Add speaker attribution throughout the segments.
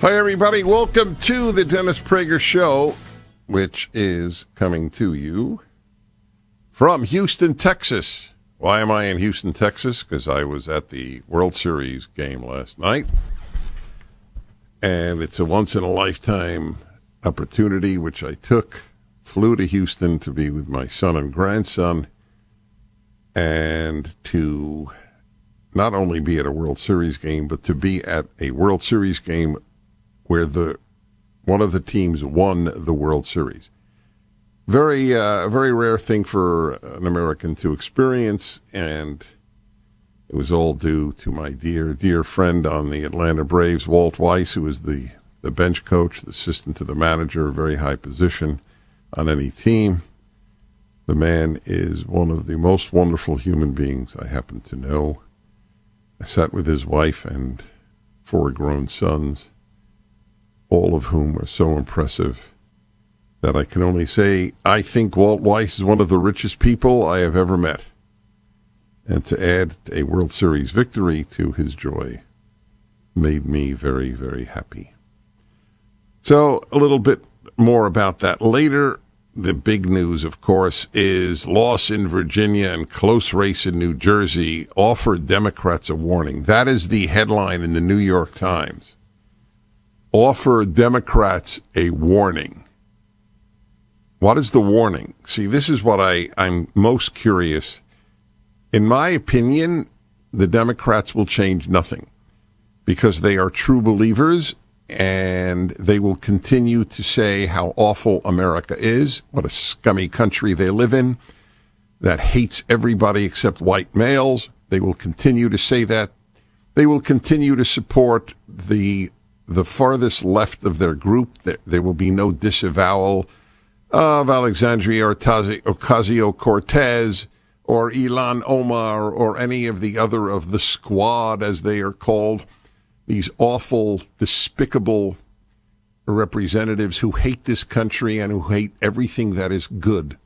Speaker 1: Hi, everybody. Welcome to the Dennis Prager Show, which is coming to you from Houston, Texas. Why am I in Houston, Texas? Because I was at the World Series game last night, and it's a once-in-a-lifetime opportunity, which I took. Flew to Houston to be with my son and grandson, and to not only be at a World Series game, but to be at a World Series game where one of the teams won the World Series. Very rare thing for an American to experience, and it was all due to my dear friend on the Atlanta Braves, Walt Weiss, who is the bench coach, the assistant to the manager, a very high position on any team. The man is one of the most wonderful human beings I happen to know. I sat with his wife and 4 grown sons, all of whom are so impressive that I can only say I think Walt Weiss is one of the richest people I have ever met. And to add a World Series victory to his joy made me very, very happy. So a little bit more about that later. The big news, of course, is loss in Virginia and close race in New Jersey offered Democrats a warning. That is the headline in the New York Times. Offer Democrats a warning. What is the warning? See, this is what I'm most curious. In my opinion, the Democrats will change nothing because they are true believers, and they will continue to say how awful America is, what a scummy country they live in, that hates everybody except white males. They will continue to say that. They will continue to support the farthest left of their group. There will be no disavowal of Alexandria Ocasio-Cortez or Ilhan Omar or any of the other of the squad, as they are called, these awful, despicable representatives who hate this country and who hate everything that is good.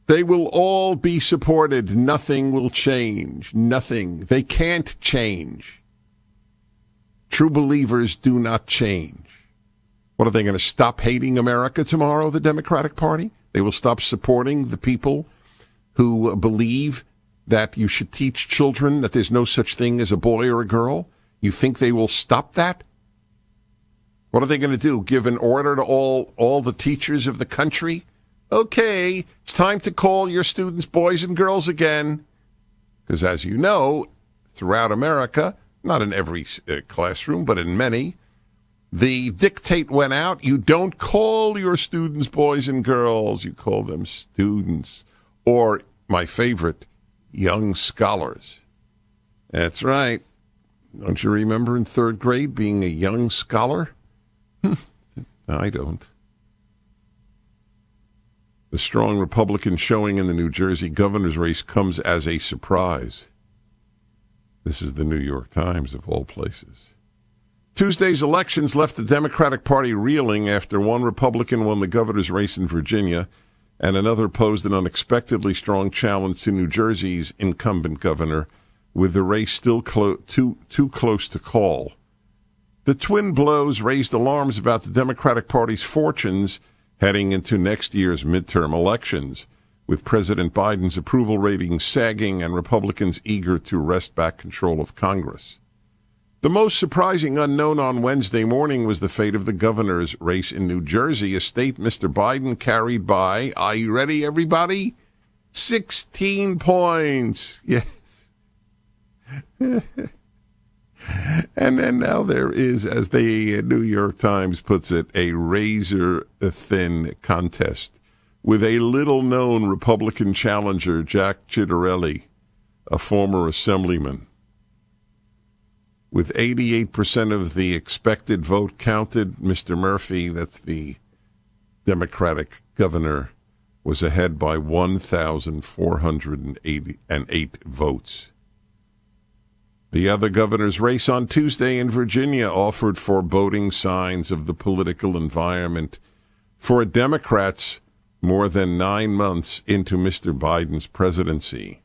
Speaker 1: They will all be supported. Nothing will change. Nothing. They can't change. True believers do not change. What, are they going to stop hating America tomorrow, the Democratic Party? They will stop supporting the people who believe that you should teach children that there's no such thing as a boy or a girl? You think they will stop that? What are they going to do? Give an order to all the teachers of the country? Okay, it's time to call your students boys and girls again. Because as you know, throughout America, not in every classroom, but in many, the dictate went out. You don't call your students boys and girls. You call them students. Or, my favorite, young scholars. That's right. Don't you remember in 3rd grade being a young scholar? I don't. The strong Republican showing in the New Jersey governor's race comes as a surprise. This is the New York Times, of all places. Tuesday's elections left the Democratic Party reeling after one Republican won the governor's race in Virginia and another posed an unexpectedly strong challenge to New Jersey's incumbent governor, with the race still too close to call. The twin blows raised alarms about the Democratic Party's fortunes heading into next year's midterm elections, with President Biden's approval ratings sagging and Republicans eager to wrest back control of Congress. The most surprising unknown on Wednesday morning was the fate of the governor's race in New Jersey, a state Mr. Biden carried by, are you ready, everybody? 16 points. Yes. And then now there is, as the New York Times puts it, a razor-thin contest with a little-known Republican challenger, Jack Ciattarelli, a former assemblyman. With 88% of the expected vote counted, Mr. Murphy, that's the Democratic governor, was ahead by 1,408 votes. The other governor's race on Tuesday in Virginia offered foreboding signs of the political environment for Democrats more than 9 months into Mr. Biden's presidency.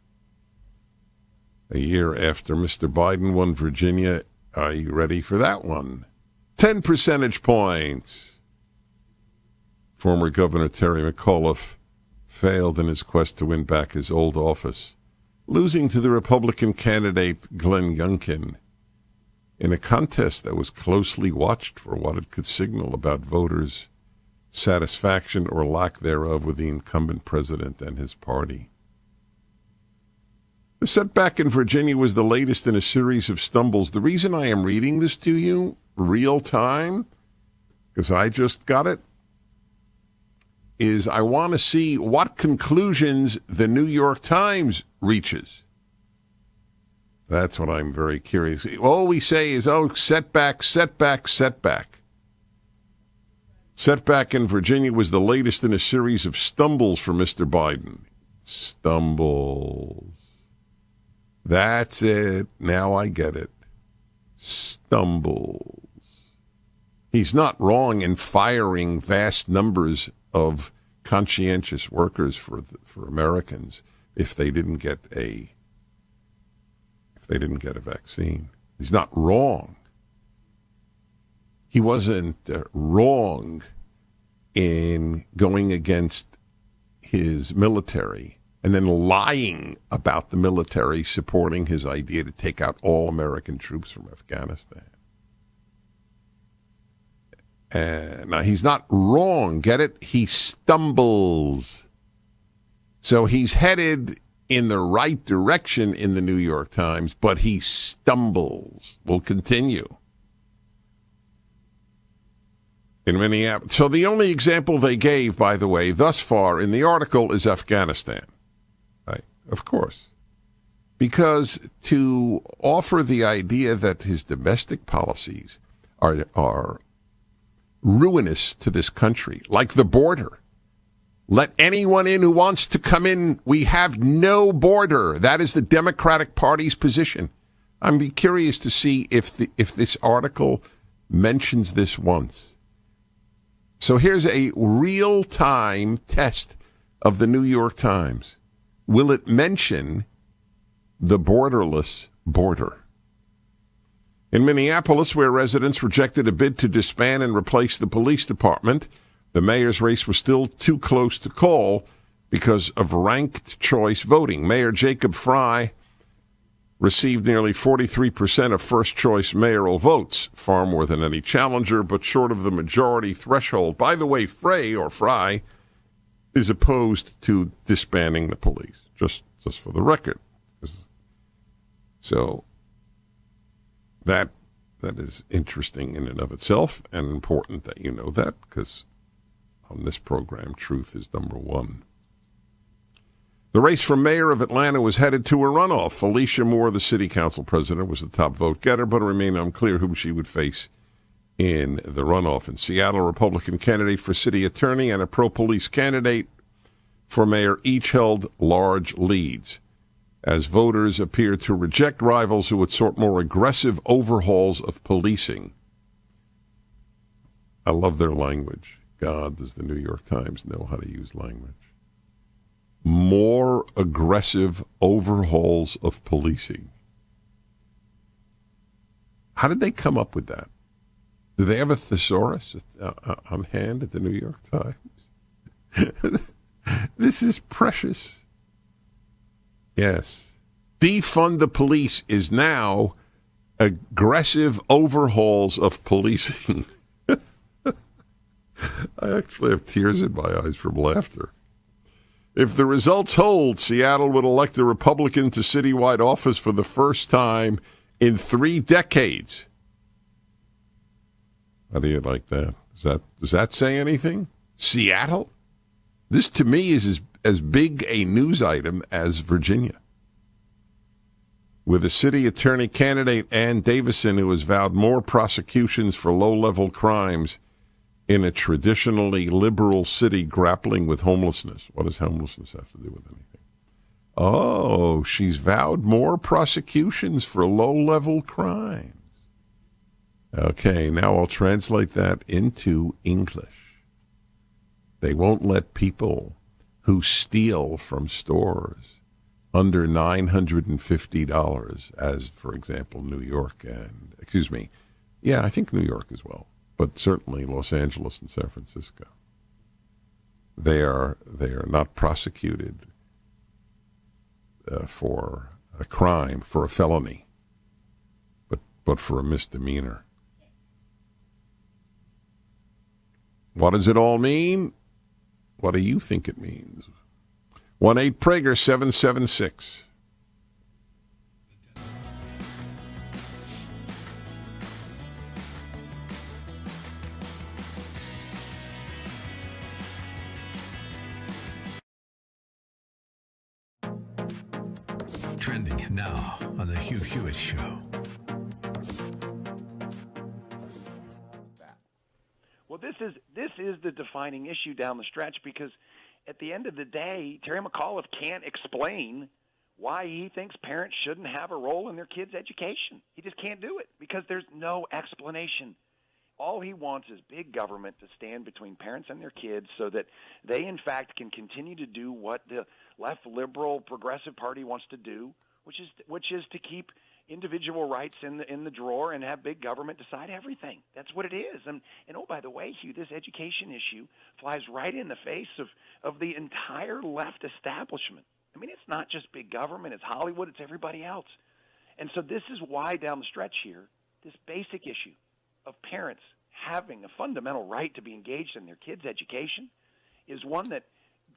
Speaker 1: A year after Mr. Biden won Virginia, are you ready for that one? 10 percentage points. Former Governor Terry McAuliffe failed in his quest to win back his old office, losing to the Republican candidate Glenn Youngkin in a contest that was closely watched for what it could signal about voters' satisfaction or lack thereof with the incumbent president and his party. The setback in Virginia was the latest in a series of stumbles. The reason I am reading this to you real time, because I just got it, is I want to see what conclusions the New York Times reaches. That's what I'm very curious. All we say is, setback, setback, setback. Setback in Virginia was the latest in a series of stumbles for Mr. Biden. Stumbles. That's it. Now I get it. Stumbles. He's not wrong in firing vast numbers of conscientious workers for Americans if they didn't get a vaccine. He's not wrong. He wasn't wrong in going against his military and then lying about the military supporting his idea to take out all American troops from Afghanistan. Now, he's not wrong. Get it? He stumbles. So he's headed in the right direction in the New York Times, but he stumbles. We'll continue. In Minneapolis. So the only example they gave, by the way, thus far in the article is Afghanistan. Right? Of course. Because to offer the idea that his domestic policies are ruinous to this country, like the border. Let anyone in who wants to come in. We have no border. That is the Democratic Party's position. I'm curious to see if this article mentions this once. So here's a real-time test of the New York Times. Will it mention the borderless border? In Minneapolis, where residents rejected a bid to disband and replace the police department, the mayor's race was still too close to call because of ranked choice voting. Mayor Jacob Frey received nearly 43% of first-choice mayoral votes, far more than any challenger, but short of the majority threshold. By the way, Frey is opposed to disbanding the police, just for the record. So that is interesting in and of itself, and important that you know that, because on this program, truth is number one. The race for mayor of Atlanta was headed to a runoff. Felicia Moore, the city council president, was the top vote getter, but it remained unclear whom she would face in the runoff. In Seattle, a Republican candidate for city attorney and a pro-police candidate for mayor each held large leads, as voters appeared to reject rivals who would sought more aggressive overhauls of policing. I love their language. God, does the New York Times know how to use language. More aggressive overhauls of policing. How did they come up with that? Do they have a thesaurus on hand at the New York Times? This is precious. Yes. Defund the police is now aggressive overhauls of policing. I actually have tears in my eyes from laughter. If the results hold, Seattle would elect a Republican to citywide office for the first time in 3 decades. How do you like that? Does that say anything? Seattle? This, to me, is as big a news item as Virginia. With a city attorney candidate, Ann Davison, who has vowed more prosecutions for low-level crimes in a traditionally liberal city grappling with homelessness. What does homelessness have to do with anything? Oh, she's vowed more prosecutions for low-level crimes. Okay, now I'll translate that into English. They won't let people who steal from stores under $950, as, for example, New York and, I think New York as well. but certainly Los Angeles and San Francisco. They are not prosecuted for a crime, for a felony, but for a misdemeanor. What does it all mean? What do you think it means? 1-8-PRAGER-776.
Speaker 2: Trending now on the Hugh Hewitt Show.
Speaker 3: Well, this is the defining issue down the stretch, because at the end of the day, Terry McAuliffe can't explain why he thinks parents shouldn't have a role in their kids' education. He just can't do it because there's no explanation. All he wants is big government to stand between parents and their kids so that they, in fact, can continue to do what the left, liberal, progressive party wants to do, which is to keep individual rights in the drawer and have big government decide everything. That's what it is. And oh, by the way, Hugh, this education issue flies right in the face of the entire left establishment. I mean, it's not just big government, it's Hollywood, it's everybody else. And so this is why down the stretch here, this basic issue of parents having a fundamental right to be engaged in their kids' education is one that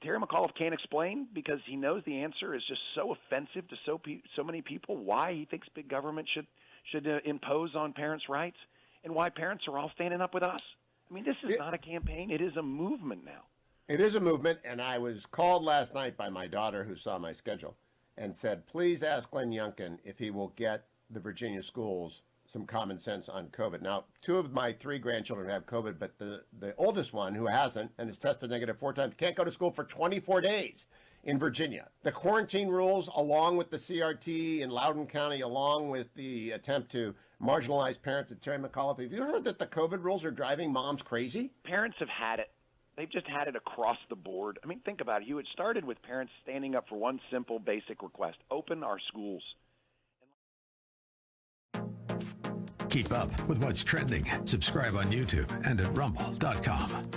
Speaker 3: Terry McAuliffe can't explain, because he knows the answer is just so offensive to so many people, why he thinks big government should impose on parents' rights, and why parents are all standing up with us. I mean, this is not a campaign. It is a movement now.
Speaker 4: It is a movement, and I was called last night by my daughter, who saw my schedule, and said, please ask Glenn Youngkin if he will get the Virginia schools some common sense on COVID. Now, 2 of my 3 grandchildren have COVID, but the oldest one, who hasn't and has tested negative 4 times, can't go to school for 24 days in Virginia. The quarantine rules, along with the CRT in Loudoun County, along with the attempt to marginalize parents at Terry McAuliffe. Have you heard that the COVID rules are driving moms crazy?
Speaker 3: Parents have had it. They've just had it across the board. I mean, think about it. It started with parents standing up for one simple, basic request: open our schools.
Speaker 2: Keep up with what's trending. Subscribe on YouTube and at rumble.com.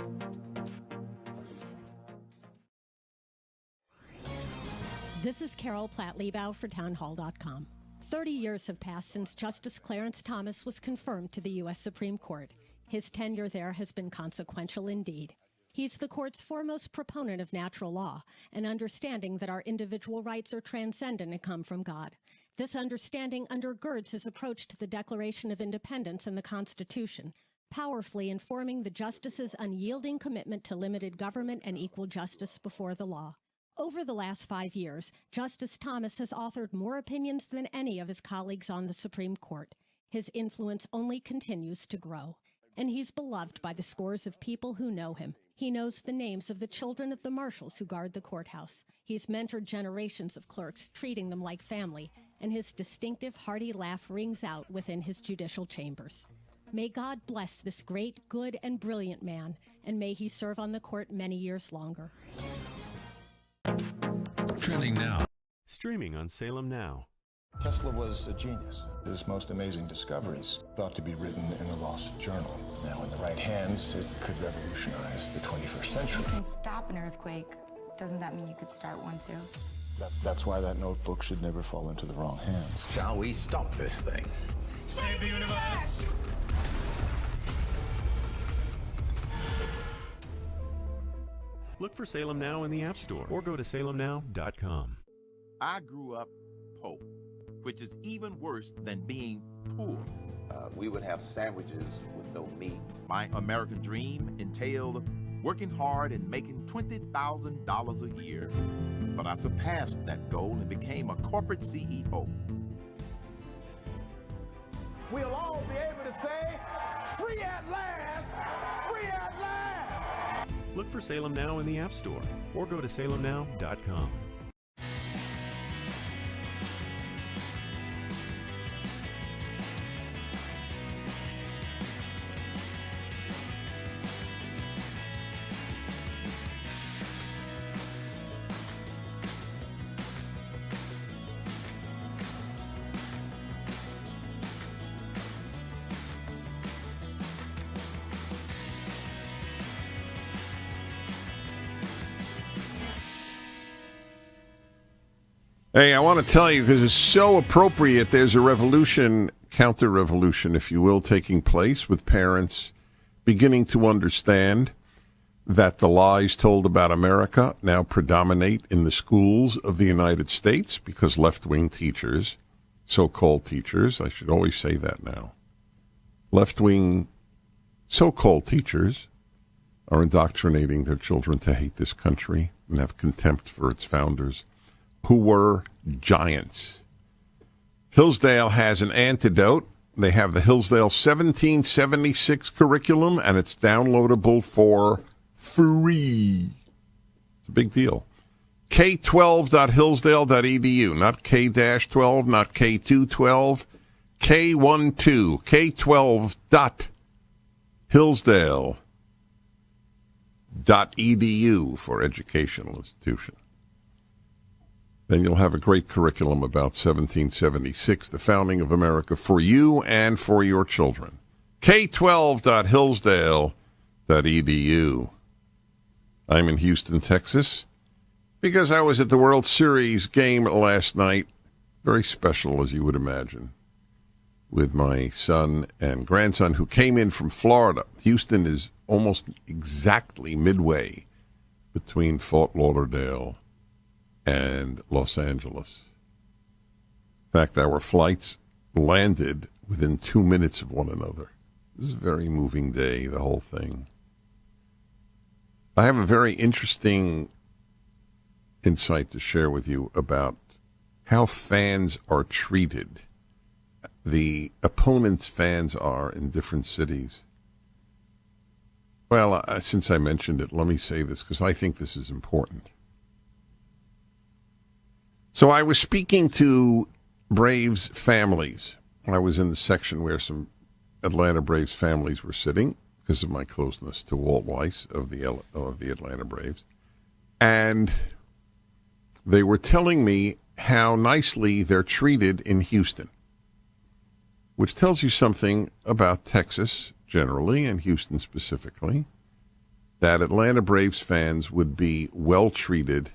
Speaker 5: This is Carol Platt-Liebau for townhall.com. 30 years have passed since Justice Clarence Thomas was confirmed to the U.S. Supreme Court. His tenure there has been consequential indeed. He's the court's foremost proponent of natural law, an understanding that our individual rights are transcendent and come from God. This understanding undergirds his approach to the Declaration of Independence and the Constitution, powerfully informing the justice's unyielding commitment to limited government and equal justice before the law. Over the last 5 years, Justice Thomas has authored more opinions than any of his colleagues on the Supreme Court. His influence only continues to grow, and he's beloved by the scores of people who know him. He knows the names of the children of the marshals who guard the courthouse. He's mentored generations of clerks, treating them like family, and his distinctive, hearty laugh rings out within his judicial chambers. May God bless this great, good, and brilliant man, and may he serve on the court many years longer.
Speaker 2: Trending now.
Speaker 6: Streaming on Salem Now.
Speaker 7: Tesla was a genius. His most amazing discoveries thought to be written in a lost journal. Now, in the right hands, it could revolutionize the 21st century.
Speaker 8: You can stop an earthquake. Doesn't that mean you could start one too?
Speaker 7: That's why that notebook should never fall into the wrong hands.
Speaker 2: Shall we stop this thing?
Speaker 6: Save the universe! Look for Salem Now in the App Store or go to salemnow.com.
Speaker 9: I grew up poor, which is even worse than being poor.
Speaker 10: We would have sandwiches with no meat.
Speaker 9: My American dream entailed working hard and making $20,000 a year. But I surpassed that goal and became a corporate CEO.
Speaker 11: We'll all be able to say, free at last, free at last.
Speaker 6: Look for Salem Now in the App Store or go to salemnow.com.
Speaker 1: Hey, I want to tell you, because it's so appropriate, there's a revolution, counter-revolution, if you will, taking place with parents beginning to understand that the lies told about America now predominate in the schools of the United States because left-wing teachers, so-called teachers, I should always say that now, left-wing so-called teachers are indoctrinating their children to hate this country and have contempt for its founders, who were giants. Hillsdale has an antidote. They have the Hillsdale 1776 curriculum, and it's downloadable for free. It's a big deal. K12.hillsdale.edu, not K-12, not K212, K12, K12.hillsdale.edu for educational institution. Then you'll have a great curriculum about 1776, the founding of America, for you and for your children. K12.hillsdale.edu. I'm in Houston, Texas, because I was at the World Series game last night. Very special, as you would imagine, with my son and grandson who came in from Florida. Houston is almost exactly midway between Fort Lauderdale and Los Angeles. In fact, our flights landed within 2 minutes of one another. This is a very moving day, the whole thing. I have a very interesting insight to share with you about how fans are treated. The opponents' fans are in different cities. Well, since I mentioned it, let me say this because I think this is important. So I was speaking to Braves families. I was in the section where some Atlanta Braves families were sitting because of my closeness to Walt Weiss of the Atlanta Braves. And they were telling me how nicely they're treated in Houston, which tells you something about Texas generally and Houston specifically, that Atlanta Braves fans would be well treated.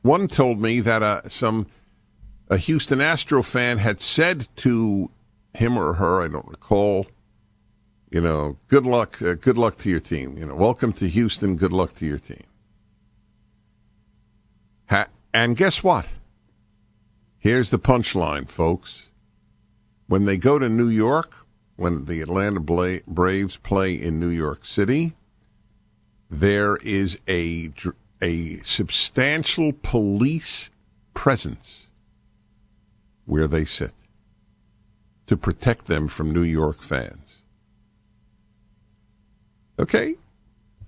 Speaker 1: One told me that a Houston Astro fan had said to him or her, I don't recall, good luck to your team. Welcome to Houston, good luck to your team. And guess what? Here's the punchline, folks. When they go to New York, when the Atlanta Braves play in New York City, there is a substantial police presence where they sit to protect them from New York fans. Okay?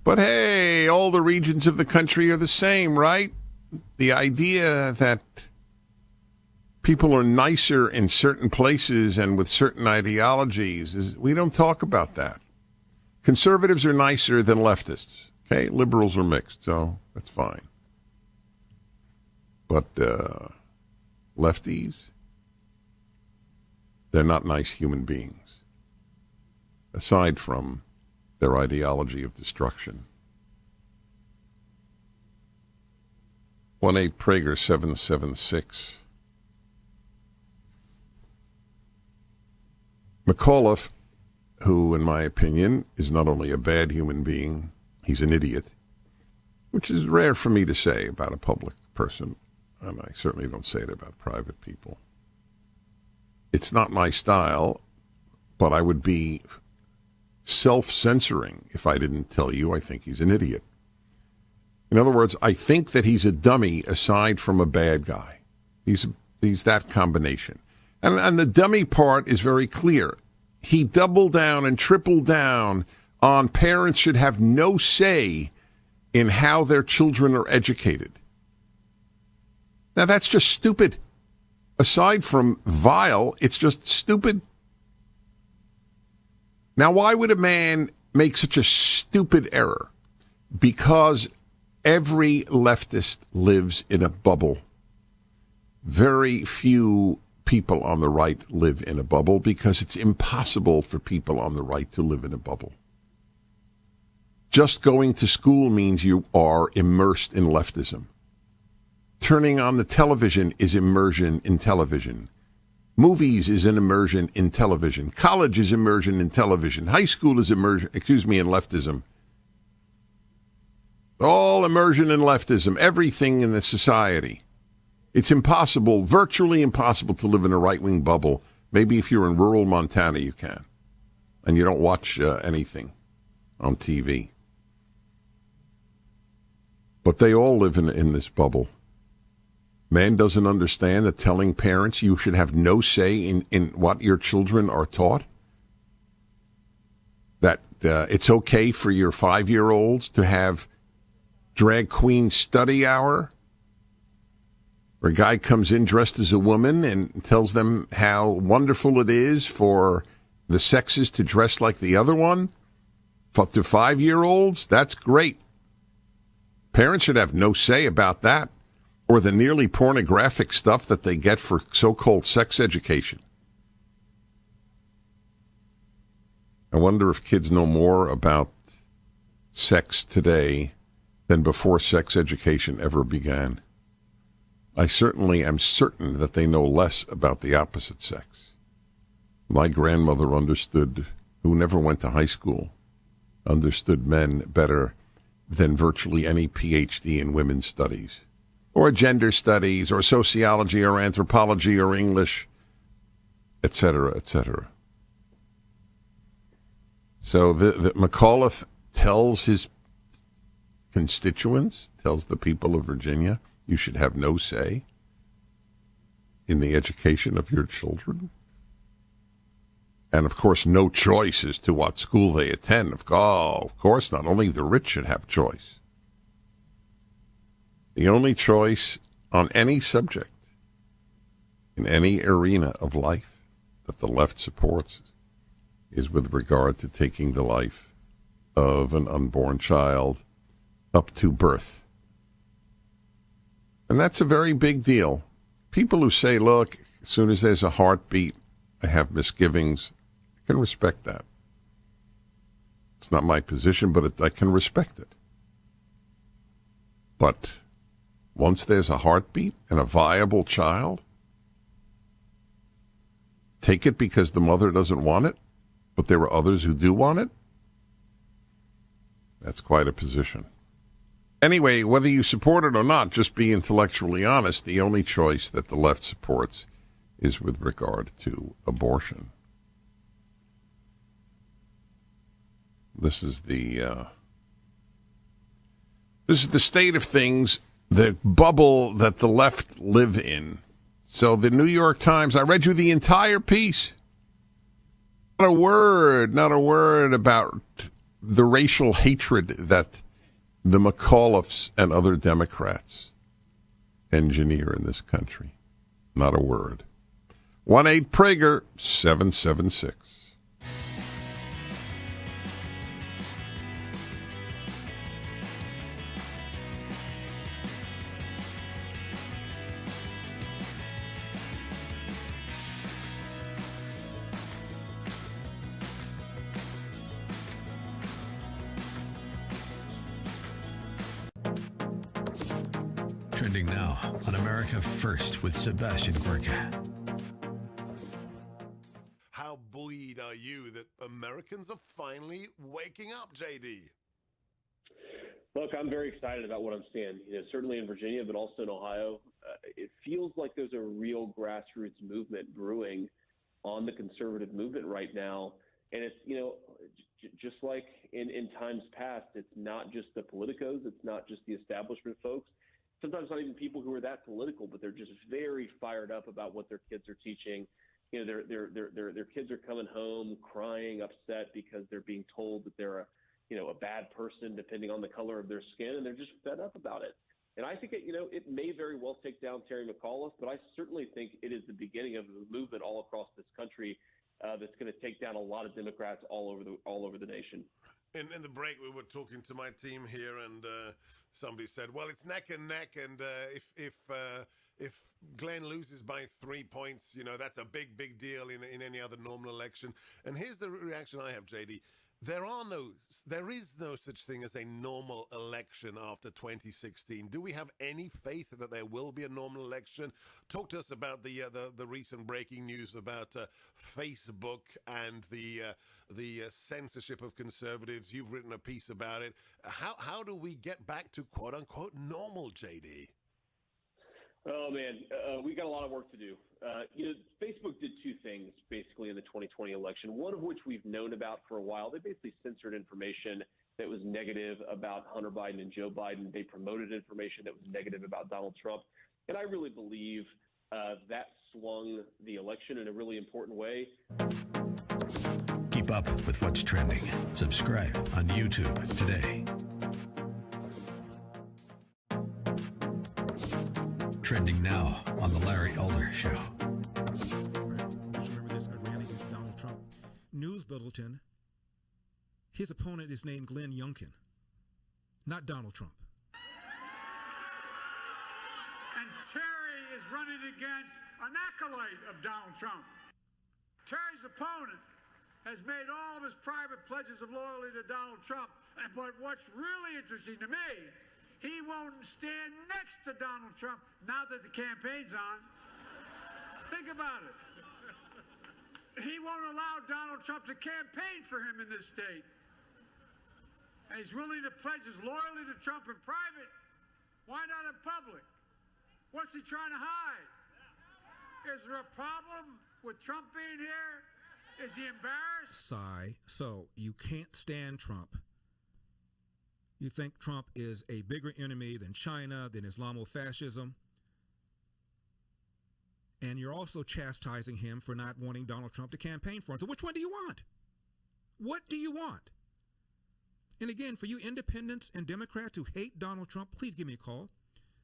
Speaker 1: But hey, all the regions of the country are the same, right? The idea that people are nicer in certain places and with certain ideologies, we don't talk about that. Conservatives are nicer than leftists. Okay, liberals are mixed, so that's fine. But lefties, they're not nice human beings, aside from their ideology of destruction. 1-8 Prager 776. McAuliffe, who, in my opinion, is not only a bad human being, he's an idiot, which is rare for me to say about a public person, and I certainly don't say it about private people. It's not my style, but I would be self-censoring if I didn't tell you I think he's an idiot. In other words, I think that he's a dummy aside from a bad guy. He's that combination. And the dummy part is very clear. He doubled down and tripled down on parents should have no say in how their children are educated. Now, that's just stupid. Aside from vile, it's just stupid. Now, why would a man make such a stupid error? Because every leftist lives in a bubble. Very few people on the right live in a bubble because it's impossible for people on the right to live in a bubble. Just going to school means you are immersed in leftism. Turning on the television is immersion in television. Movies is an immersion in television. College is immersion in television. High school is immersion, in leftism. All immersion in leftism, everything in the society. It's impossible, virtually impossible to live in a right-wing bubble. Maybe if you're in rural Montana, you can. And you don't watch anything on TV. But they all live in this bubble. Man doesn't understand that telling parents you should have no say in what your children are taught. That it's okay for your 5-year-olds to have drag queen study hour, where a guy comes in dressed as a woman and tells them how wonderful it is for the sexes to dress like the other one. To 5-year-olds, that's great. Parents should have no say about that, or the nearly pornographic stuff that they get for so-called sex education. I wonder if kids know more about sex today than before sex education ever began. I certainly am certain that they know less about the opposite sex. My grandmother understood, who never went to high school, understood men better than virtually any PhD in women's studies, or gender studies, or sociology, or anthropology, or English, etc., etc. So the McAuliffe tells his constituents, tells the people of Virginia, you should have no say in the education of your children. And, of course, no choice as to what school they attend. Of course not. Only the rich should have choice. The only choice on any subject, in any arena of life that the left supports, is with regard to taking the life of an unborn child up to birth. And that's a very big deal. People who say, look, as soon as there's a heartbeat, I have misgivings, I can respect that. It's not my position, but I can respect it. But once there's a heartbeat and a viable child, take it because the mother doesn't want it, but there are others who do want it? That's quite a position. Anyway, whether you support it or not, just be intellectually honest. The only choice that the left supports is with regard to abortion. This is the state of things, the bubble that the left live in. So the New York Times, I read you the entire piece. Not a word about the racial hatred that the McAuliffes and other Democrats engineer in this country. Not a word. 1-8 Prager-776.
Speaker 2: Trending now on America First with Sebastian Gorka.
Speaker 12: How buoyed are you that Americans are finally waking up, JD?
Speaker 13: Look, I'm very excited about what I'm seeing. Certainly in Virginia, but also in Ohio. It feels like there's a real grassroots movement brewing on the conservative movement right now. And it's, just like in times past, it's not just the politicos, it's not just the establishment folks. Sometimes not even people who are that political, but they're just very fired up about what their kids are teaching. Their kids are coming home crying, upset because they're being told that they're a bad person depending on the color of their skin, and they're just fed up about it. And I think it may very well take down Terry McAuliffe, but I certainly think it is the beginning of a movement all across this country that's going to take down a lot of Democrats all over the nation.
Speaker 12: In the break, we were talking to my team here, and somebody said, "Well, it's neck and neck, and if Glenn loses by 3 points, that's a big deal in any other normal election." And here's the reaction I have, JD. there is no such thing as a normal election after 2016. Do we have any faith that there will be a normal election? Talk to us about the recent breaking news about Facebook and the censorship of conservatives. You've written a piece about it. How do we get back to quote unquote normal, JD?
Speaker 13: Oh man, we got a lot of work to do. Facebook did two things basically in the 2020 election, one of which we've known about for a while. They basically censored information that was negative about Hunter Biden and Joe Biden. They promoted information that was negative about Donald Trump. And I really believe that swung the election in a really important way.
Speaker 2: Keep up with what's trending. Subscribe on YouTube today. Trending now on The Larry Elder Show.
Speaker 14: Remember this, Iran against Donald Trump. News bulletin. His opponent is named Glenn Youngkin, not Donald Trump.
Speaker 15: And Terry is running against an acolyte of Donald Trump. Terry's opponent has made all of his private pledges of loyalty to Donald Trump. But what's really interesting to me, he won't stand next to Donald Trump now that the campaign's on. Think about it. He won't allow Donald Trump to campaign for him in this state. And he's willing to pledge his loyalty to Trump in private. Why not in public? What's he trying to hide? Is there a problem with Trump being here? Is he embarrassed?
Speaker 14: Sigh. So you can't stand Trump. You think Trump is a bigger enemy than China, than Islamofascism. And you're also chastising him for not wanting Donald Trump to campaign for him. So which one do you want? What do you want? And again, for you independents and Democrats who hate Donald Trump, please give me a call.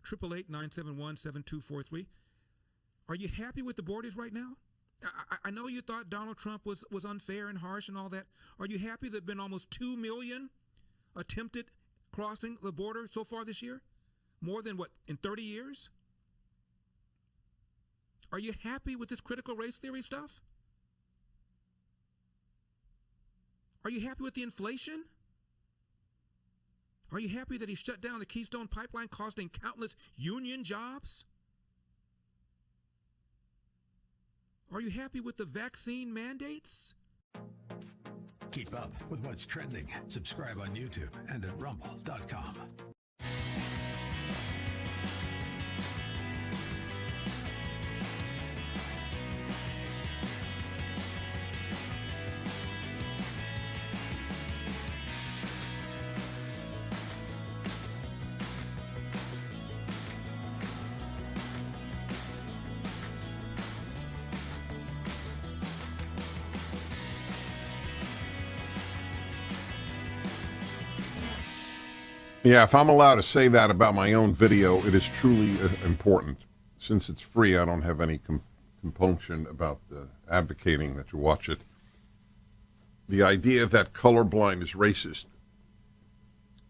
Speaker 14: 888-971-7243. Are you happy with the borders right now? I know you thought Donald Trump was unfair and harsh and all that. Are you happy there have been almost 2 million attempted crossing the border so far this year? More than what, in 30 years? Are you happy with this critical race theory stuff? Are you happy with the inflation? Are you happy that he shut down the Keystone Pipeline, costing countless union jobs? Are you happy with the vaccine mandates?
Speaker 2: Keep up with what's trending. Subscribe on YouTube and at rumble.com.
Speaker 1: Yeah, if I'm allowed to say that about my own video, it is truly important. Since it's free, I don't have any compunction about advocating that you watch it. The idea that colorblind is racist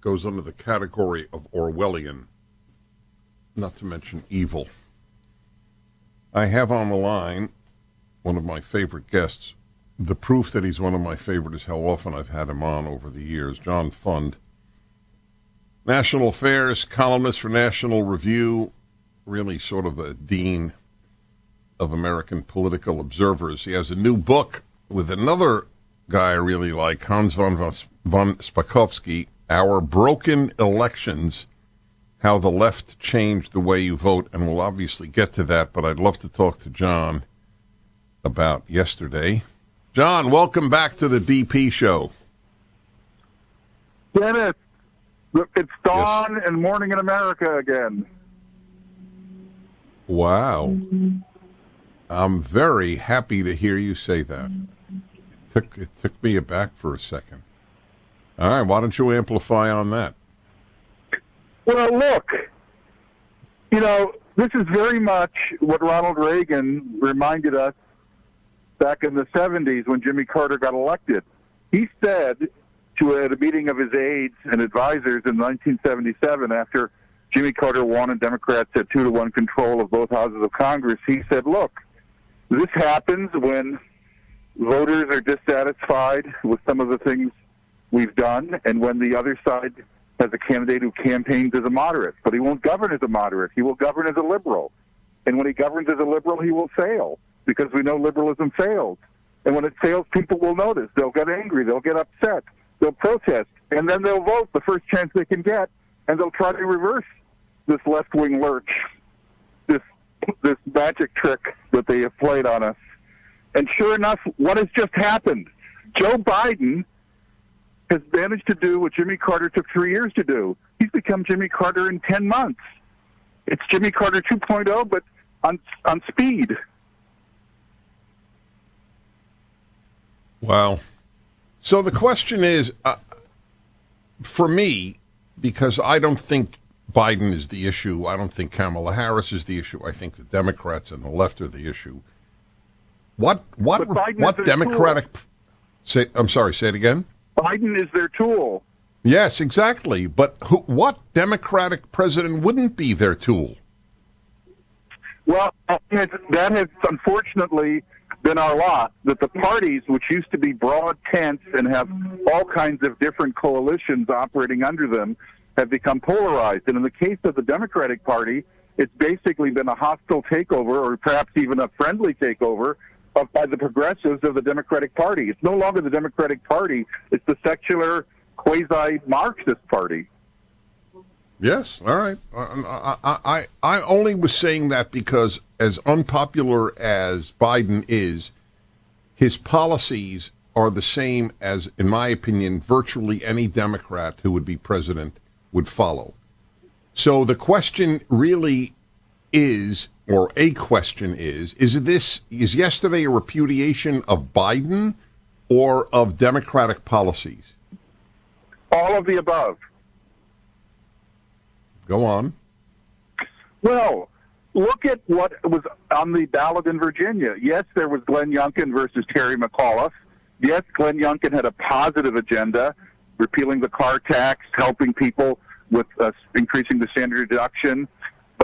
Speaker 1: goes under the category of Orwellian, not to mention evil. I have on the line one of my favorite guests. The proof that he's one of my favorite is how often I've had him on over the years, John Fund. National Affairs columnist for National Review, really sort of a dean of American political observers. He has a new book with another guy I really like, Hans von Spakovsky, Our Broken Elections, How the Left Changed the Way You Vote. And we'll obviously get to that, but I'd love to talk to John about yesterday. John, welcome back to the DP show.
Speaker 16: Dennis. It's dawn and morning in America again.
Speaker 1: Wow. I'm very happy to hear you say that. It took me aback for a second. All right, why don't you amplify on that?
Speaker 16: Well, look, this is very much what Ronald Reagan reminded us back in the 70s when Jimmy Carter got elected. He said at a meeting of his aides and advisors in 1977, after Jimmy Carter won and Democrats had 2-1 control of both houses of Congress, he said, look, this happens when voters are dissatisfied with some of the things we've done, and when the other side has a candidate who campaigns as a moderate. But he won't govern as a moderate. He will govern as a liberal. And when he governs as a liberal, he will fail, because we know liberalism fails. And when it fails, people will notice. They'll get angry. They'll get upset. They'll protest. And then they'll vote the first chance they can get, and they'll try to reverse this left-wing lurch, this magic trick that they have played on us. And sure enough, what has just happened? Joe Biden has managed to do what Jimmy Carter took 3 years to do. He's become Jimmy Carter in 10 months. It's Jimmy Carter 2.0, but on speed.
Speaker 1: Wow. So the question is, for me, because I don't think Biden is the issue, I don't think Kamala Harris is the issue, I think the Democrats and the left are the issue. What Democratic... I'm sorry, say it again?
Speaker 16: Biden is their tool.
Speaker 1: Yes, exactly. But what Democratic president wouldn't be their tool?
Speaker 16: Well, that has unfortunately been our lot, that the parties, which used to be broad tents and have all kinds of different coalitions operating under them, have become polarized. And in the case of the Democratic Party, it's basically been a hostile takeover, or perhaps even a friendly takeover, by the progressives of the Democratic Party. It's no longer the Democratic Party. It's the secular, quasi-Marxist party.
Speaker 1: Yes, all right. I only was saying that because as unpopular as Biden is, his policies are the same as, in my opinion, virtually any Democrat who would be president would follow. So the question really is, or a question is yesterday a repudiation of Biden or of Democratic policies?
Speaker 16: All of the above.
Speaker 1: Go on.
Speaker 16: Well, look at what was on the ballot in Virginia. Yes, there was Glenn Youngkin versus Terry McAuliffe. Yes, Glenn Youngkin had a positive agenda, repealing the car tax, helping people with increasing the standard deduction,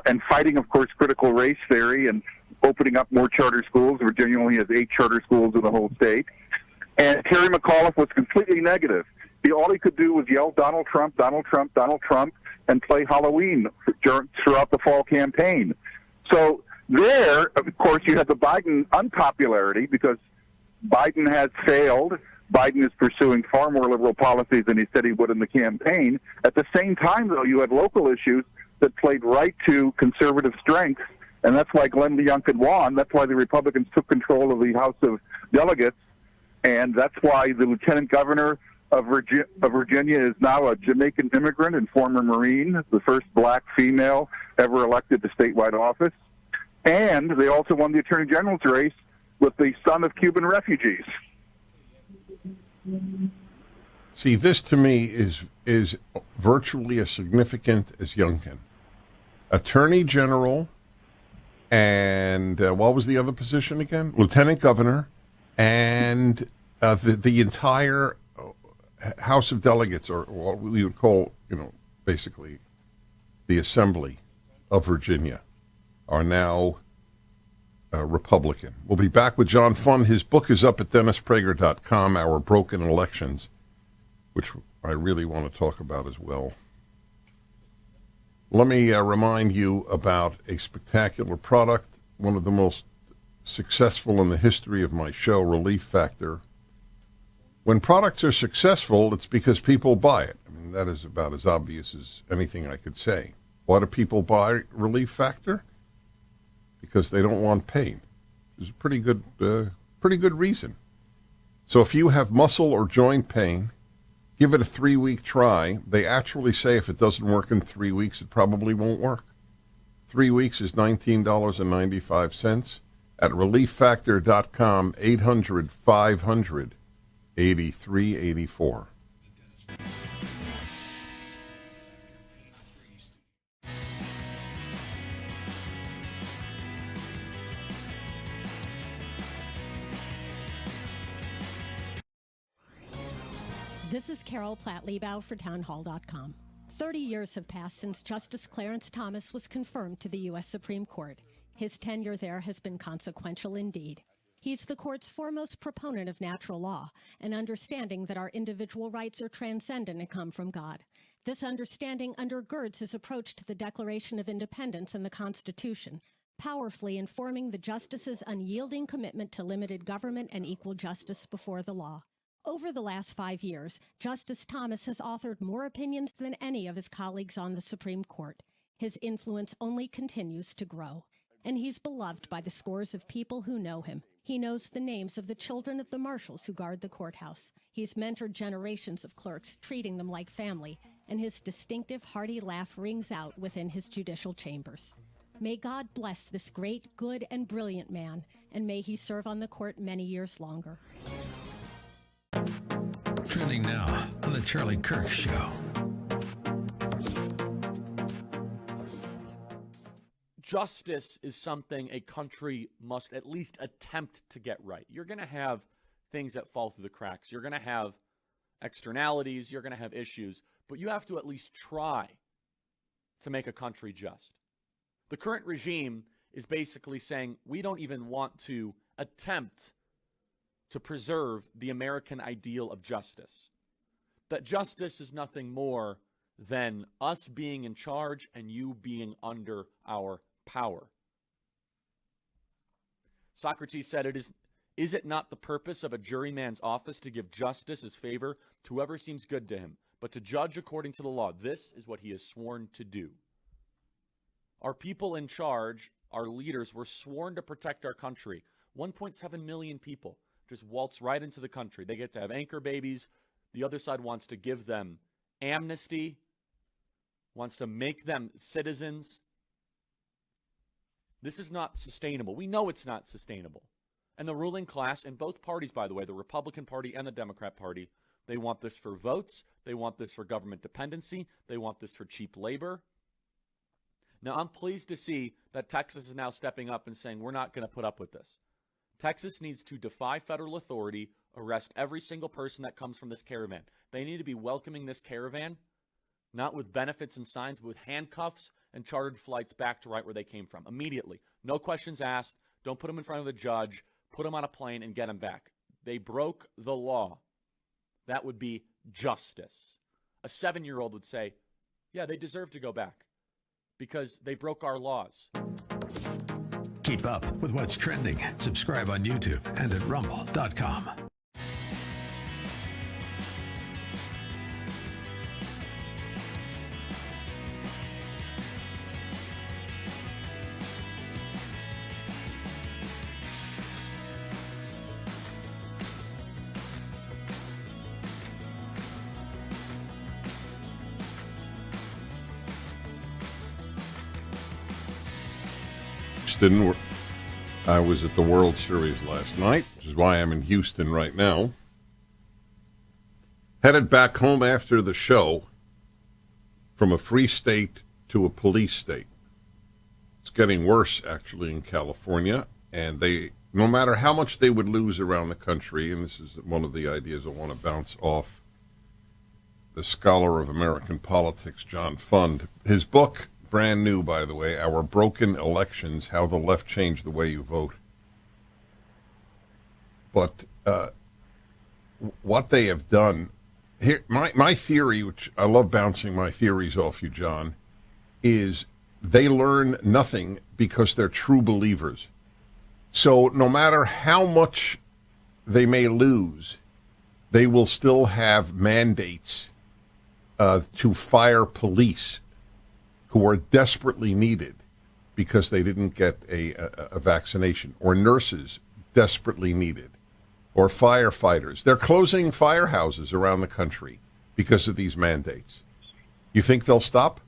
Speaker 16: and fighting, of course, critical race theory and opening up more charter schools. Virginia only has 8 charter schools in the whole state. And Terry McAuliffe was completely negative. All he could do was yell, Donald Trump, Donald Trump, Donald Trump, and play Halloween throughout the fall campaign. So there, of course, you have the Biden unpopularity because Biden has failed. Biden is pursuing far more liberal policies than he said he would in the campaign. At the same time, though, you had local issues that played right to conservative strengths, and that's why Glenn Youngkin won. That's why the Republicans took control of the House of Delegates, and that's why the lieutenant governor of Virginia is now a Jamaican immigrant and former Marine, the first black female ever elected to statewide office. And they also won the Attorney General's race with the son of Cuban refugees.
Speaker 1: See, this to me is virtually as significant as Youngkin. Attorney General and what was the other position again? Lieutenant Governor and the entire House of Delegates, or what we would call, basically the Assembly of Virginia, are now Republican. We'll be back with John Fund. His book is up at DennisPrager.com, Our Broken Elections, which I really want to talk about as well. Let me remind you about a spectacular product, one of the most successful in the history of my show, Relief Factor. When products are successful, it's because people buy it. I mean, that is about as obvious as anything I could say. Why do people buy Relief Factor? Because they don't want pain. It's a pretty good reason. So if you have muscle or joint pain, give it a 3-week try. They actually say if it doesn't work in 3 weeks, it probably won't work. 3 weeks is $19.95 at ReliefFactor.com, 800-500-8384.
Speaker 5: This is Carol Platt-Liebau for townhall.com. 30 years have passed since Justice Clarence Thomas was confirmed to the U.S. Supreme Court. His tenure there has been consequential indeed. He's the court's foremost proponent of natural law, an understanding that our individual rights are transcendent and come from God. This understanding undergirds his approach to the Declaration of Independence and the Constitution, powerfully informing the justices' unyielding commitment to limited government and equal justice before the law. Over the last 5 years, Justice Thomas has authored more opinions than any of his colleagues on the Supreme Court. His influence only continues to grow, and he's beloved by the scores of people who know him. He knows the names of the children of the marshals who guard the courthouse. He's mentored generations of clerks, treating them like family, and his distinctive, hearty laugh rings out within his judicial chambers. May God bless this great, good, and brilliant man, and may he serve on the court many years longer.
Speaker 2: Trending now on The Charlie Kirk Show.
Speaker 17: Justice is something a country must at least attempt to get right. You're going to have things that fall through the cracks. You're going to have externalities. You're going to have issues. But you have to at least try to make a country just. The current regime is basically saying we don't even want to attempt to preserve the American ideal of justice. That justice is nothing more than us being in charge and you being under our power. Socrates said, Is it not the purpose of a juryman's office to give justice as favor to whoever seems good to him, but to judge according to the law? This is what he has sworn to do. Our people in charge, our leaders, were sworn to protect our country. 1.7 million people just waltz right into the country. They get to have anchor babies. The other side wants to give them amnesty, wants to make them citizens. This is not sustainable. We know it's not sustainable. And the ruling class in both parties, by the way, the Republican Party and the Democrat Party, they want this for votes. They want this for government dependency. They want this for cheap labor. Now, I'm pleased to see that Texas is now stepping up and saying we're not going to put up with this. Texas needs to defy federal authority, arrest every single person that comes from this caravan. They need to be welcoming this caravan, not with benefits and signs, but with handcuffs and chartered flights back to right where they came from immediately. No questions asked. Don't put them in front of a judge. Put them on a plane and get them back. They broke the law. That would be justice. A 7-year-old would say, yeah, they deserve to go back because they broke our laws.
Speaker 2: Keep up with what's trending. Subscribe on YouTube and at rumble.com.
Speaker 1: I was at the World Series last night, which is why I'm in Houston right now. Headed back home after the show from a free state to a police state. It's getting worse, actually, in California, and no matter how much they would lose around the country, and this is one of the ideas I want to bounce off the scholar of American politics, John Fund. His book, brand new, by the way, Our Broken Elections, How the Left Changed the Way You Vote. But what they have done, here, my theory, which I love bouncing my theories off you, John, is they learn nothing because they're true believers. So no matter how much they may lose, they will still have mandates to fire police who are desperately needed because they didn't get a vaccination, or nurses desperately needed, or firefighters. They're closing firehouses around the country because of these mandates. You think they'll stop?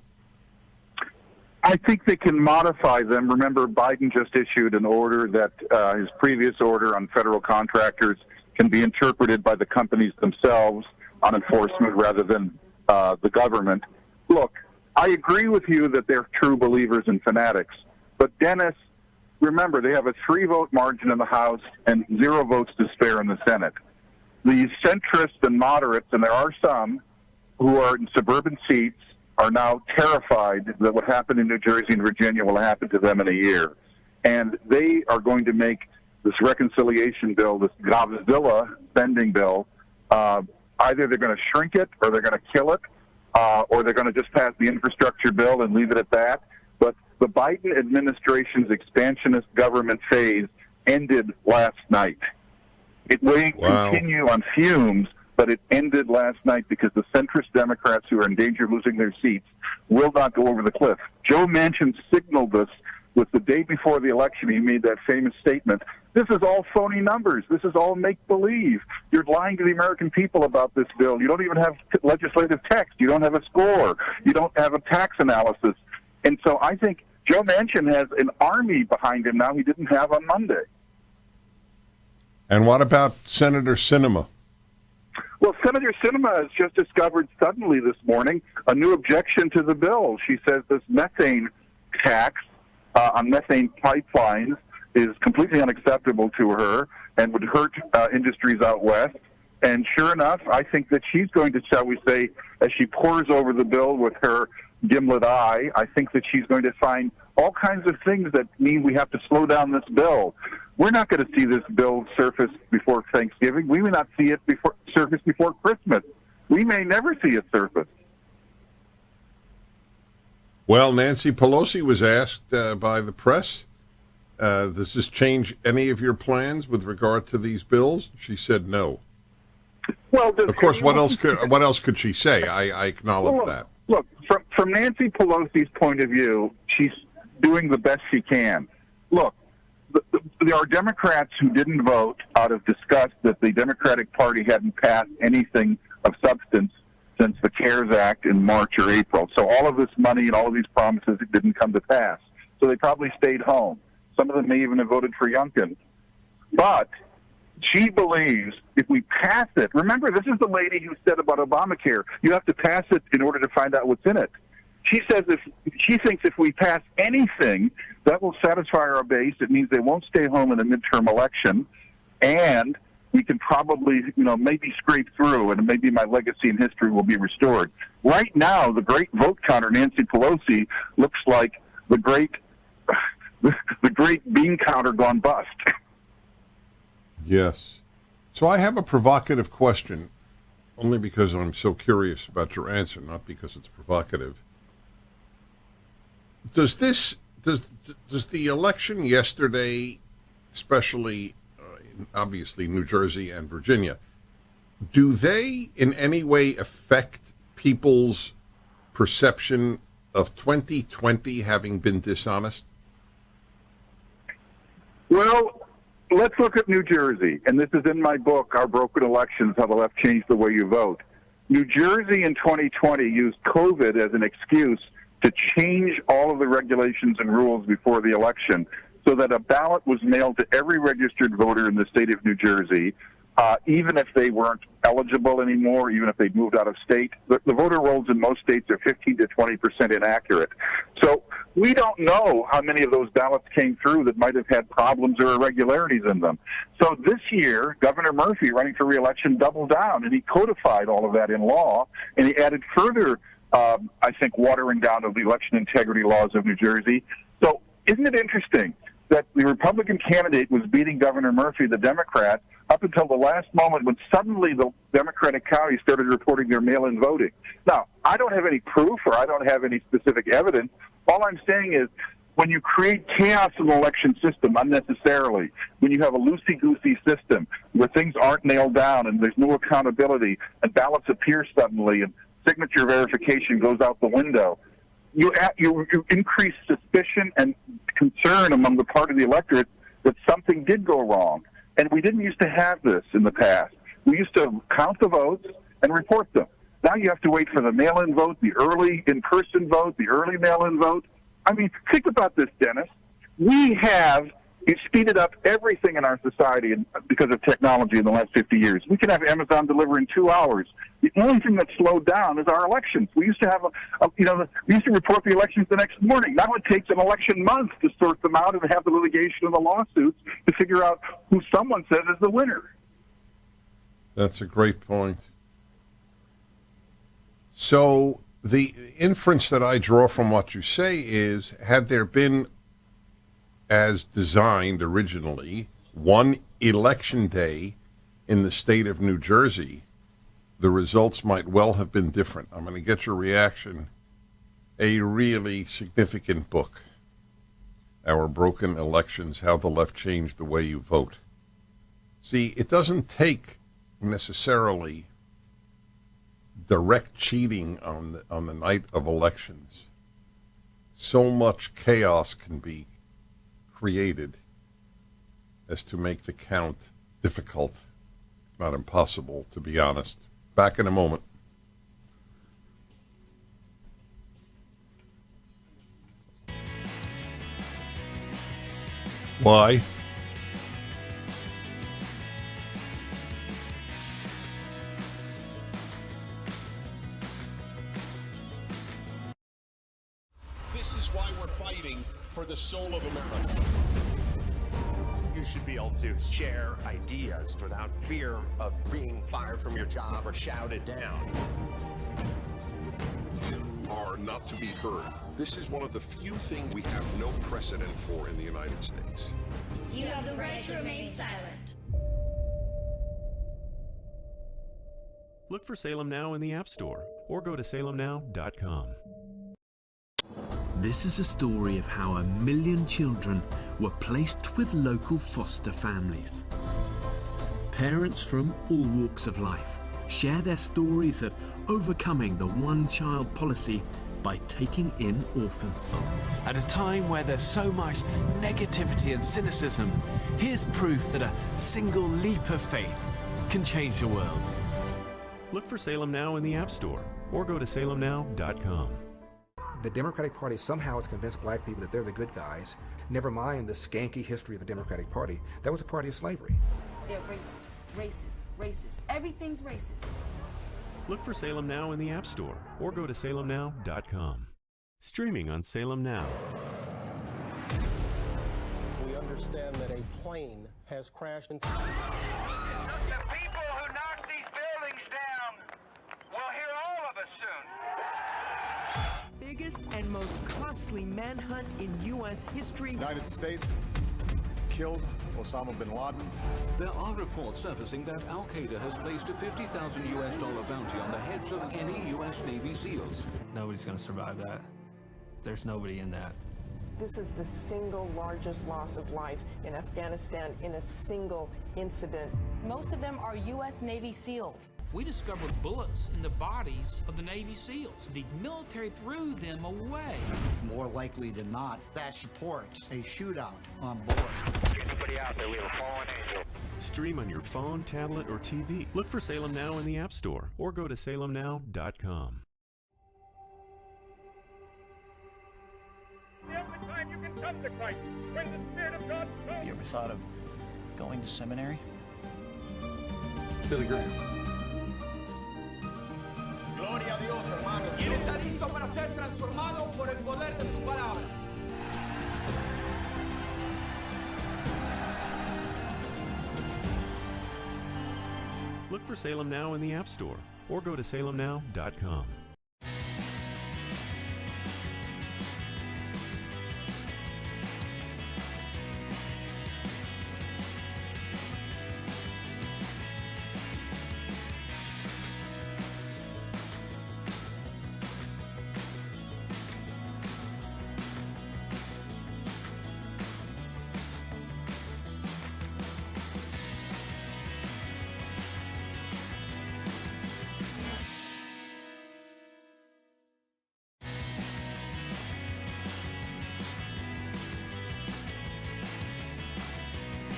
Speaker 16: I think they can modify them. Remember, Biden just issued an order that his previous order on federal contractors can be interpreted by the companies themselves on enforcement rather than the government. Look, I agree with you that they're true believers and fanatics. But, Dennis, remember, they have a 3-vote margin in the House and 0 votes to spare in the Senate. The centrists and moderates, and there are some who are in suburban seats, are now terrified that what happened in New Jersey and Virginia will happen to them in a year. And they are going to make this reconciliation bill, this Godzilla spending bill, either they're going to shrink it or they're going to kill it, or they're going to just pass the infrastructure bill and leave it at that. But the Biden administration's expansionist government phase ended last night. It may continue on fumes, but it ended last night because the centrist Democrats who are in danger of losing their seats will not go over the cliff. Joe Manchin signaled this with the day before the election. He made that famous statement, this is all phony numbers. This is all make-believe. You're lying to the American people about this bill. You don't even have legislative text. You don't have a score. You don't have a tax analysis. And so I think Joe Manchin has an army behind him now he didn't have on Monday.
Speaker 1: And what about Senator Sinema?
Speaker 16: Well, Senator Sinema has just discovered suddenly this morning a new objection to the bill. She says this methane tax on methane pipelines is completely unacceptable to her and would hurt industries out west. And sure enough, I think that she's going to, shall we say, as she pores over the bill with her gimlet eye, I think that she's going to find all kinds of things that mean we have to slow down this bill. We're not going to see this bill surface before Thanksgiving. We may not see it surface before Christmas. We may never see it surface.
Speaker 1: Well, Nancy Pelosi was asked by the press, does this change any of your plans with regard to these bills? She said no.
Speaker 16: Well,
Speaker 1: of course, what else could she say? I acknowledge that.
Speaker 16: Look, from Nancy Pelosi's point of view, she's doing the best she can. Look, there are Democrats who didn't vote out of disgust that the Democratic Party hadn't passed anything of substance since the CARES Act in March or April. So all of this money and all of these promises didn't come to pass. So they probably stayed home. Some of them may even have voted for Youngkin. But she believes if we pass it, remember, this is the lady who said about Obamacare, you have to pass it in order to find out what's in it. She says she thinks if we pass anything, that will satisfy our base. It means they won't stay home in a midterm election, and we can probably, maybe scrape through, and maybe my legacy in history will be restored. Right now, the great vote counter, Nancy Pelosi, looks like the great bean counter gone bust.
Speaker 1: Yes. So I have a provocative question, only because I'm so curious about your answer, not because it's provocative. Does the election yesterday, especially obviously New Jersey and Virginia, do they in any way affect people's perception of 2020 having been dishonest?
Speaker 16: Well, let's look at New Jersey, and this is in my book, Our Broken Elections, How the Left Changed the Way You Vote. New Jersey in 2020 used COVID as an excuse to change all of the regulations and rules before the election so that a ballot was mailed to every registered voter in the state of New Jersey, even if they weren't eligible anymore, even if they'd moved out of state. The voter rolls in most states are 15 to 20% inaccurate. So we don't know how many of those ballots came through that might have had problems or irregularities in them. So this year, Governor Murphy, running for re-election, doubled down, and he codified all of that in law, and he added further I think, watering down of the election integrity laws of New Jersey. So isn't it interesting that the Republican candidate was beating Governor Murphy, the Democrat, up until the last moment when suddenly the Democratic counties started reporting their mail-in voting? Now, I don't have any proof or I don't have any specific evidence. All I'm saying is when you create chaos in the election system unnecessarily, when you have a loosey-goosey system where things aren't nailed down and there's no accountability and ballots appear suddenly and signature verification goes out the window, you increase suspicion and concern among the part of the electorate that something did go wrong. And we didn't used to have this in the past. We used to count the votes and report them. Now you have to wait for the mail-in vote, the early in-person vote, the early mail-in vote. I mean, think about this, Dennis. It's speeded up everything in our society because of technology in the last 50 years. We can have Amazon deliver in 2 hours. The only thing that's slowed down is our elections. We used to have we used to report the elections the next morning. Now it takes an election month to sort them out and have the litigation and the lawsuits to figure out who someone says is the winner.
Speaker 1: That's a great point. So the inference that I draw from what you say is, had there been, as designed originally, one election day in the state of New Jersey, the results might well have been different. I'm going to get your reaction. A really significant book, Our Broken Elections, How the Left Changed the Way You Vote. See, it doesn't take necessarily direct cheating on the night of elections. So much chaos can be created as to make the count difficult, not impossible, to be honest. Back in a moment. Why?
Speaker 18: This is why we're fighting for the soul of America.
Speaker 19: You should be able to share ideas without fear of being fired from your job or shouted down.
Speaker 20: You are not to be heard. This is one of the few things we have no precedent for in the United States.
Speaker 21: You have the right to remain silent.
Speaker 6: Look for Salem Now in the App Store or go to salemnow.com.
Speaker 22: This is a story of how 1 million children were placed with local foster families. Parents from all walks of life share their stories of overcoming the one-child policy by taking in orphans. At a time where there's so much negativity and cynicism, here's proof that a single leap of faith can change the world.
Speaker 6: Look for Salem Now in the App Store or go to salemnow.com.
Speaker 23: The Democratic Party somehow has convinced black people that they're the good guys. Never mind the skanky history of the Democratic Party. That was a party of slavery.
Speaker 24: They're racist, racist, racist. Everything's racist.
Speaker 6: Look for Salem Now in the App Store or go to salemnow.com. Streaming on Salem Now.
Speaker 18: We understand that a plane has crashed into...
Speaker 11: The people who knocked these buildings down will hear all of us soon.
Speaker 25: Biggest and most costly manhunt in U.S. history.
Speaker 7: United States killed Osama bin Laden.
Speaker 26: There are reports surfacing that Al-Qaeda has placed a $50,000 US bounty on the heads of any U.S. Navy SEALs.
Speaker 27: Nobody's going to survive that. There's nobody in that.
Speaker 25: This is the single largest loss of life in Afghanistan in a single incident.
Speaker 28: Most of them are U.S. Navy SEALs.
Speaker 14: We discovered bullets in the bodies of the Navy SEALs. The military threw them away.
Speaker 29: More likely than not, that supports a shootout on board.
Speaker 11: Anybody out there, we have a fallen angel.
Speaker 6: Stream on your phone, tablet, or TV. Look for Salem Now in the App Store or go to salemnow.com.
Speaker 11: The only time you can come to Christ, when the Spirit of God comes.
Speaker 30: You ever thought of going to seminary?
Speaker 7: Billy Graham.
Speaker 11: Gloria a Dios, hermano. ¿Quién está listo para ser transformado por el poder de su palabra?
Speaker 6: Look for Salem Now in the App Store or go to salemnow.com.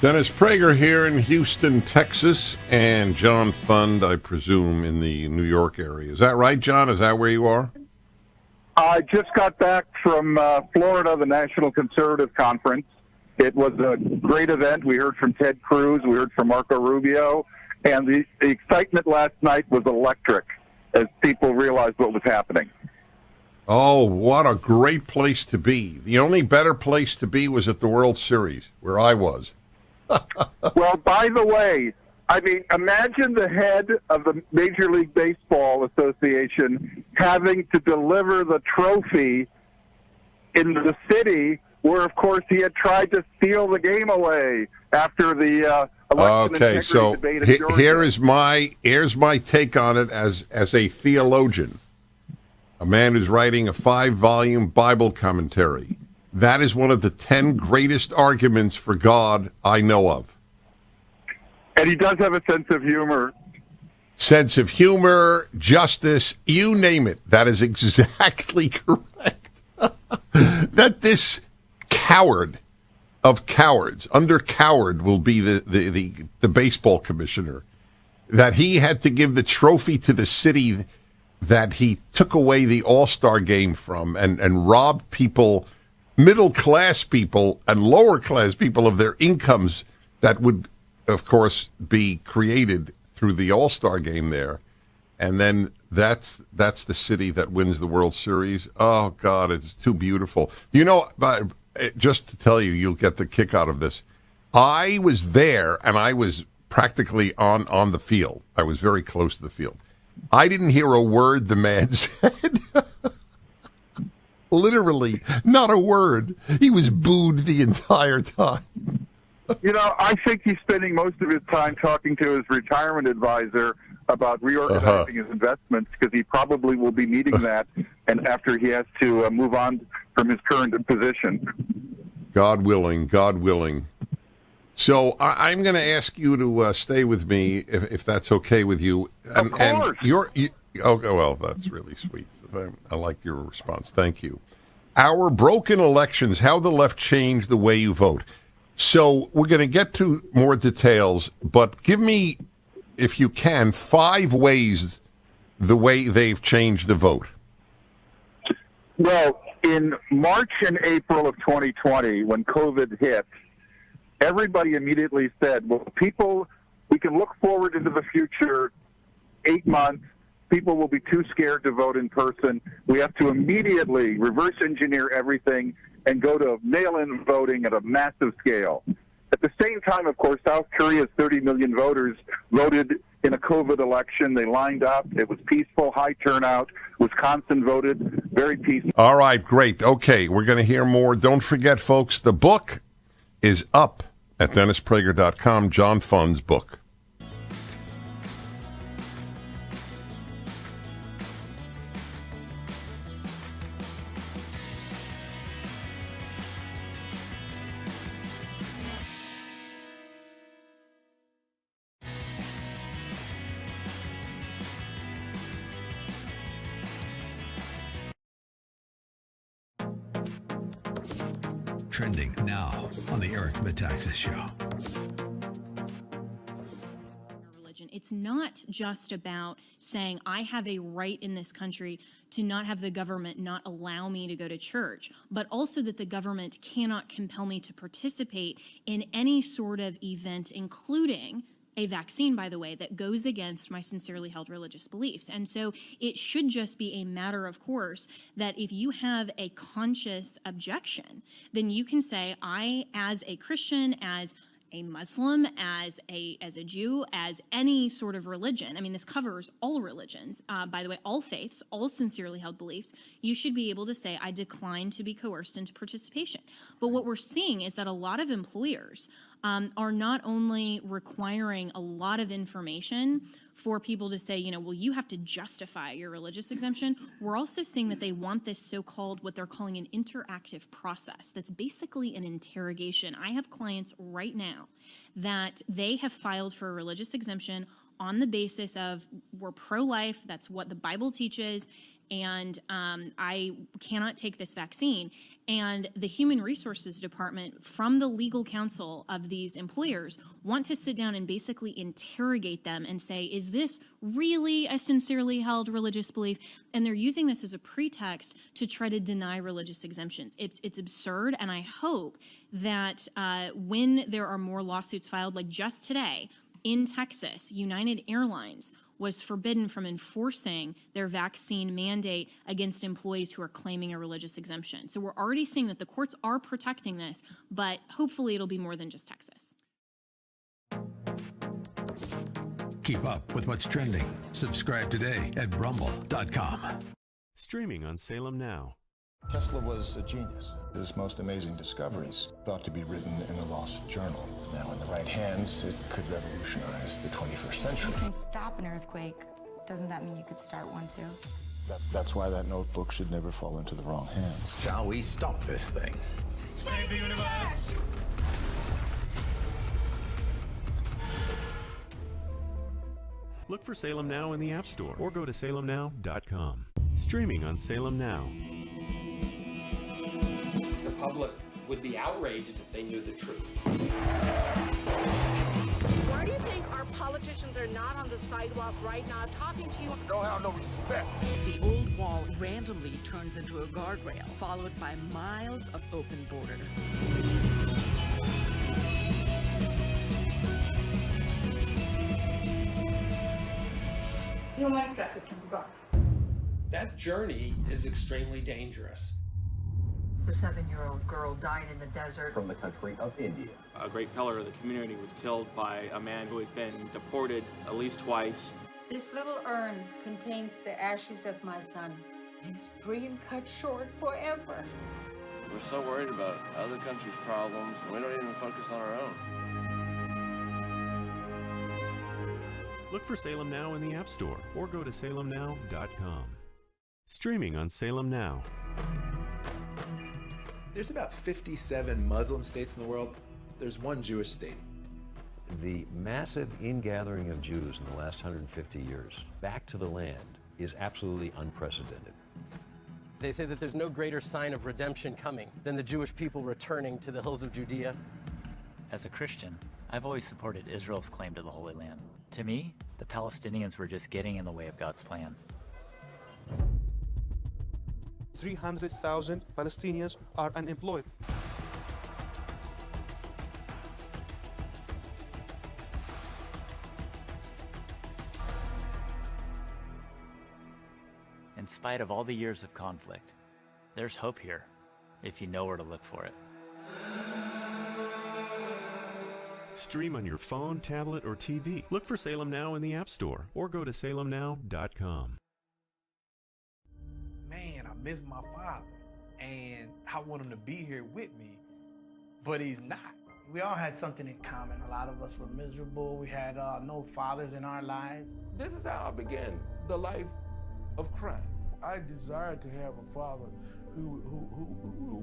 Speaker 1: Dennis Prager here in Houston, Texas, and John Fund, I presume, in the New York area. Is that right, John? Is that where you are?
Speaker 16: I just got back from Florida, the National Conservative Conference. It was a great event. We heard from Ted Cruz. We heard from Marco Rubio. And the excitement last night was electric as people realized what was happening.
Speaker 1: Oh, what a great place to be. The only better place to be was at the World Series, where I was.
Speaker 16: Well, by the way, I mean, imagine the head of the Major League Baseball Association having to deliver the trophy in the city where, of course, he had tried to steal the game away after the election integrity debate in Georgia.
Speaker 1: Here's my take on it as a theologian, a man who's writing a 5-volume Bible commentary. That is one of the 10 greatest arguments for God I know of.
Speaker 16: And he does have a sense of humor.
Speaker 1: Sense of humor, justice, you name it. That is exactly correct. That this coward of cowards, under Coward will be the baseball commissioner, that he had to give the trophy to the city that he took away the All-Star game from and robbed people, middle-class people and lower-class people, of their incomes that would, of course, be created through the All-Star game there. And then that's the city that wins the World Series. Oh, God, it's too beautiful. You know, just to tell you, you'll get the kick out of this. I was there, and I was practically on the field. I was very close to the field. I didn't hear a word the man said. Literally, not a word. He was booed the entire time.
Speaker 16: You know, I think he's spending most of his time talking to his retirement advisor about reorganizing his investments, because he probably will be needing that, and after he has to move on from his current position.
Speaker 1: God willing, God willing. So I'm going to ask you to stay with me, if that's okay with you.
Speaker 16: Of course.
Speaker 1: Well, that's really sweet. I like your response. Thank you. Our broken elections, how the left changed the way you vote. So we're going to get to more details, but give me, if you can, 5 ways the way they've changed the vote.
Speaker 16: Well, in March and April of 2020, when COVID hit, everybody immediately said, well, people, we can look forward into the future 8 months. People will be too scared to vote in person. We have to immediately reverse engineer everything and go to mail-in voting at a massive scale. At the same time, of course, South Korea's 30 million voters voted in a COVID election. They lined up. It was peaceful, high turnout. Wisconsin voted very peaceful.
Speaker 1: All right, great. Okay, we're going to hear more. Don't forget, folks, the book is up at DennisPrager.com, John Fund's book.
Speaker 2: Trending now on the Eric Metaxas Show.
Speaker 3: It's not just about saying I have a right in this country to not have the government not allow me to go to church, but also that the government cannot compel me to participate in any sort of event, including a vaccine, by the way, that goes against my sincerely held religious beliefs. And so it should just be a matter of course that if you have a conscious objection, then you can say, I, as a Christian, as a Muslim, as a Jew, as any sort of religion, I mean, this covers all religions, by the way, all faiths, all sincerely held beliefs, you should be able to say, I decline to be coerced into participation. But what we're seeing is that a lot of employers are not only requiring a lot of information for people to say, well, you have to justify your religious exemption. We're also seeing that they want this so-called, what they're calling an interactive process. That's basically an interrogation. I have clients right now that they have filed for a religious exemption on the basis of we're pro-life, that's what the Bible teaches, and I cannot take this vaccine. And the Human Resources Department, from the legal counsel of these employers, want to sit down and basically interrogate them and say, is this really a sincerely held religious belief? And they're using this as a pretext to try to deny religious exemptions. It's absurd, and I hope that when there are more lawsuits filed, like just today, in Texas, United Airlines was forbidden from enforcing their vaccine mandate against employees who are claiming a religious exemption. So we're already seeing that the courts are protecting this, but hopefully it'll be more than just Texas.
Speaker 2: Keep up with what's trending. Subscribe today at rumble.com.
Speaker 6: Streaming on Salem Now.
Speaker 7: Tesla was a genius. His most amazing discoveries thought to be written in a lost journal. Now, in the right hands, it could revolutionize the 21st century.
Speaker 21: You can stop an earthquake. Doesn't that mean you could start one too?
Speaker 7: That's why that notebook should never fall into the wrong hands.
Speaker 4: Shall we stop this thing?
Speaker 11: Save the universe!
Speaker 6: Look for Salem Now in the App Store or go to salemnow.com. Streaming on Salem Now.
Speaker 5: The public would be outraged if they knew the truth.
Speaker 24: Why do you think our politicians are not on the sidewalk right now talking to you?
Speaker 11: Don't have no respect.
Speaker 24: The old wall randomly turns into a guardrail, followed by miles of open border. Human trafficking.
Speaker 5: That journey is extremely dangerous.
Speaker 24: The 7-year-old girl died in the desert.
Speaker 4: From the country of India.
Speaker 8: A great pillar of the community was killed by a man who had been deported at least twice.
Speaker 24: This little urn contains the ashes of my son. His dreams cut short forever.
Speaker 9: We're so worried about other countries' problems, and we don't even focus on our own.
Speaker 6: Look for Salem Now in the App Store or go to salemnow.com. Streaming on Salem Now.
Speaker 10: There's about 57 Muslim states in the world. There's one Jewish state.
Speaker 12: The massive ingathering of Jews in the last 150 years back to the land is absolutely unprecedented.
Speaker 13: They say that there's no greater sign of redemption coming than the Jewish people returning to the hills of Judea.
Speaker 15: As a Christian, I've always supported Israel's claim to the Holy Land. To me, the Palestinians were just getting in the way of God's plan.
Speaker 17: 300,000 Palestinians are unemployed.
Speaker 15: In spite of all the years of conflict, there's hope here, if you know where to look for it.
Speaker 6: Stream on your phone, tablet, or TV. Look for Salem Now in the App Store or go to salemnow.com.
Speaker 19: Man, I miss my father, and I want him to be here with me, but he's not.
Speaker 31: We all had something in common. A lot of us were miserable. We had no fathers in our lives.
Speaker 32: This is how I began the life of crime. I desired to have a father who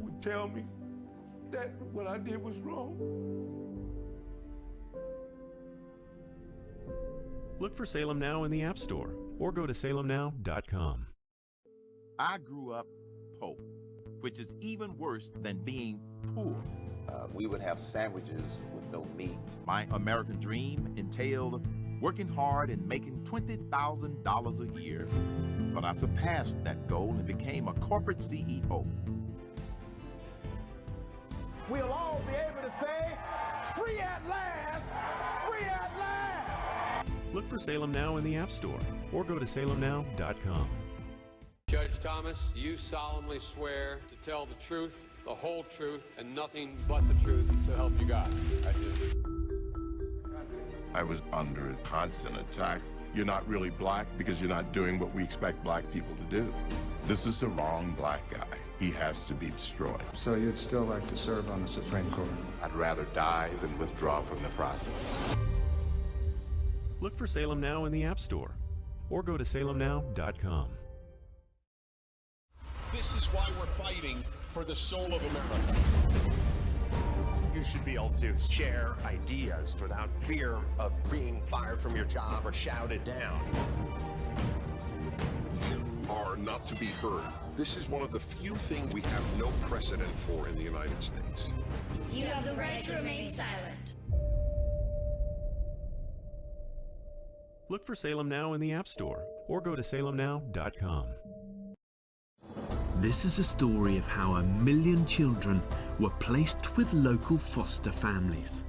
Speaker 32: would tell me that what I did was wrong.
Speaker 6: Look for Salem Now in the App Store or go to salemnow.com.
Speaker 33: I grew up poor, which is even worse than being poor.
Speaker 34: We would have sandwiches with no meat.
Speaker 33: My American dream entailed working hard and making $20,000 a year. But I surpassed that goal and became a corporate CEO.
Speaker 11: We'll all be able to say, free at last, free at last.
Speaker 6: Look for Salem Now in the App Store or go to salemnow.com.
Speaker 35: Judge Thomas, you solemnly swear to tell the truth, the whole truth, and nothing but the truth, so help you God. I do.
Speaker 20: I was under constant attack. You're not really black because you're not doing what we expect black people to do. This is the wrong black guy. He has to be destroyed.
Speaker 23: So you'd still like to serve on the Supreme Court?
Speaker 20: I'd rather die than withdraw from the process.
Speaker 6: Look for Salem Now in the App Store or go to salemnow.com.
Speaker 18: This is why we're fighting for the soul of America.
Speaker 36: You should be able to share ideas without fear of being fired from your job or shouted down.
Speaker 20: You are not to be heard. This is one of the few things we have no precedent for in the United States.
Speaker 21: You have the right to remain silent.
Speaker 6: Look for Salem Now in the App Store or go to salemnow.com.
Speaker 22: This is a story of how 1 million children were placed with local foster families.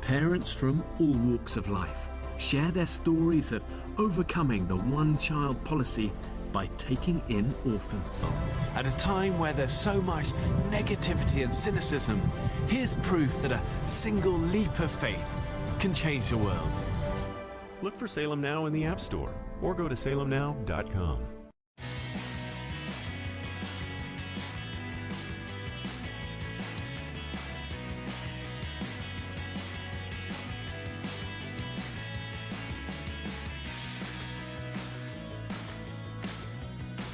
Speaker 22: Parents from all walks of life share their stories of overcoming the one-child policy by taking in orphans. At a time where there's so much negativity and cynicism, here's proof that a single leap of faith can change the world.
Speaker 6: Look for Salem Now in the App Store or go to salemnow.com.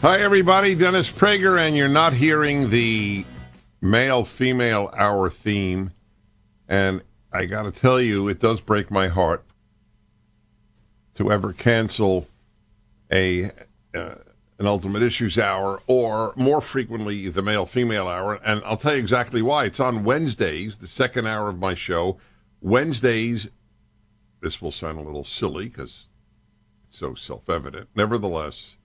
Speaker 1: Hi, everybody. Dennis Prager, and you're not hearing the male-female hour theme. And I got to tell you, it does break my heart to ever cancel an Ultimate Issues hour, or more frequently, the male-female hour. And I'll tell you exactly why. It's on Wednesdays, the second hour of my show. Wednesdays, this will sound a little silly because it's so self-evident. Nevertheless,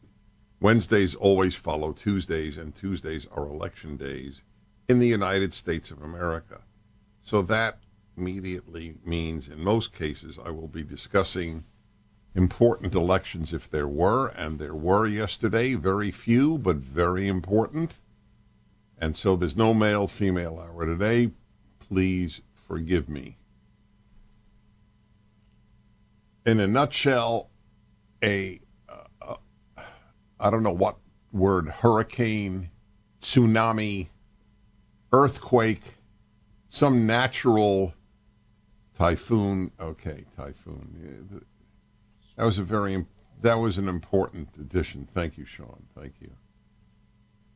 Speaker 1: Wednesdays always follow Tuesdays, and Tuesdays are election days in the United States of America. So that immediately means, in most cases, I will be discussing important elections if there were, and there were yesterday. Very few, but very important. And so there's no male-female hour today. Please forgive me. In a nutshell, I don't know what word, hurricane, tsunami, earthquake, some natural typhoon. Okay, typhoon. That was an important addition. Thank you, Sean. Thank you.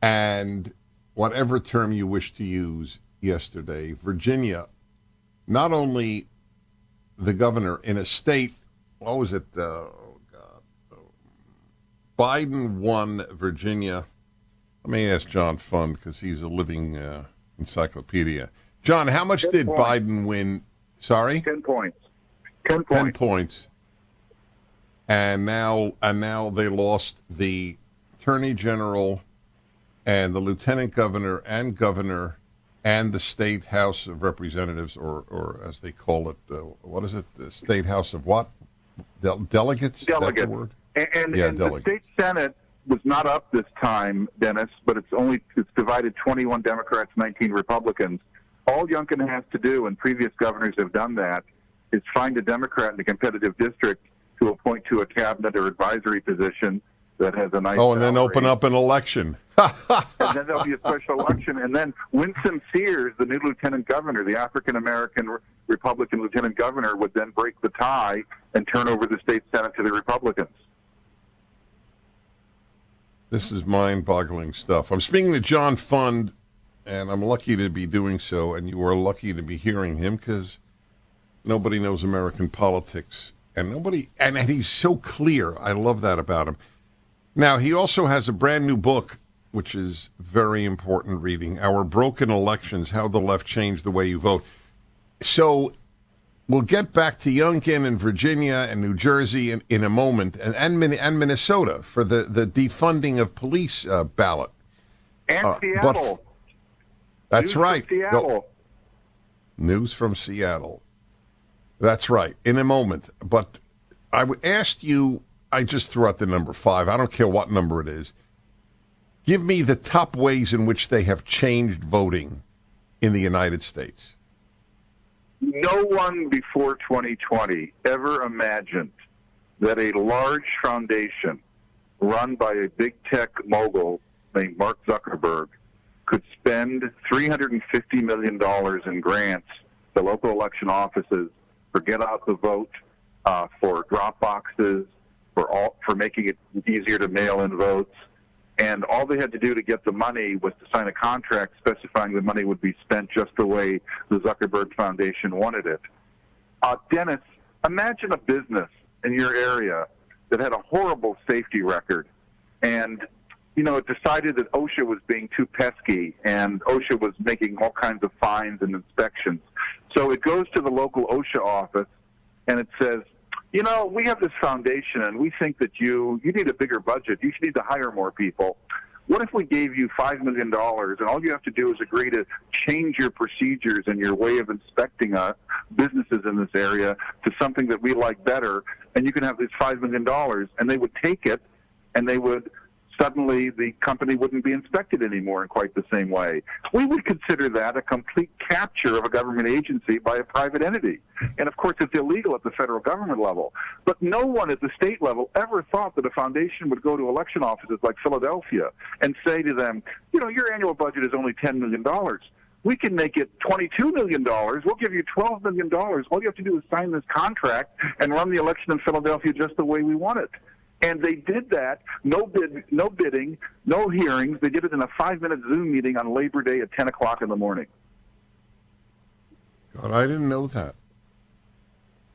Speaker 1: And whatever term you wish to use yesterday, Virginia, not only the governor in a state, what was it? Biden won Virginia. Let me ask John Fund, because he's a living encyclopedia. John, how much did Biden win? Sorry?
Speaker 2: 10 points.
Speaker 1: 10 points. And now they lost the attorney general and the lieutenant governor and the state house of representatives, or as they call it, what is it? The state house of what? Delegates? Is that the word?
Speaker 2: And the state Senate was not up this time, Dennis, but it's divided 21 Democrats, 19 Republicans. All Youngkin has to do, and previous governors have done that, is find a Democrat in a competitive district to appoint to a cabinet or advisory position that has a nice
Speaker 1: and then open up an election.
Speaker 2: And then there'll be a special election. And then Winsome Sears, the new lieutenant governor, the African-American Republican lieutenant governor, would then break the tie and turn over the state Senate to the Republicans.
Speaker 1: This is mind-boggling stuff. I'm speaking to John Fund, and I'm lucky to be doing so, and you are lucky to be hearing him, because nobody knows American politics, and he's so clear. I love that about him. Now, he also has a brand new book, which is very important reading, Our Broken Elections, How the Left Changed the Way You Vote. So we'll get back to Youngkin and Virginia and New Jersey in a moment, and Minnesota for the defunding of police ballot.
Speaker 2: And Seattle.
Speaker 1: That's right.
Speaker 2: Seattle.
Speaker 1: News from Seattle. That's right. In a moment. But I asked you, I just threw out the number 5. I don't care what number it is. Give me the top ways in which they have changed voting in the United States.
Speaker 2: No one before 2020 ever imagined that a large foundation run by a big tech mogul named Mark Zuckerberg could spend $350 million in grants to local election offices for get out the vote, for drop boxes, for making it easier to mail in votes. And all they had to do to get the money was to sign a contract specifying the money would be spent just the way the Zuckerberg Foundation wanted it. Dennis, imagine a business in your area that had a horrible safety record, and it decided that OSHA was being too pesky, and OSHA was making all kinds of fines and inspections. So it goes to the local OSHA office, and it says, we have this foundation, and we think that you need a bigger budget. You should need to hire more people. What if we gave you $5 million, and all you have to do is agree to change your procedures and your way of inspecting businesses in this area to something that we like better, and you can have this $5 million, and they would take it, and they would suddenly the company wouldn't be inspected anymore in quite the same way. We would consider that a complete capture of a government agency by a private entity. And, of course, it's illegal at the federal government level. But no one at the state level ever thought that a foundation would go to election offices like Philadelphia and say to them, your annual budget is only $10 million. We can make it $22 million. We'll give you $12 million. All you have to do is sign this contract and run the election in Philadelphia just the way we want it. And they did that, no bidding, no hearings. They did it in a 5-minute Zoom meeting on Labor Day at 10 o'clock in the morning.
Speaker 1: God, I didn't know that.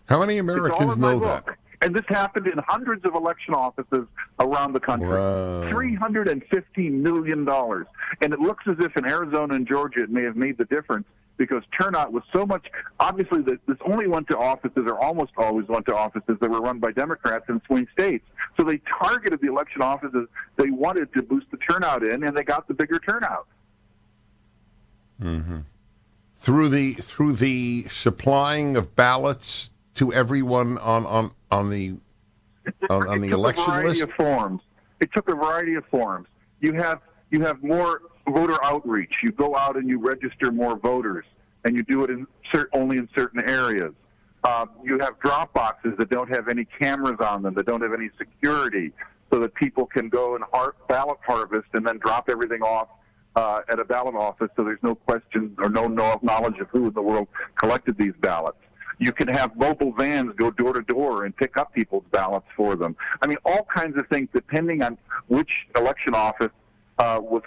Speaker 1: How many
Speaker 2: It's all
Speaker 1: Americans
Speaker 2: in my
Speaker 1: know
Speaker 2: book.
Speaker 1: that?
Speaker 2: And this happened in hundreds of election offices around the country.
Speaker 1: Wow.
Speaker 2: $350 million. And it looks as if in Arizona and Georgia it may have made the difference because turnout was so much. Obviously, this only went to offices, or almost always went to offices, that were run by Democrats in swing states. So they targeted the election offices they wanted to boost the turnout in, and they got the bigger turnout.
Speaker 1: Mm-hmm. Through the supplying of ballots to everyone on the election list.
Speaker 2: It took a variety of forms. You have more voter outreach. You go out and you register more voters, and you do it only in certain areas. You have drop boxes that don't have any cameras on them, that don't have any security, so that people can go and ballot harvest and then drop everything off at a ballot office, so there's no question or no knowledge of who in the world collected these ballots. You can have mobile vans go door to door and pick up people's ballots for them. I mean, all kinds of things depending on which election office was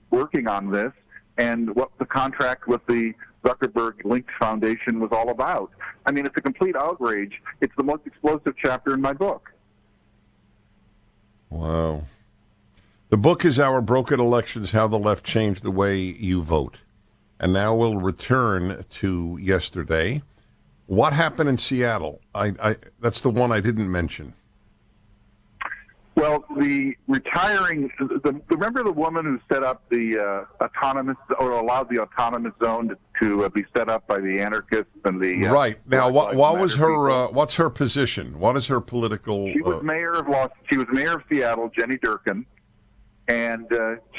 Speaker 2: working on this and what the contract with the Zuckerberg Linked Foundation was all about. I mean, it's a complete outrage. It's the most explosive chapter in my book.
Speaker 1: Wow. The book is Our Broken Elections, How the Left Changed the Way You Vote. And now we'll return to yesterday. What happened in Seattle? That's the one I didn't mention.
Speaker 2: Well, remember the woman who set up the autonomous, or allowed the autonomous zone to be set up by the anarchists and the
Speaker 1: right now. What was her? What's her position? What is her political?
Speaker 2: She was mayor of Seattle, Jenny Durkin, and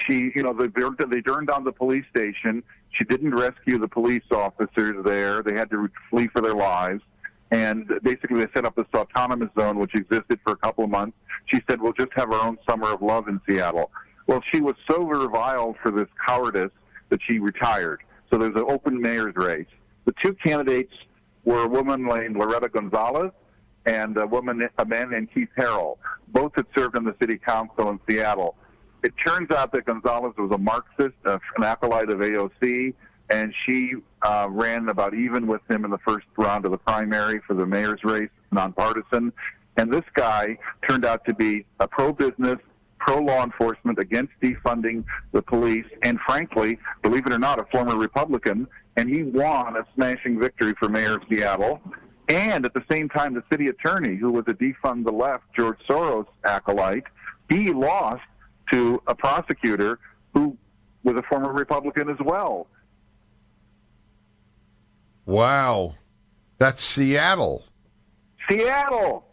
Speaker 2: she, they turned down the police station. She didn't rescue the police officers there. They had to flee for their lives. And basically they set up this autonomous zone, which existed for a couple of months. She said, we'll just have our own summer of love in Seattle. Well, she was so reviled for this cowardice that she retired. So there's an open mayor's race. The two candidates were a woman named Loretta Gonzalez and a man named Keith Harrell. Both had served on the city council in Seattle. It turns out that Gonzalez was a Marxist, an acolyte of AOC, and she ran about even with him in the first round of the primary for the mayor's race, nonpartisan. And this guy turned out to be a pro-business, pro-law enforcement, against defunding the police, and frankly, believe it or not, a former Republican, and he won a smashing victory for mayor of Seattle. And at the same time, the city attorney, who was a defund the left, George Soros acolyte, he lost to a prosecutor who was a former Republican as well.
Speaker 1: Wow. That's Seattle.
Speaker 2: Seattle!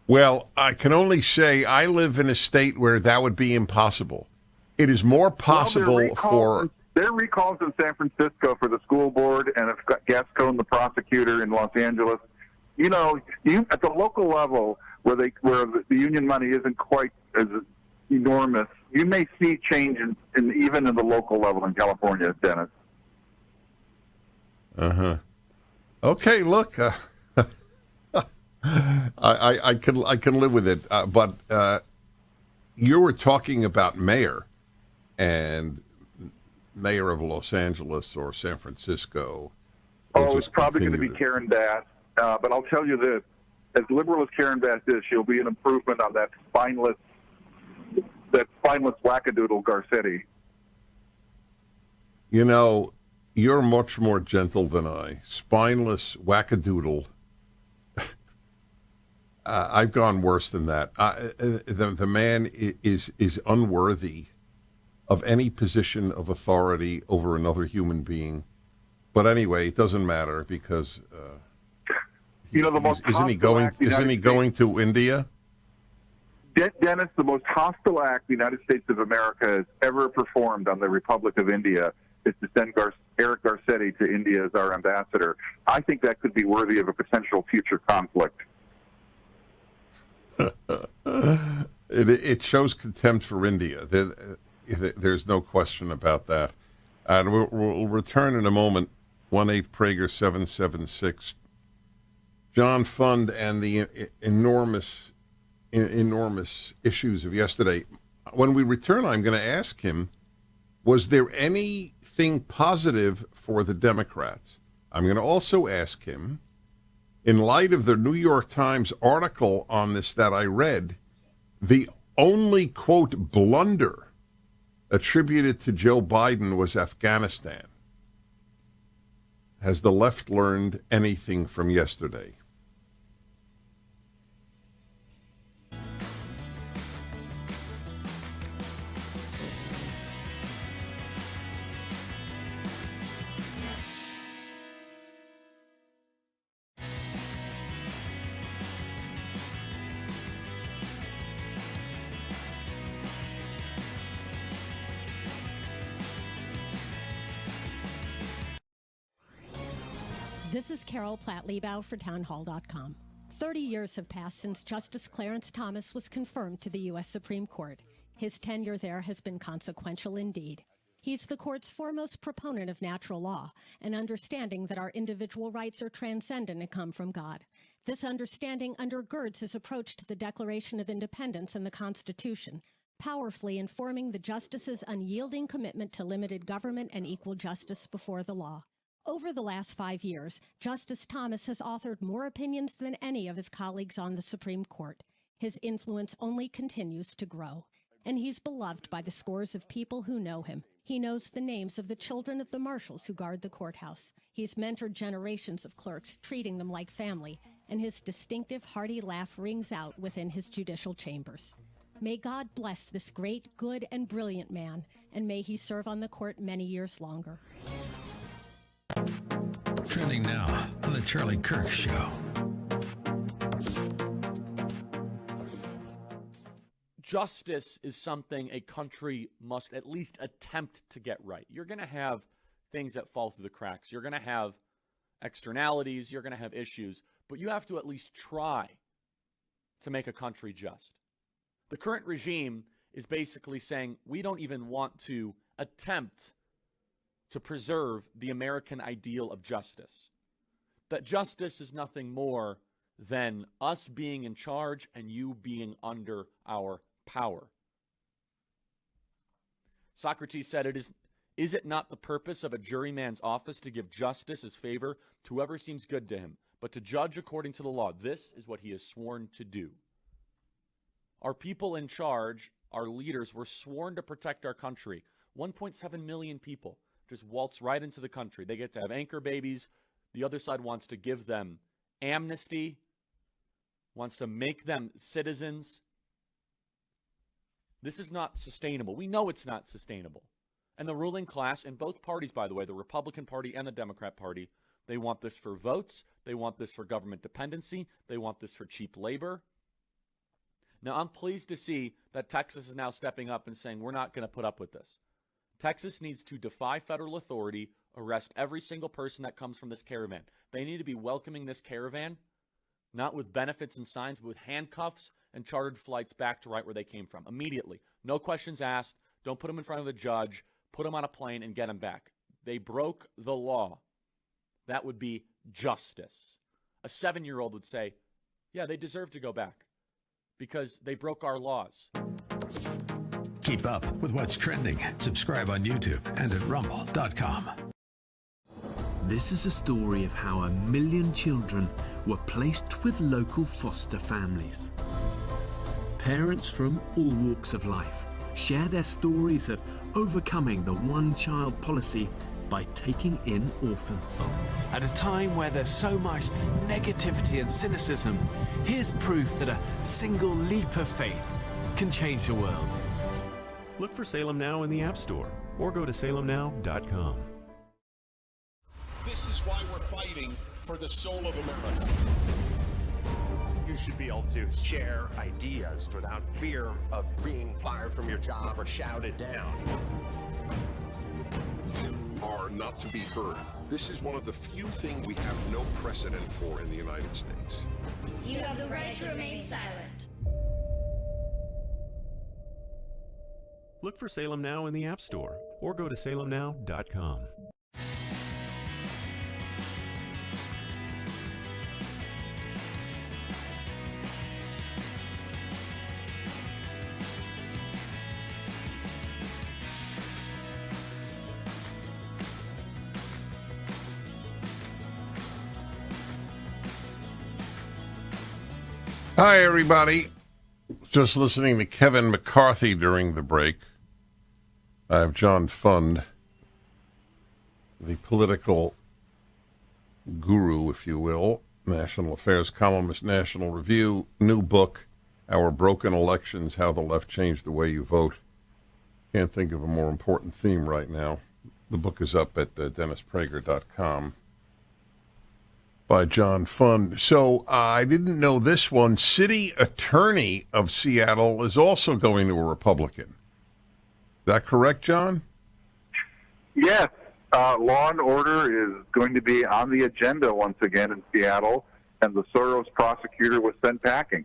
Speaker 1: Well, I can only say I live in a state where that would be impossible. It is more possible
Speaker 2: There are recalls in San Francisco for the school board and Gascon, the prosecutor in Los Angeles. You at the local level where the union money isn't quite as enormous, you may see change even in the local level in California, Dennis.
Speaker 1: Uh-huh. Okay, look, I can live with it, but you were talking about mayor and mayor of Los Angeles or San Francisco.
Speaker 2: It's probably going to be Karen Bass, but I'll tell you this: as liberal as Karen Bass is, she'll be an improvement on that spineless wackadoodle Garcetti.
Speaker 1: You're much more gentle than I. Spineless wackadoodle. I've gone worse than that. The man is unworthy of any position of authority over another human being. But anyway, it doesn't matter because isn't he going to India?
Speaker 2: Dennis, the most hostile act the United States of America has ever performed on the Republic of India is to send Eric Garcetti to India as our ambassador. I think that could be worthy of a potential future conflict.
Speaker 1: It shows contempt for India. There's no question about that. And we'll return in a moment. 1-8 Prager 776 John Fund and the enormous issues of yesterday. When we return, I'm going to ask him, was there anything positive for the Democrats? I'm going to also ask him, in light of the New York Times article on this that I read, the only, quote, blunder attributed to Joe Biden was Afghanistan. Has the left learned anything from yesterday?
Speaker 3: This is Carol Platt-Liebau for townhall.com. 30 years have passed since Justice Clarence Thomas was confirmed to the U.S. Supreme Court. His tenure there has been consequential indeed. He's the court's foremost proponent of natural law, an understanding that our individual rights are transcendent and come from God. This understanding undergirds his approach to the Declaration of Independence and the Constitution, powerfully informing the justice's unyielding commitment to limited government and equal justice before the law. Over the last 5 years, Justice Thomas has authored more opinions than any of his colleagues on the Supreme Court. His influence only continues to grow, and he's beloved by the scores of people who know him. He knows the names of the children of the marshals who guard the courthouse. He's mentored generations of clerks, treating them like family, and his distinctive hearty laugh rings out within his judicial chambers. May God bless this great, good, and brilliant man, and may he serve on the court many years longer.
Speaker 4: Trending now on the Charlie Kirk Show.
Speaker 5: Justice is something a country must at least attempt to get right. You're going to have things that fall through the cracks. You're going to have externalities. You're going to have issues. But you have to at least try to make a country just. The current regime is basically saying we don't even want to attempt to preserve the American ideal of justice. That justice is nothing more than us being in charge and you being under our power. Socrates said, Is it not the purpose of a juryman's office to give justice as favor to whoever seems good to him, but to judge according to the law? This is what he has sworn to do. Our people in charge, our leaders, were sworn to protect our country. 1.7 million people just waltz right into the country. They get to have anchor babies. The other side wants to give them amnesty, wants to make them citizens. This is not sustainable. We know it's not sustainable. And the ruling class in both parties, by the way, the Republican Party and the Democrat Party, they want this for votes. They want this for government dependency. They want this for cheap labor. Now, I'm pleased to see that Texas is now stepping up and saying we're not going to put up with this. Texas needs to defy federal authority, arrest every single person that comes from this caravan. They need to be welcoming this caravan, not with benefits and signs, but with handcuffs and chartered flights back to right where they came from. Immediately. No questions asked. Don't put them in front of a judge. Put them on a plane and get them back. They broke the law. That would be justice. A 7-year-old would say, yeah, they deserve to go back because they broke our laws.
Speaker 4: Keep up with what's trending. Subscribe on YouTube and at rumble.com.
Speaker 22: This is a story of how 1 million children were placed with local foster families. Parents from all walks of life share their stories of overcoming the one-child policy by taking in orphans. At a time where there's so much negativity and cynicism, here's proof that a single leap of faith can change the world.
Speaker 6: Look for Salem Now in the App Store or go to salemnow.com.
Speaker 18: This is why we're fighting for the soul of America.
Speaker 36: You should be able to share ideas without fear of being fired from your job or shouted down.
Speaker 7: You are not to be heard. This is one of the few things we have no precedent for in the United States.
Speaker 8: You have the right to remain silent.
Speaker 6: Look for Salem Now in the App Store or go to salemnow.com.
Speaker 1: Hi, everybody. Just listening to Kevin McCarthy during the break. I have John Fund, the political guru, if you will, national affairs columnist, National Review, new book, Our Broken Elections, How the Left Changed the Way You Vote. Can't think of a more important theme right now. The book is up at DennisPrager.com by John Fund. So I didn't know this one. City Attorney of Seattle is also going to a Republican. Is that correct, John?
Speaker 2: Yes. Law and order is going to be on the agenda once again in Seattle, and the Soros prosecutor was sent packing.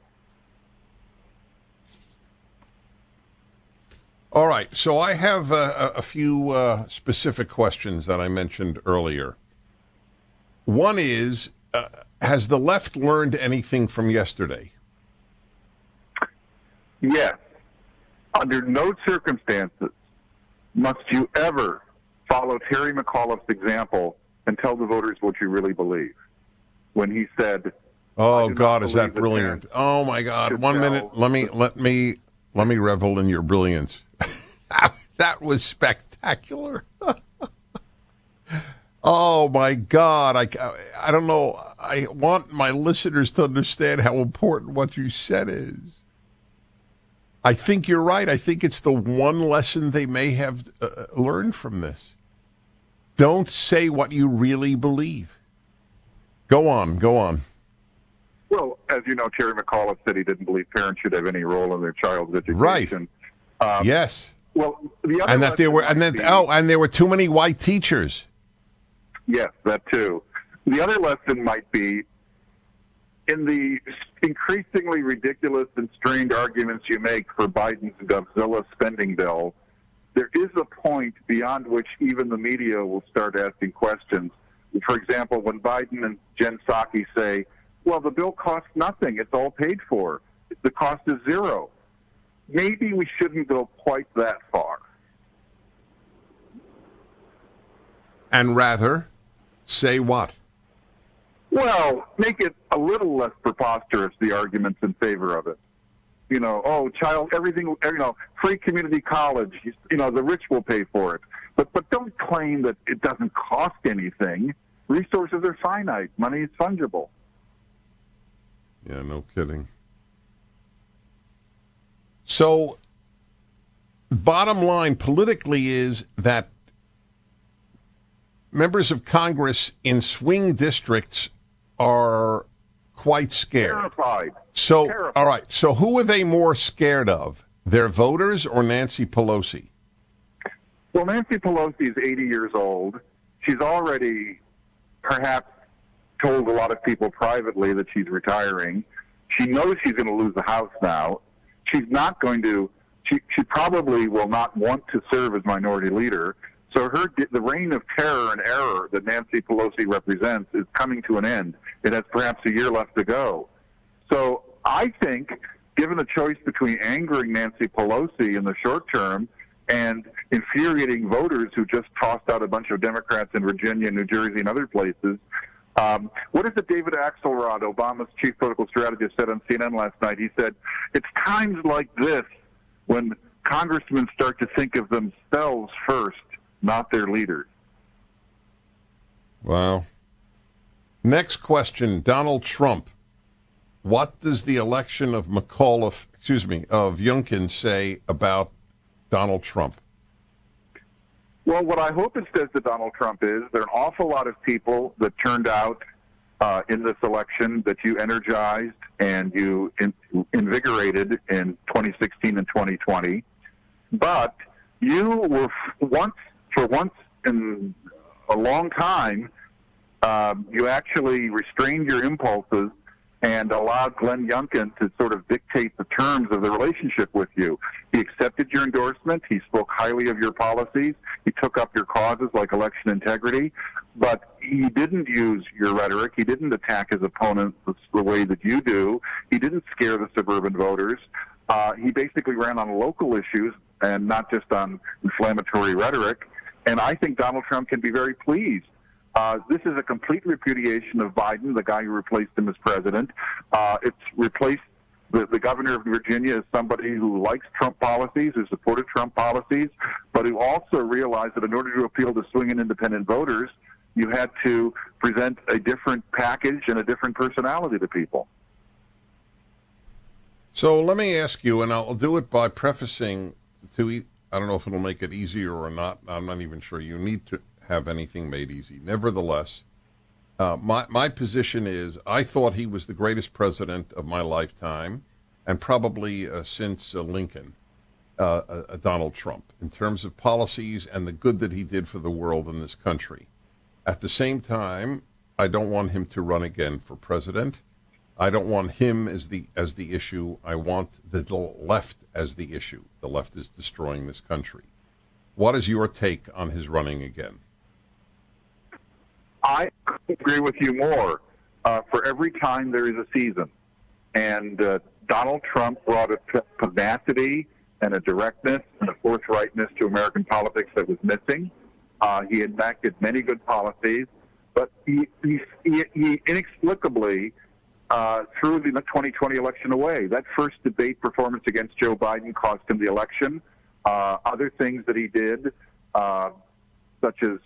Speaker 1: All right, so I have a few specific questions that I mentioned earlier. One is, has the left learned anything from yesterday?
Speaker 2: Yes. Under no circumstances must you ever follow Terry McAuliffe's example and tell the voters what you really believe. When he said,
Speaker 1: "Oh God, is that brilliant?" Oh my God! 1 minute. Let me revel in your brilliance. That was spectacular. Oh my God! I don't know. I want my listeners to understand how important what you said is. I think you're right. I think it's the one lesson they may have learned from this. Don't say what you really believe. Go on.
Speaker 2: Well, as you know, Terry McAuliffe said he didn't believe parents should have any role in their child's education.
Speaker 1: Right. Yes.
Speaker 2: Well, the other
Speaker 1: and there were too many white teachers.
Speaker 2: Yes, that too. The other lesson might be in the increasingly ridiculous and strained arguments you make for Biden's Godzilla spending bill. There is a point beyond which even the media will start asking questions. For example, when Biden and Jen Psaki say, well, the bill costs nothing. It's all paid for. The cost is zero. Maybe we shouldn't go quite that far.
Speaker 1: And rather, say what?
Speaker 2: Well, make it a little less preposterous, the arguments in favor of it. You know, everything, free community college, the rich will pay for it. But don't claim that it doesn't cost anything. Resources are finite. Money is fungible.
Speaker 1: Yeah, no kidding. So, bottom line politically is that members of Congress in swing districts are quite scared.
Speaker 2: Terrified.
Speaker 1: So,
Speaker 2: Terrified.
Speaker 1: All right. So, who are they more scared of? Their voters or Nancy Pelosi?
Speaker 2: Well, Nancy Pelosi is 80 years old. She's already perhaps told a lot of people privately that she's retiring. She knows she's going to lose the House now. She's not going to. She probably will not want to serve as minority leader. So the reign of terror and error that Nancy Pelosi represents is coming to an end. It has perhaps a year left to go. So I think, given the choice between angering Nancy Pelosi in the short term and infuriating voters who just tossed out a bunch of Democrats in Virginia, New Jersey, and other places, what is it David Axelrod, Obama's chief political strategist, said on CNN last night? He said, it's times like this when congressmen start to think of themselves first, not their leaders.
Speaker 1: Wow. Next question, Donald Trump. What does the election of Youngkin say about Donald Trump?
Speaker 2: Well, what I hope it says to Donald Trump is there are an awful lot of people that turned out in this election that you energized and you invigorated in 2016 and 2020. But you were for once in a long time, you actually restrained your impulses and allowed Glenn Youngkin to sort of dictate the terms of the relationship with you. He accepted your endorsement. He spoke highly of your policies. He took up your causes like election integrity. But he didn't use your rhetoric. He didn't attack his opponents the way that you do. He didn't scare the suburban voters. He basically ran on local issues and not just on inflammatory rhetoric. And I think Donald Trump can be very pleased. This is a complete repudiation of Biden, the guy who replaced him as president. It's replaced The governor of Virginia is somebody who likes Trump policies, who supported Trump policies, but who also realized that in order to appeal to swing and independent voters, you had to present a different package and a different personality to people.
Speaker 1: So let me ask you, and I'll do it by prefacing to, I don't know if it'll make it easier or not. I'm not even sure you need to have anything made easy. Nevertheless, my position is I thought he was the greatest president of my lifetime, and probably since Lincoln, Donald Trump, in terms of policies and the good that he did for the world in this country. At the same time, I don't want him to run again for president. I don't want him as the issue. I want the left as the issue. The left is destroying this country. What is your take on his running again?
Speaker 2: I couldn't agree with you more. For every time there is a season. And Donald Trump brought a tenacity and a directness and a forthrightness to American politics that was missing. He enacted many good policies, but he inexplicably threw the 2020 election away. That first debate performance against Joe Biden cost him the election. Other things that he did, such as,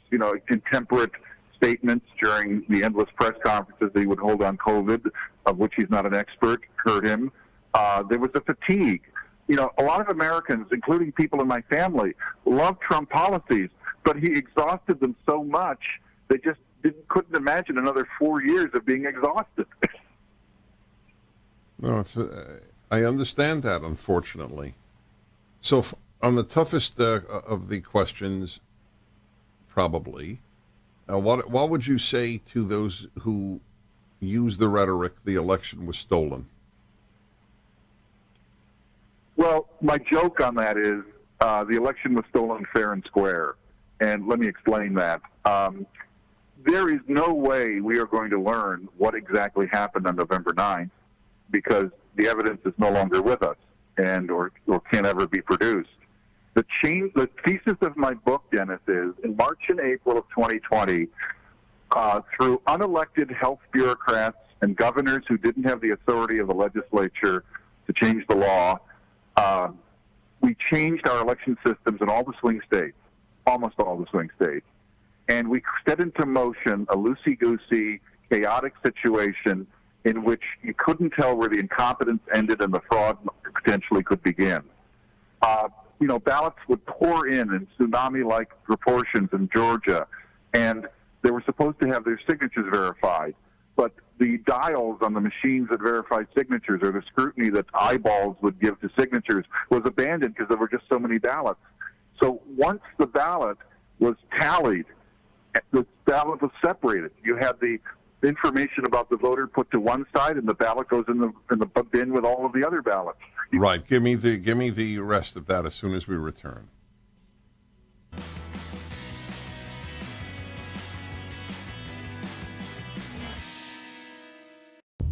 Speaker 2: intemperate statements during the endless press conferences that he would hold on COVID, of which he's not an expert, hurt him. There was a fatigue. A lot of Americans, including people in my family, love Trump policies, but he exhausted them so much they just couldn't imagine another 4 years of being exhausted.
Speaker 1: No, I understand that, unfortunately. So on the toughest of the questions, probably, what would you say to those who use the rhetoric, the election was stolen?
Speaker 2: Well, my joke on that is the election was stolen fair and square. And let me explain that. There is no way we are going to learn what exactly happened on November 9th because the evidence is no longer with us and or can't ever be produced. The thesis of my book, Dennis, is in March and April of 2020, through unelected health bureaucrats and governors who didn't have the authority of the legislature to change the law, we changed our election systems in all the swing states, almost all the swing states. And we set into motion a loosey-goosey, chaotic situation in which you couldn't tell where the incompetence ended and the fraud potentially could begin. Ballots would pour in tsunami-like proportions in Georgia, and they were supposed to have their signatures verified. But the dials on the machines that verified signatures, or the scrutiny that eyeballs would give to signatures, was abandoned because there were just so many ballots. So once the ballot was tallied, the ballot was separated. You had the information about the voter put to one side, and the ballot goes in the bin with all of the other ballots.
Speaker 1: Right. Give me the rest of that as soon as we return.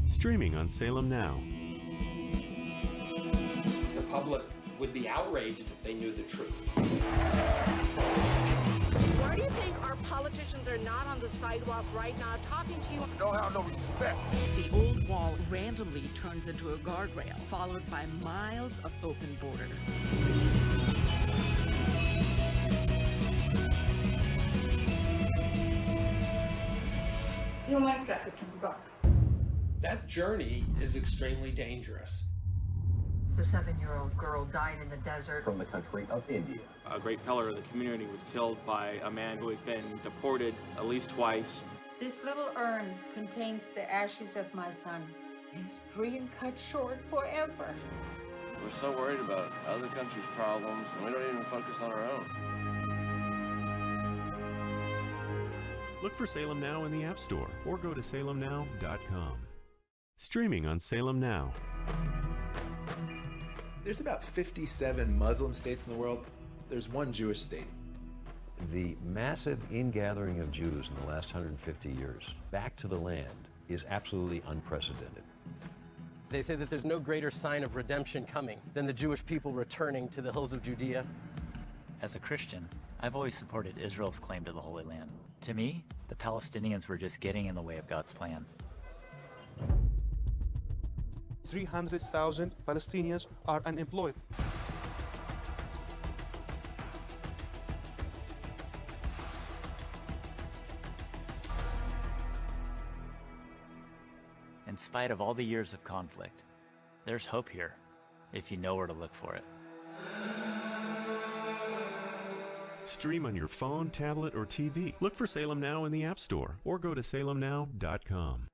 Speaker 6: Streaming on Salem Now.
Speaker 9: The public would be outraged if they knew the truth.
Speaker 10: Why do you think our politicians are not on the sidewalk right now talking to you?
Speaker 32: Don't have no respect.
Speaker 12: The old wall randomly turns into a guardrail, followed by miles of open border.
Speaker 10: Human trafficking brought.
Speaker 9: That journey is extremely dangerous.
Speaker 13: The 7-year-old girl died in the desert.
Speaker 34: From the country of India.
Speaker 14: A great pillar of the community was killed by a man who had been deported at least twice.
Speaker 15: This little urn contains the ashes of my son. His dreams cut short forever.
Speaker 16: We're so worried about other countries' problems, and we don't even focus on our own.
Speaker 6: Look for Salem Now in the App Store or go to salemnow.com. Streaming on Salem Now.
Speaker 17: There's about 57 Muslim states in the world. There's one Jewish state.
Speaker 19: The massive ingathering of Jews in the last 150 years back to the land is absolutely unprecedented.
Speaker 24: They say that there's no greater sign of redemption coming than the Jewish people returning to the hills of Judea.
Speaker 25: As a Christian, I've always supported Israel's claim to the Holy Land. To me, the Palestinians were just getting in the way of God's plan.
Speaker 3: 300,000 Palestinians are unemployed.
Speaker 25: In spite of all the years of conflict, there's hope here, if you know where to look for it.
Speaker 6: Stream on your phone, tablet, or TV. Look for Salem Now in the App Store or go to salemnow.com.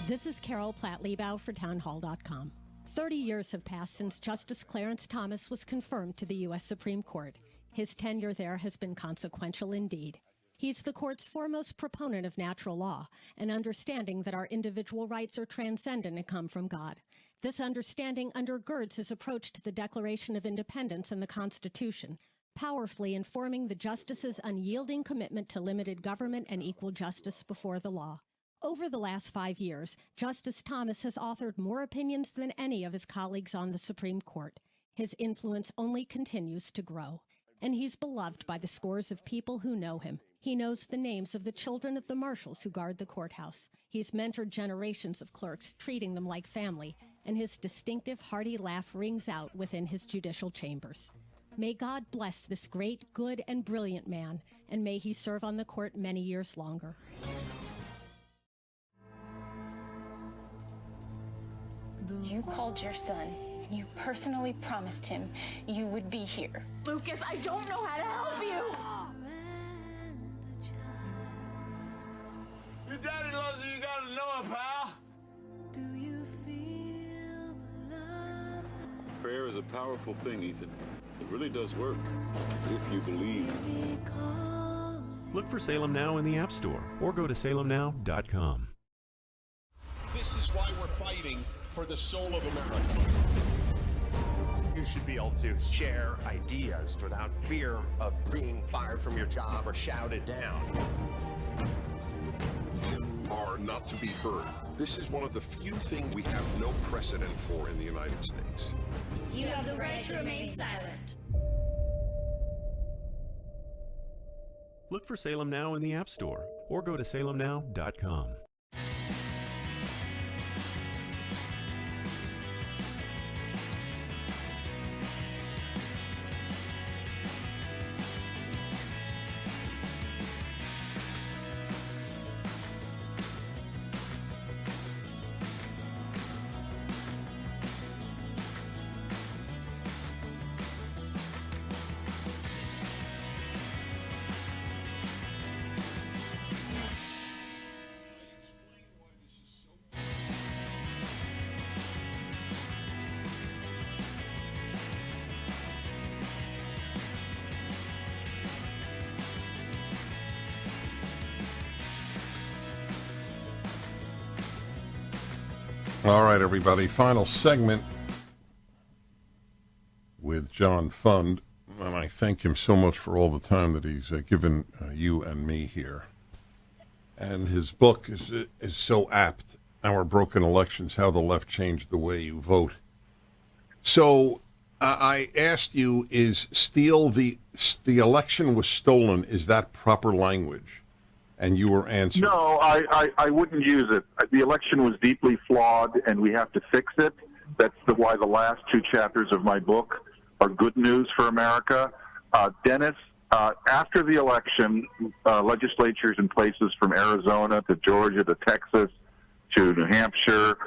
Speaker 4: This is Carol Platt-Liebau for townhall.com. 30 years have passed since Justice Clarence Thomas was confirmed to the U.S. Supreme Court. His tenure there has been consequential indeed. He's the court's foremost proponent of natural law, an understanding that our individual rights are transcendent and come from God. This understanding undergirds his approach to the Declaration of Independence and the Constitution, powerfully informing the justices' unyielding commitment to limited government and equal justice before the law. Over the last 5 years, Justice Thomas has authored more opinions than any of his colleagues on the Supreme Court. His influence only continues to grow, and he's beloved by the scores of people who know him. He knows the names of the children of the marshals who guard the courthouse. He's mentored generations of clerks, treating them like family, and his distinctive hearty laugh rings out within his judicial chambers. May God bless this great, good, and brilliant man, and may he serve on the court many years longer.
Speaker 5: You called your son, and you personally promised him you would be here.
Speaker 11: Lucas, I don't know how to help you!
Speaker 20: Your daddy loves you, you gotta know it, pal!
Speaker 21: Prayer is a powerful thing, Ethan. It really does work, if you believe.
Speaker 6: Look for Salem Now in the App Store or go to salemnow.com.
Speaker 18: This is why we're fighting for the soul of America.
Speaker 36: You should be able to share ideas without fear of being fired from your job or shouted down.
Speaker 7: You are not to be heard. This is one of the few things we have no precedent for in the United States.
Speaker 8: You have the right to remain silent.
Speaker 6: Look for Salem Now in the App Store or go to salemnow.com.
Speaker 1: All right, everybody. Final segment with John Fund, and I thank him so much for all the time that he's given you and me here. And his book is so apt, Our Broken Elections, How the Left Changed the Way You Vote. So I asked you, is steal the election was stolen, is that proper language? And you were answering.
Speaker 2: No, I wouldn't use it. The election was deeply flawed, and we have to fix it. That's why the last two chapters of my book are good news for America. Dennis, after the election, legislatures in places from Arizona to Georgia to Texas to New Hampshire,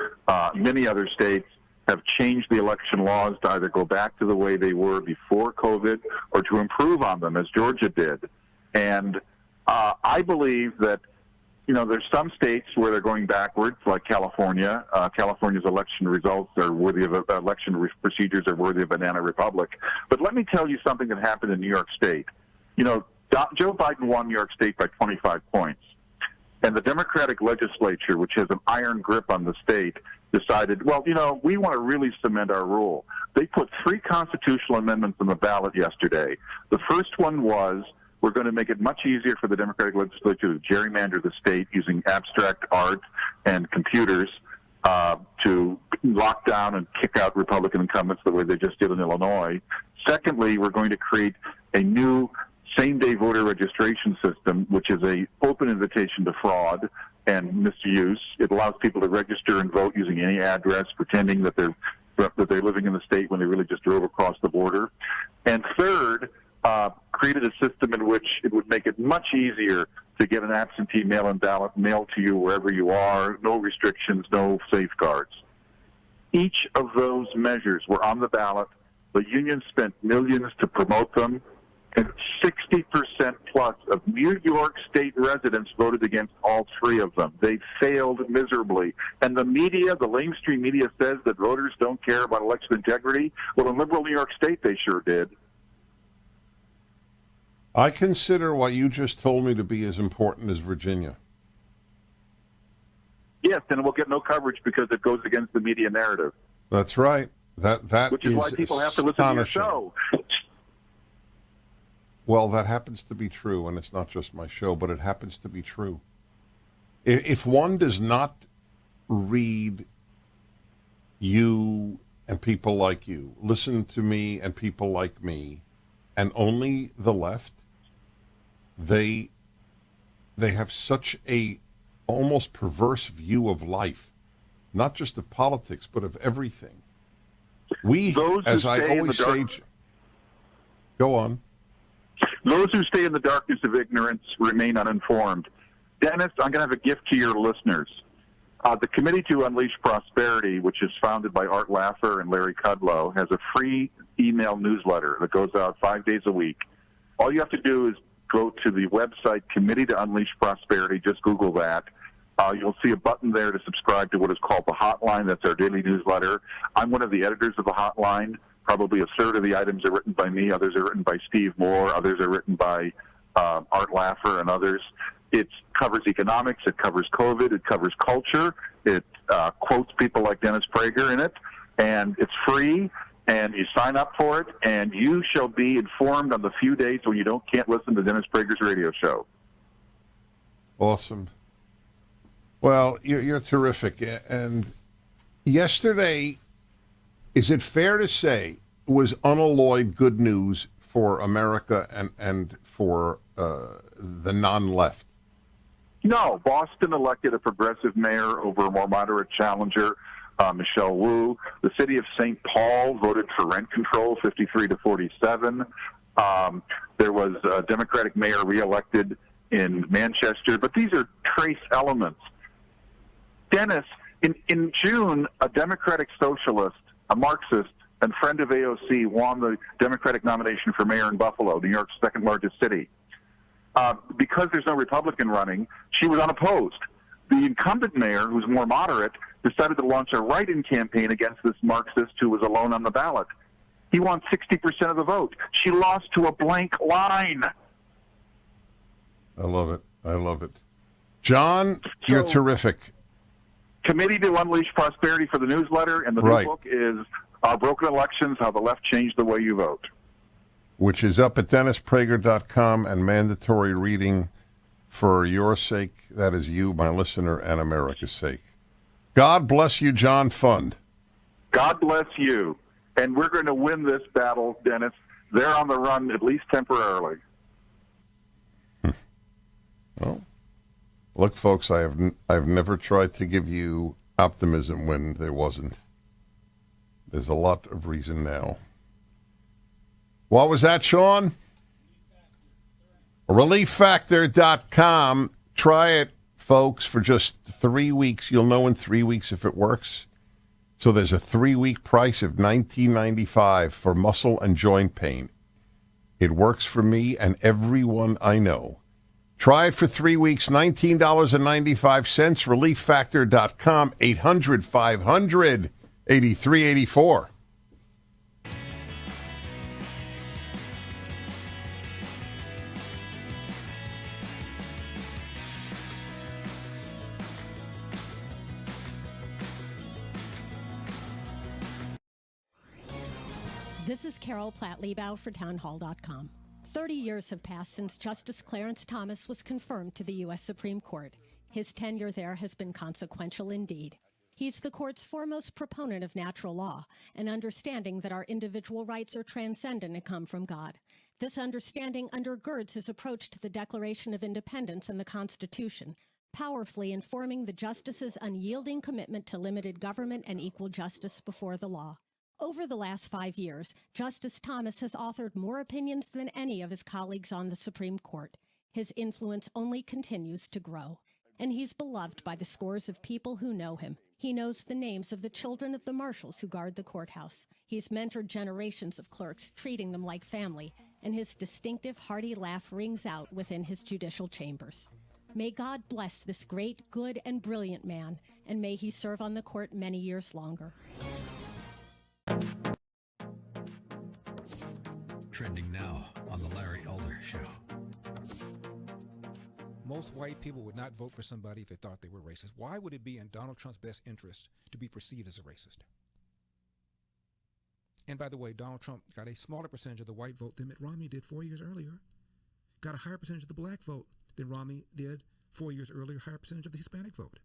Speaker 2: many other states, have changed the election laws to either go back to the way they were before COVID or to improve on them, as Georgia did. And I believe that, there's some states where they're going backwards, like California. California's election results are worthy of election procedures are worthy of Banana Republic. But let me tell you something that happened in New York State. Joe Biden won New York State by 25 points. And the Democratic legislature, which has an iron grip on the state, decided, we want to really cement our rule. They put 3 constitutional amendments on the ballot yesterday. The first one was, we're going to make it much easier for the Democratic legislature to gerrymander the state using abstract art and computers to lock down and kick out Republican incumbents the way they just did in Illinois. Secondly, we're going to create a new same-day voter registration system, which is an open invitation to fraud. and misuse. It allows people to register and vote using any address, pretending that they're living in the state when they really just drove across the border. And third, created a system in which it would make it much easier to get an absentee mail-in ballot mailed to you wherever you are, no restrictions, no safeguards. Each of those measures were on the ballot. The union spent millions to promote them, and 60% plus of New York State residents voted against all three of them. They failed miserably. And the media, the mainstream media, says that voters don't care about election integrity. Well, in liberal New York State, they sure did.
Speaker 1: I consider what you just told me to be as important as Virginia.
Speaker 2: Yes, and it will get no coverage because it goes against the media narrative.
Speaker 1: That's right.
Speaker 2: Which is why people have to listen to your show.
Speaker 1: Well, that happens to be true, and it's not just my show, but it happens to be true. If one does not read you and people like you, listen to me and people like me, and only the left, they have such a almost perverse view of life, not just of politics, but of everything. As I always say, go on.
Speaker 2: Those who stay in the darkness of ignorance remain uninformed. Dennis, I'm going to have a gift to your listeners. The Committee to Unleash Prosperity, which is founded by Art Laffer and Larry Kudlow, has a free email newsletter that goes out 5 days a week. All you have to do is go to the website Committee to Unleash Prosperity. Just Google that. You'll see a button there to subscribe to what is called the Hotline. That's our daily newsletter. I'm one of the editors of the Hotline. Probably a third of the items are written by me. Others are written by Steve Moore. Others are written by Art Laffer and others. It covers economics. It covers COVID. It covers culture. It quotes people like Dennis Prager in it. And it's free. And you sign up for it. And you shall be informed on the few days when you can't listen to Dennis Prager's radio show.
Speaker 1: Awesome. Well, you're terrific. And yesterday, is it fair to say, was unalloyed good news for America and for the non-left?
Speaker 2: No. Boston elected a progressive mayor over a more moderate challenger, Michelle Wu. The city of St. Paul voted for rent control, 53-47. There was a Democratic mayor reelected in Manchester. But these are trace elements. Dennis, in June, a Democratic socialist, a Marxist, and friend of AOC won the Democratic nomination for mayor in Buffalo, New York's second largest city. Because there's no Republican running, she was unopposed. The incumbent mayor, who's more moderate, decided to launch a write-in campaign against this Marxist who was alone on the ballot. He won 60% of the vote. She lost to a blank line.
Speaker 1: I love it. I love it. John, you're terrific.
Speaker 2: Committee to Unleash Prosperity for the newsletter, and the new book is Broken Elections, How the Left Changed the Way You Vote.
Speaker 1: Which is up at DennisPrager.com and mandatory reading for your sake. That is you, my listener, and America's sake. God bless you, John Fund.
Speaker 2: God bless you. And we're going to win this battle, Dennis. They're on the run, at least temporarily.
Speaker 1: Well, look, folks, I've never tried to give you optimism when there wasn't. There's a lot of reason now. What was that, Sean? ReliefFactor.com. Try it, folks, for just 3 weeks. You'll know in 3 weeks if it works. So there's a 3-week price of $19.95 for muscle and joint pain. It works for me and everyone I know. Try it for 3 weeks, $19.95, ReliefFactor.com, 800-500-8384.
Speaker 4: This is Carol Platt-Liebau for townhall.com. 30 years have passed since Justice Clarence Thomas was confirmed to the U.S. Supreme Court. His tenure there has been consequential indeed. He's the court's foremost proponent of natural law, an understanding that our individual rights are transcendent and come from God. This understanding undergirds his approach to the Declaration of Independence and the Constitution, powerfully informing the justices' unyielding commitment to limited government and equal justice before the law. Over the last 5 years, Justice Thomas has authored more opinions than any of his colleagues on the Supreme Court. His influence only continues to grow, and he's beloved by the scores of people who know him. He knows the names of the children of the marshals who guard the courthouse. He's mentored generations of clerks, treating them like family, and his distinctive, hearty laugh rings out within his judicial chambers. May God bless this great, good, and brilliant man, and may he serve on the court many years longer.
Speaker 9: Trending now on The Larry Elder Show.
Speaker 10: Most white people would not vote for somebody if they thought they were racist. Why would it be in Donald Trump's best interest to be perceived as a racist? And by the way, Donald Trump got a smaller percentage of the white vote than Mitt Romney did 4 years earlier. Got a higher percentage of the black vote than Romney did 4 years earlier, higher percentage of the Hispanic vote.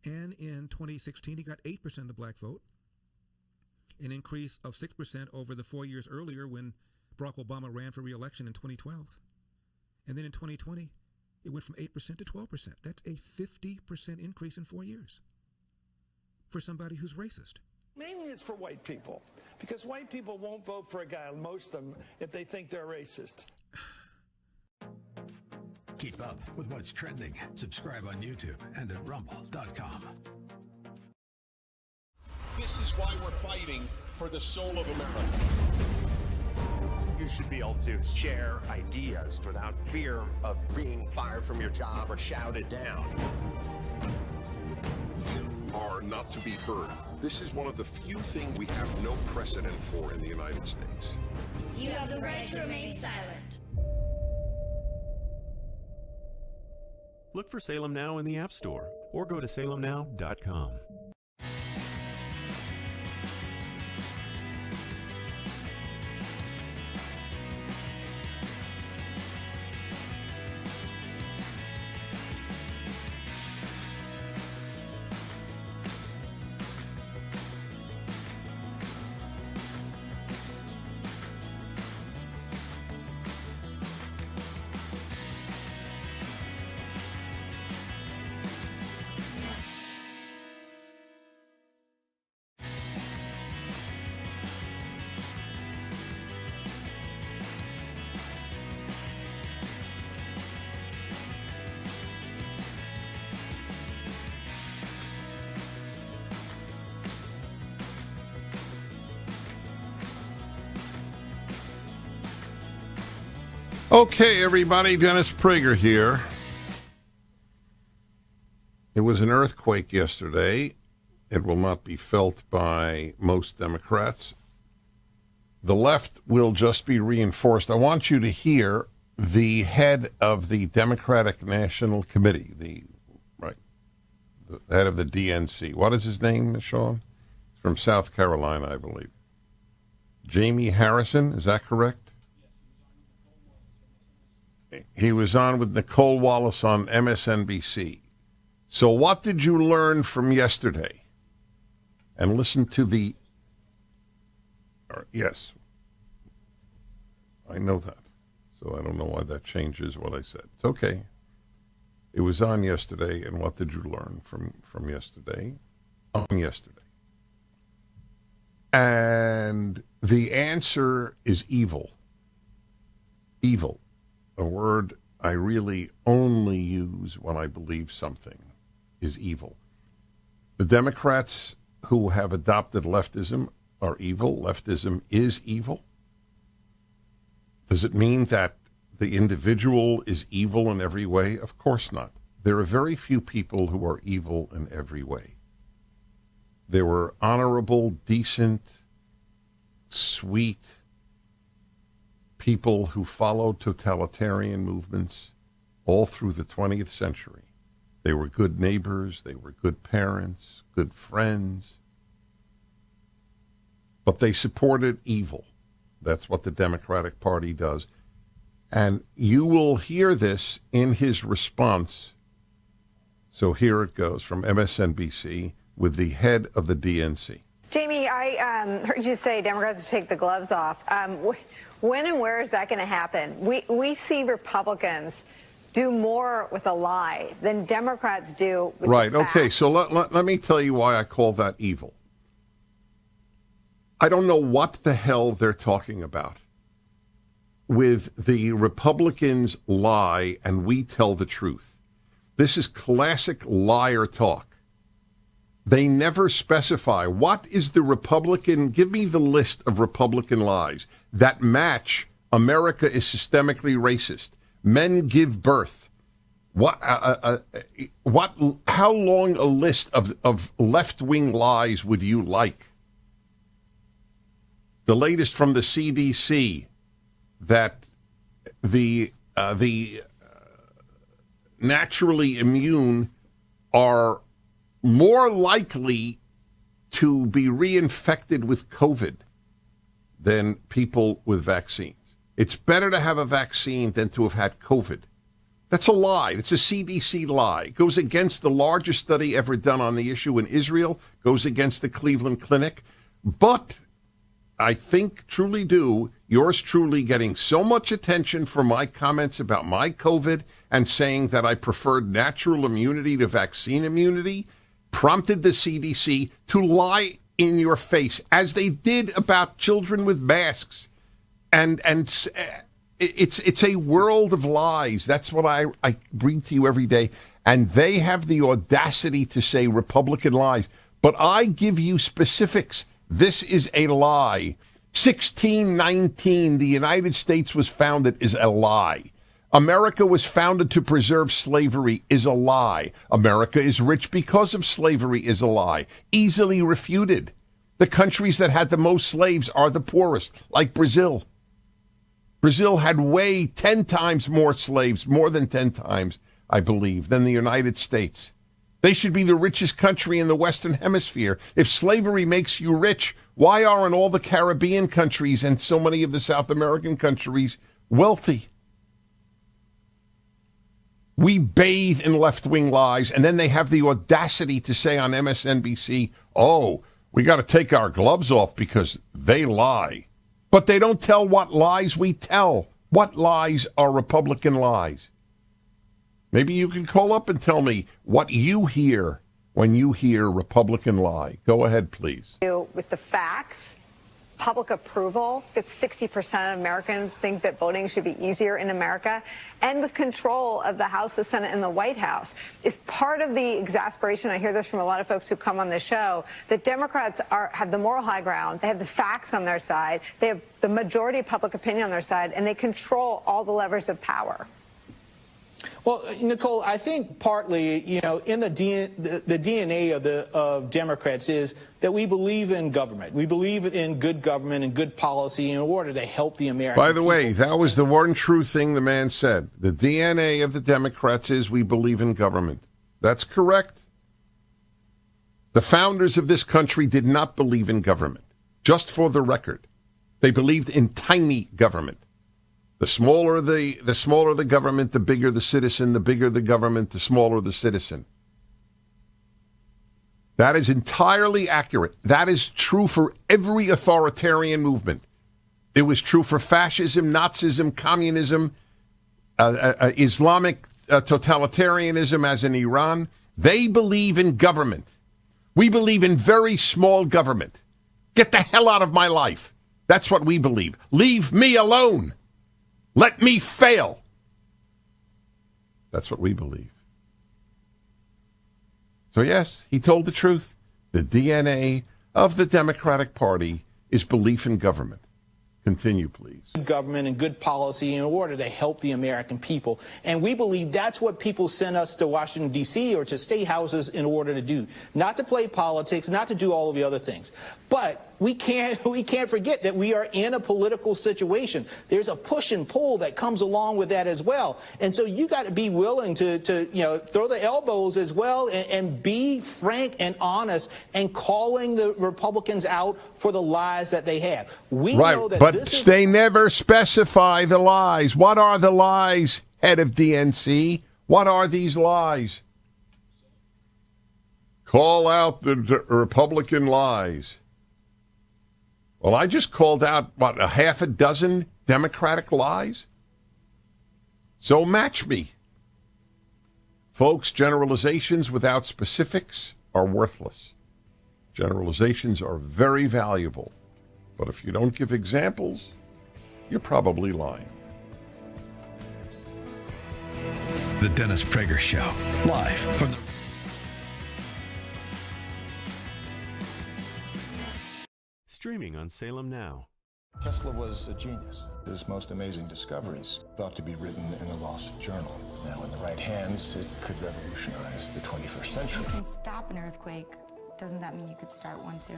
Speaker 10: And in 2016, he got 8% of the black vote, an increase of 6% over the 4 years earlier when Barack Obama ran for re-election in 2012. And then in 2020, it went from 8% to 12%. That's a 50% increase in 4 years for somebody who's racist.
Speaker 12: Mainly it's for white people, because white people won't vote for a guy, most of them, if they think they're racist.
Speaker 9: Keep up with what's trending. Subscribe on YouTube and at rumble.com.
Speaker 18: This is why we're fighting for the soul of America.
Speaker 36: You should be able to share ideas without fear of being fired from your job or shouted down.
Speaker 7: You are not to be heard. This is one of the few things we have no precedent for in the United States.
Speaker 8: You have the right to remain silent.
Speaker 6: Look for Salem Now in the App Store or go to salemnow.com.
Speaker 1: Okay, everybody, Dennis Prager here. It was an earthquake yesterday. It will not be felt by most Democrats. The left will just be reinforced. I want you to hear the head of the Democratic National Committee, the head of the DNC. What is his name, Sean? He's from South Carolina, I believe. Jamie Harrison, is that correct? He was on with Nicole Wallace on MSNBC. So what did you learn from yesterday? And listen to the... Yes. I know that. So I don't know why that changes what I said. It's okay. It was on yesterday, and what did you learn from yesterday? On yesterday. And the answer is evil. Evil. A word I really only use when I believe something is evil. The Democrats who have adopted leftism are evil. Leftism is evil. Does it mean that the individual is evil in every way? Of course not. There are very few people who are evil in every way. There were honorable, decent, sweet people who followed totalitarian movements all through the 20th century. They were good neighbors, they were good parents, good friends, but they supported evil. That's what the Democratic Party does. And you will hear this in his response. So here it goes from MSNBC with the head of the DNC.
Speaker 13: Jamie, I heard you say Democrats take the gloves off. When and where is that going to happen? We see Republicans do more with a lie than Democrats do with
Speaker 1: right.
Speaker 13: the facts.
Speaker 1: Okay. So let me tell you why I call that evil. I don't know what the hell they're talking about with the Republicans lie and we tell the truth. This is classic liar talk. They never specify what is the Republican. Give me the list of Republican lies that match America is systemically racist. Men give birth. What? How long a list of left-wing lies would you like? The latest from the CDC that the naturally immune are more likely to be reinfected with COVID than people with vaccines. It's better to have a vaccine than to have had COVID. That's a lie. It's a CDC lie. It goes against the largest study ever done on the issue in Israel, goes against the Cleveland Clinic. But I think truly do, yours truly getting so much attention for my comments about my COVID and saying that I preferred natural immunity to vaccine immunity prompted the CDC to lie in your face, as they did about children with masks. And it's a world of lies. That's what I bring to you every day. And they have the audacity to say Republican lies. But I give you specifics. This is a lie. 1619, the United States was founded, is a lie. America was founded to preserve slavery is a lie. America is rich because of slavery is a lie. Easily refuted. The countries that had the most slaves are the poorest, like Brazil. Brazil had 10 times more slaves, more than 10 times, I believe, than the United States. They should be the richest country in the Western Hemisphere. If slavery makes you rich, why aren't all the Caribbean countries and so many of the South American countries wealthy? We bathe in left-wing lies, and then they have the audacity to say on MSNBC, oh, we got to take our gloves off because they lie. But they don't tell what lies we tell. What lies are Republican lies? Maybe you can call up and tell me what you hear when you hear Republican lie. Go ahead, please.
Speaker 13: With the facts, public approval, because 60% of Americans think that voting should be easier in America, and with control of the House, the Senate, and the White House, is part of the exasperation. I hear this from a lot of folks who come on the show, that Democrats have the moral high ground, they have the facts on their side, they have the majority of public opinion on their side, and they control all the levers of power.
Speaker 14: Well, Nicole, I think partly, in the DNA of Democrats is that we believe in government. We believe in good government and good policy in order to help the American people.
Speaker 1: By the way, that was the one true thing the man said. The DNA of the Democrats is we believe in government. That's correct. The founders of this country did not believe in government. Just for the record, they believed in tiny government. The smaller the government, the bigger the citizen. The bigger the government, the smaller the citizen. That is entirely accurate. That is true for every authoritarian movement. It was true for fascism, Nazism, communism, Islamic totalitarianism, as in Iran. They believe in government. We believe in very small government. Get the hell out of my life. That's what we believe. Leave me alone. Let me fail. That's what we believe. So yes, he told the truth. The DNA of the Democratic Party is belief in government. Continue, please.
Speaker 14: Good government and good policy in order to help the American people. And we believe that's what people send us to Washington, D.C. or to state houses in order to do. Not to play politics, not to do all of the other things. But we can't forget that we are in a political situation. There's a push and pull that comes along with that as well. And so you got to be willing to throw the elbows as well and be frank and honest and calling the Republicans out for the lies that they have. We know that
Speaker 1: but they never specify the lies. What are the lies, head of DNC? What are these lies? Call out the Republican lies. Well, I just called out, a half a dozen Democratic lies? So match me. Folks, generalizations without specifics are worthless. Generalizations are very valuable. But if you don't give examples, you're probably lying.
Speaker 9: The Dennis Prager Show, live from the...
Speaker 6: Streaming on Salem Now.
Speaker 15: Tesla was a genius. His most amazing discoveries thought to be written in a lost journal. Now, in the right hands, it could revolutionize the 21st century.
Speaker 5: You can stop an earthquake. Doesn't that mean you could start one too?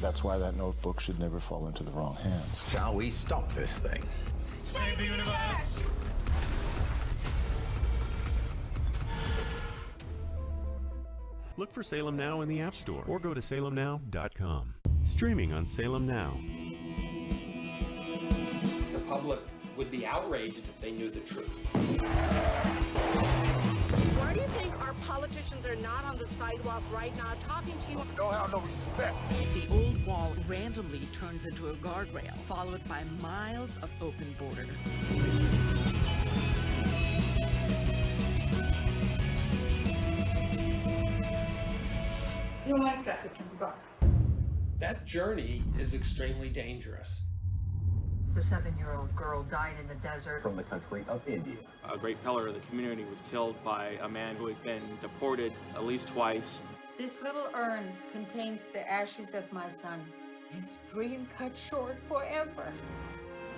Speaker 15: That's why that notebook should never fall into the wrong hands.
Speaker 16: Shall we stop this thing?
Speaker 20: Save the universe!
Speaker 6: Look for Salem Now in the App Store or go to salemnow.com. Streaming on Salem Now.
Speaker 17: The public would be outraged if they knew the truth.
Speaker 19: Why do you think our politicians are not on the sidewalk right now talking to you?
Speaker 18: Don't have no respect.
Speaker 22: The old wall randomly turns into a guardrail, followed by miles of open border.
Speaker 19: Human trafficking.
Speaker 12: That journey is extremely dangerous.
Speaker 22: The 7-year-old girl died in the desert.
Speaker 16: From the country of India.
Speaker 23: A great pillar of the community was killed by a man who had been deported at least twice.
Speaker 19: This little urn contains the ashes of my son. His dreams cut short forever.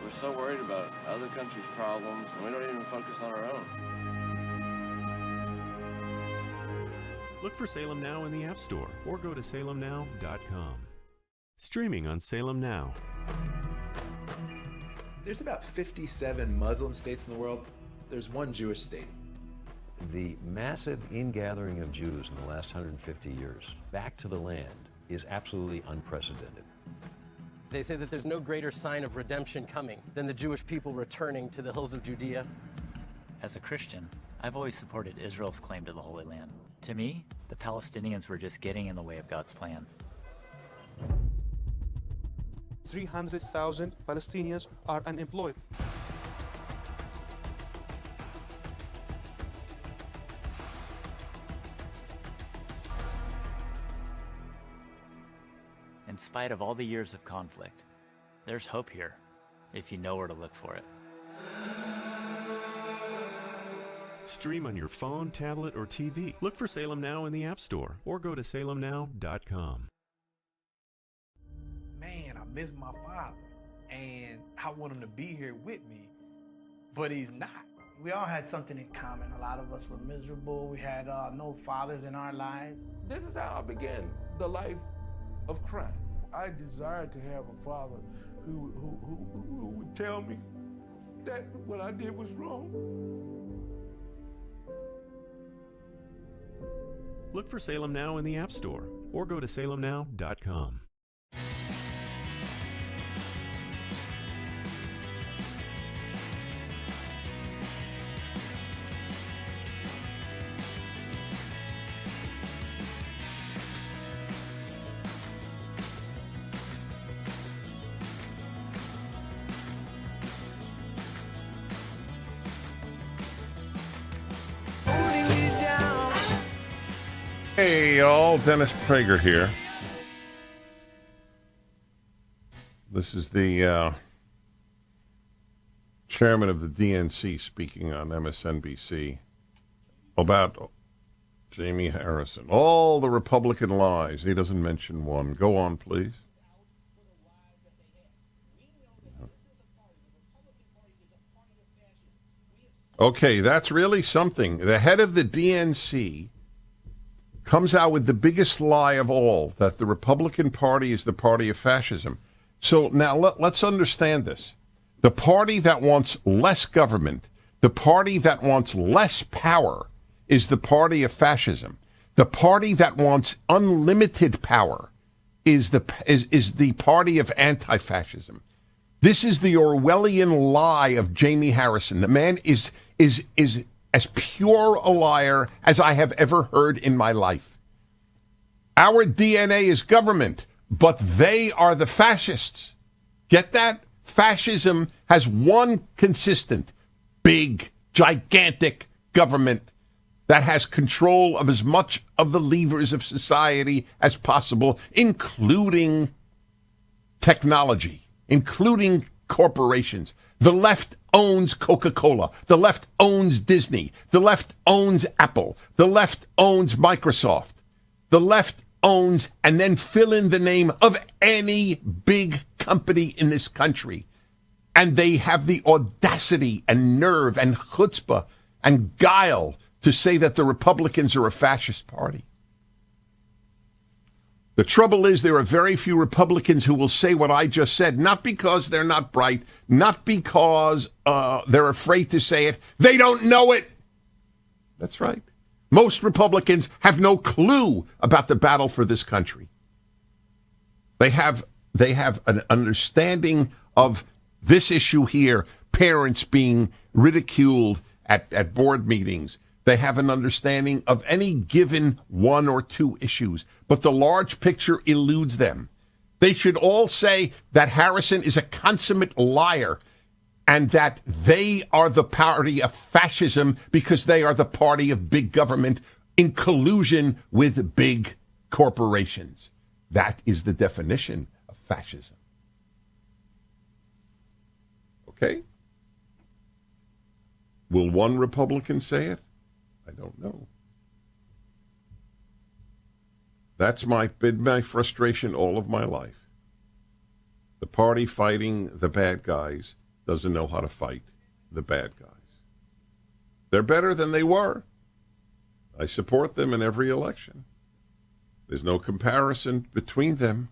Speaker 26: We're so worried about other countries' problems, and we don't even focus on our own.
Speaker 6: Look for Salem Now in the App Store or go to salemnow.com. Streaming on Salem Now.
Speaker 27: There's about 57 Muslim states in the world. There's one Jewish state.
Speaker 28: The massive ingathering of Jews in the last 150 years back to the land is absolutely unprecedented.
Speaker 24: They say that there's no greater sign of redemption coming than the Jewish people returning to the hills of Judea.
Speaker 25: As a Christian, I've always supported Israel's claim to the Holy Land. To me, the Palestinians were just getting in the way of God's plan.
Speaker 3: 300,000 Palestinians are unemployed.
Speaker 25: In spite of all the years of conflict, there's hope here, if you know where to look for it.
Speaker 6: Stream on your phone, tablet, or TV. Look for Salem Now in the App Store or go to salemnow.com.
Speaker 36: Man, I miss my father, and I want him to be here with me, but he's not.
Speaker 29: We all had something in common. A lot of us were miserable. We had no fathers in our lives.
Speaker 18: This is how I began the life of crime. I desired to have a father who would tell me that what I did was wrong.
Speaker 6: Look for Salem Now in the App Store or go to salemnow.com.
Speaker 1: Hey, y'all. Dennis Prager here. This is the chairman of the DNC speaking on MSNBC about Jamie Harrison. All the Republican lies. He doesn't mention one. Go on, please. Okay, that's really something. The head of the DNC comes out with the biggest lie of all, that the Republican Party is the party of fascism. So now let's understand this. The party that wants less government, the party that wants less power, is the party of fascism. The party that wants unlimited power is the party of anti-fascism. This is the Orwellian lie of Jamie Harrison. The man is as pure a liar as I have ever heard in my life. Our DNA is government, but they are the fascists. Get that? Fascism has one consistent, big, gigantic government that has control of as much of the levers of society as possible, including technology, including corporations. The left owns Coca-Cola. The left owns Disney. The left owns Apple. The left owns Microsoft. The left owns, and then fill in the name of any big company in this country. And they have the audacity and nerve and chutzpah and guile to say that the Republicans are a fascist party. The trouble is there are very few Republicans who will say what I just said, not because they're not bright, not because they're afraid to say it. They don't know it. That's right. Most Republicans have no clue about the battle for this country. They have an understanding of this issue here, parents being ridiculed at board meetings. They have an understanding of any given one or two issues, but the large picture eludes them. They should all say that Harrison is a consummate liar and that they are the party of fascism because they are the party of big government in collusion with big corporations. That is the definition of fascism. Okay? Will one Republican say it? I don't know. That's been my frustration all of my life. The party fighting the bad guys doesn't know how to fight the bad guys. They're better than they were. I support them in every election. There's no comparison between them.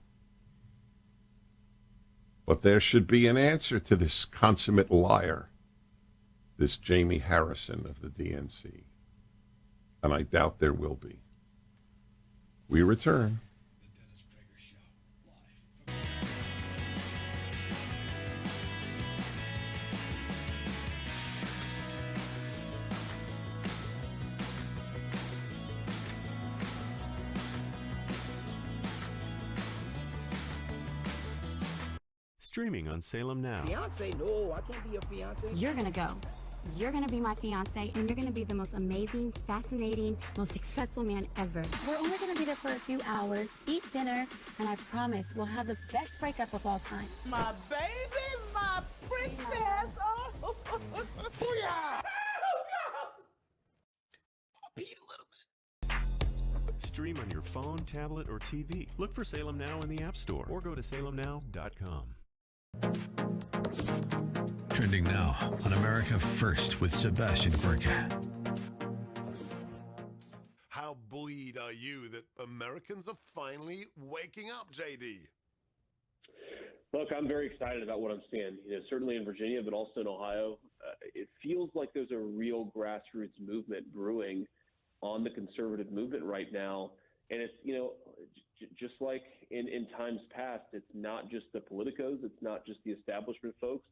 Speaker 1: But there should be an answer to this consummate liar, this Jamie Harrison of the DNC. And I doubt there will be. We return.
Speaker 6: Streaming on Salem Now.
Speaker 2: Fiance? No, I can't be your fiance.
Speaker 4: You're gonna go. You're gonna be my fiance, and you're gonna be the most amazing, fascinating, most successful man ever. We're only gonna be there for a few hours, eat dinner, and I promise we'll have the best breakup of all time.
Speaker 2: My baby, my princess. Oh, yeah.
Speaker 6: Stream on your phone, tablet, or TV. Look for Salem Now in the App Store or go to salemnow.com.
Speaker 7: Trending now on America First with Sebastian Gorka.
Speaker 8: How buoyed are you that Americans are finally waking up, JD?
Speaker 9: Look, I'm very excited about what I'm seeing. Certainly in Virginia, but also in Ohio. It feels like there's a real grassroots movement brewing on the conservative movement right now. And it's, just like in times past, it's not just the politicos, it's not just the establishment folks.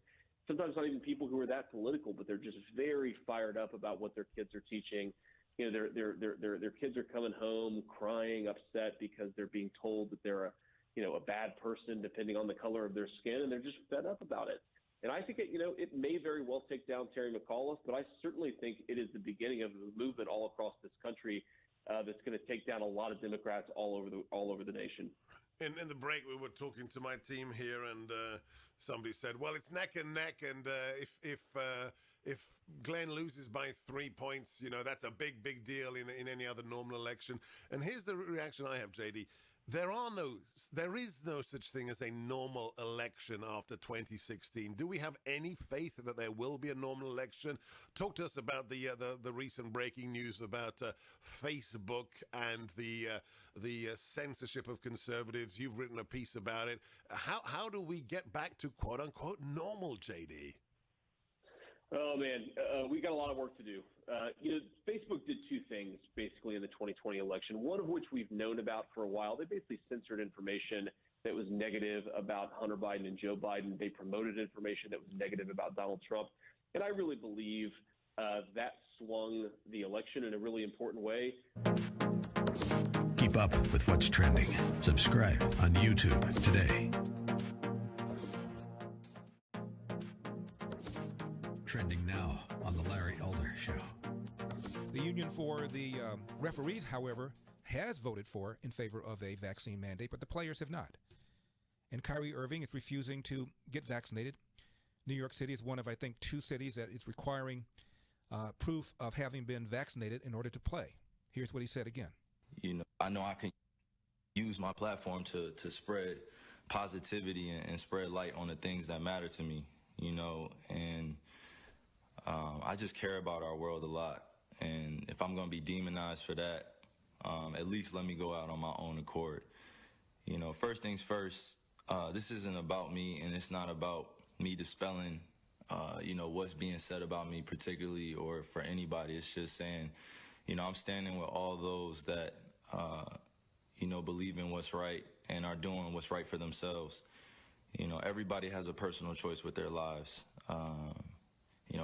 Speaker 9: Sometimes not even people who are that political, but they're just very fired up about what their kids are teaching. Their kids are coming home crying, upset because they're being told that they're a bad person depending on the color of their skin, and they're just fed up about it. And I think it may very well take down Terry McAuliffe, but I certainly think it is the beginning of a movement all across this country that's going to take down a lot of Democrats all over the nation.
Speaker 8: In the break, we were talking to my team here, and somebody said, "Well, it's neck and neck, and if Glenn loses by 3 points, that's a big deal in any other normal election." And here's the reaction I have, JD. There is no such thing as a normal election after 2016. Do we have any faith that there will be a normal election? Talk to us about the recent breaking news about Facebook and the censorship of conservatives. You've written a piece about it. How do we get back to quote unquote normal, JD?
Speaker 9: Oh man, we got a lot of work to do. Facebook did two things basically in the 2020 election, one of which we've known about for a while. They basically censored information that was negative about Hunter Biden and Joe Biden. They promoted information that was negative about Donald Trump. And I really believe that swung the election in a really important way.
Speaker 7: Keep up with what's trending. Subscribe on YouTube today.
Speaker 5: the referees, however, has voted for in favor of a vaccine mandate, but the players have not. And Kyrie Irving is refusing to get vaccinated. New York City is one of, I think, 2 cities that is requiring proof of having been vaccinated in order to play. Here's what he said again.
Speaker 10: I know I can use my platform to spread positivity and spread light on the things that matter to me, and I just care about our world a lot. And if I'm going to be demonized for that, at least let me go out on my own accord. First things first, this isn't about me, and it's not about me dispelling, what's being said about me particularly or for anybody. It's just saying, I'm standing with all those that, believe in what's right and are doing what's right for themselves. Everybody has a personal choice with their lives.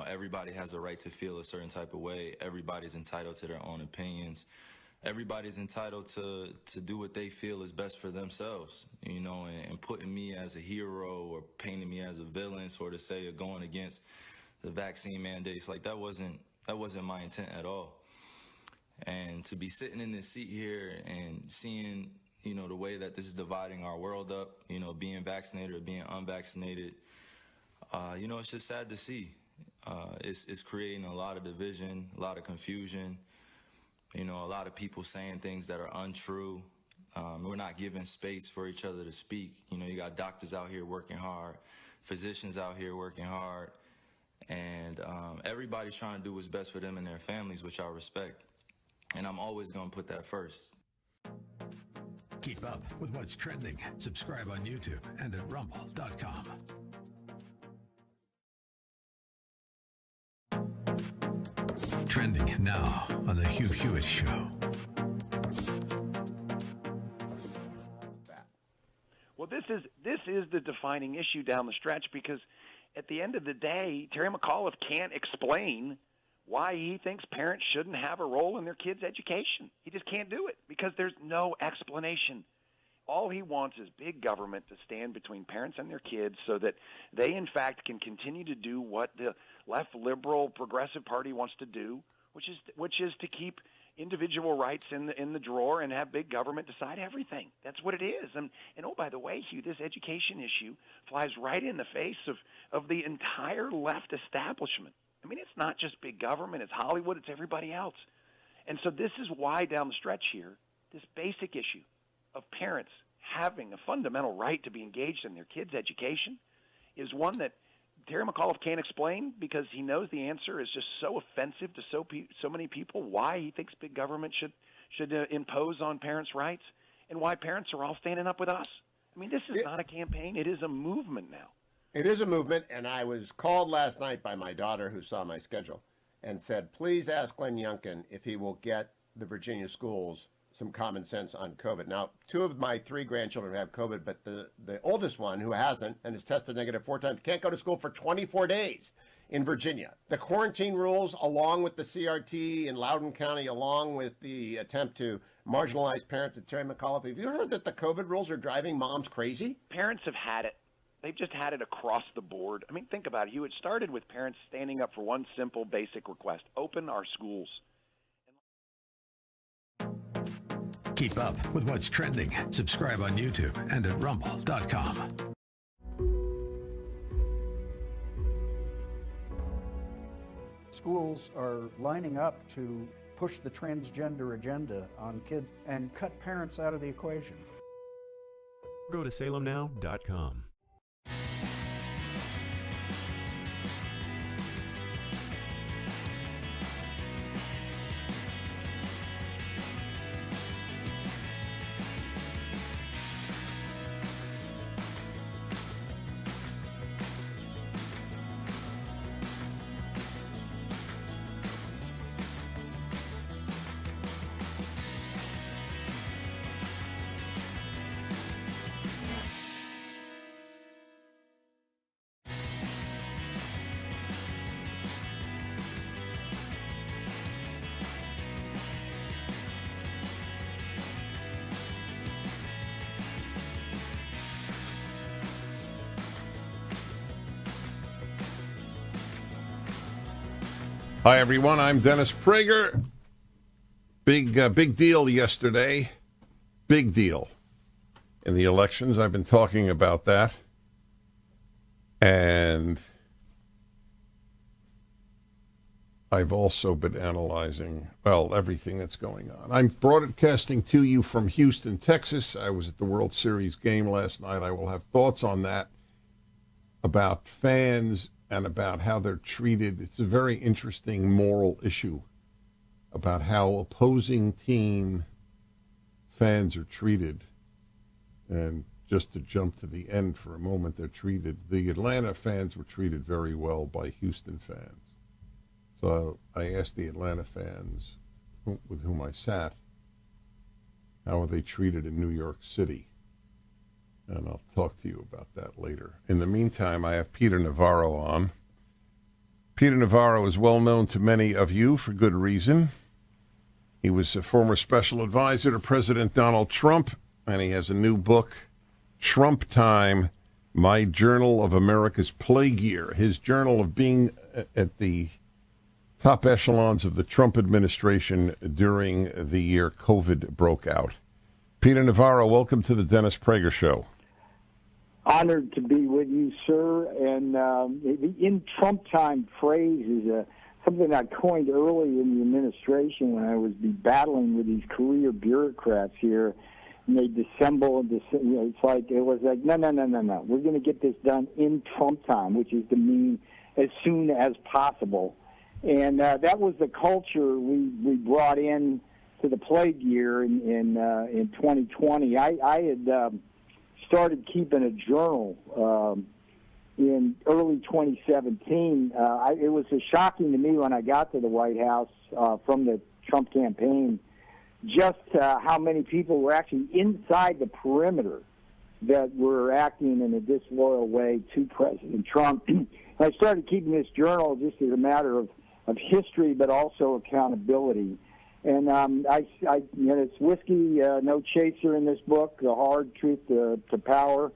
Speaker 10: Everybody has a right to feel a certain type of way. Everybody's entitled to their own opinions. Everybody's entitled to do what they feel is best for themselves, and putting me as a hero or painting me as a villain, sort of say, or going against the vaccine mandates, like that wasn't my intent at all. And to be sitting in this seat here and seeing, the way that this is dividing our world up, being vaccinated or being unvaccinated, it's just sad to see. It's creating a lot of division, a lot of confusion. A lot of people saying things that are untrue. We're not giving space for each other to speak. You got doctors out here working hard, physicians out here working hard, and everybody's trying to do what's best for them and their families, which I respect. And I'm always going to put that first.
Speaker 7: Keep up with what's trending. Subscribe on YouTube and at rumble.com. Trending now on The Hugh Hewitt Show.
Speaker 11: Well, this is the defining issue down the stretch, because at the end of the day, Terry McAuliffe can't explain why he thinks parents shouldn't have a role in their kids' education. He just can't do it because there's no explanation. All he wants is big government to stand between parents and their kids so that they, in fact, can continue to do what the left, liberal, progressive party wants to do, which is to keep individual rights in the drawer and have big government decide everything. That's what it is. And oh, by the way, Hugh, this education issue flies right in the face of the entire left establishment. I mean, it's not just big government, it's Hollywood, it's everybody else. And so this is why down the stretch here, this basic issue of parents having a fundamental right to be engaged in their kids' education is one that Terry McAuliffe can't explain, because he knows the answer is just so offensive to so many people, why he thinks big government should impose on parents' rights, and why parents are all standing up with us. I mean, this is not a campaign, it is a movement now.
Speaker 12: It is a movement, and I was called last night by my daughter, who saw my schedule, and said, please ask Glenn Youngkin if he will get the Virginia schools some common sense on COVID. Now, 2 of my 3 grandchildren have COVID, but the oldest one, who hasn't and has tested negative 4 times, can't go to school for 24 days in Virginia. The quarantine rules, along with the CRT in Loudoun County, along with the attempt to marginalize parents at Terry McAuliffe, have you heard that the COVID rules are driving moms crazy?
Speaker 11: Parents have had it. They've just had it across the board. I mean, think about it, Hugh. It started with parents standing up for one simple, basic request: open our schools.
Speaker 7: Keep up with what's trending. Subscribe on YouTube and at rumble.com.
Speaker 13: Schools are lining up to push the transgender agenda on kids and cut parents out of the equation.
Speaker 6: Go to salemnow.com.
Speaker 1: Hi, everyone. I'm Dennis Prager. Big deal yesterday. Big deal in the elections. I've been talking about that. And I've also been analyzing, everything that's going on. I'm broadcasting to you from Houston, Texas. I was at the World Series game last night. I will have thoughts on that, about fans and about how they're treated. It's a very interesting moral issue about how opposing team fans are treated. And just to jump to the end for a moment, the Atlanta fans were treated very well by Houston fans. So I asked the Atlanta fans with whom I sat, how are they treated in New York City? And I'll talk to you about that later. In the meantime, I have Peter Navarro on. Peter Navarro is well known to many of you for good reason. He was a former special advisor to President Donald Trump, and he has a new book, Trump Time, My Journal of America's Plague Year. His journal of being at the top echelons of the Trump administration during the year COVID broke out. Peter Navarro, welcome to the Dennis Prager Show.
Speaker 14: Honored to be with you, sir. And the "in Trump time" phrase is something I coined early in the administration when I was battling with these career bureaucrats here. And they dissemble and it was like, no. We're going to get this done in Trump time, which is to mean as soon as possible. And that was the culture we brought in to the plague year in 2020. I had started keeping a journal in early 2017. It was shocking to me when I got to the White House from the Trump campaign just how many people were actually inside the perimeter that were acting in a disloyal way to President Trump. I started keeping this journal just as a matter of history, but also accountability. And it's whiskey, no chaser in this book, the hard truth to power.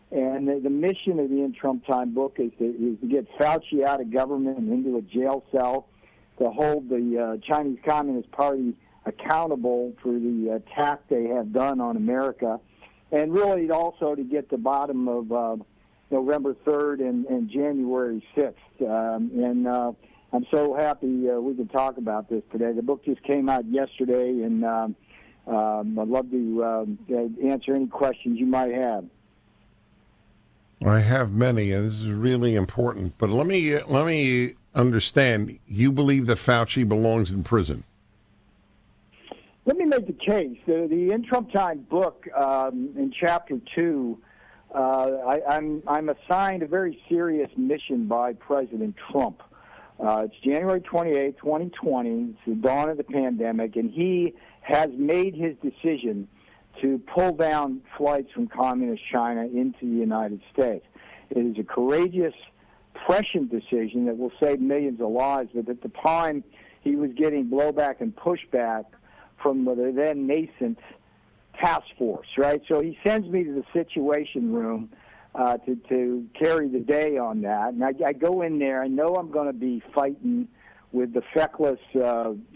Speaker 14: And the mission of the In Trump Time book is to get Fauci out of government and into a jail cell, to hold the Chinese Communist Party accountable for the attack they have done on America, and really also to get to the bottom of November 3rd and January 6th. I'm so happy we can talk about this today. The book just came out yesterday, and I'd love to answer any questions you might have.
Speaker 1: I have many, and this is really important. But let me understand. You believe that Fauci belongs in prison?
Speaker 14: Let me make the case. The In Trump Time book, in Chapter 2, I'm assigned a very serious mission by President Trump. It's January 28, 2020. It's the dawn of the pandemic, and he has made his decision to pull down flights from communist China into the United States. It is a courageous, prescient decision that will save millions of lives, but at the time, he was getting blowback and pushback from the then nascent task force, right? So he sends me to the Situation Room to carry the day on that. And I go in there. I know I'm going to be fighting with the feckless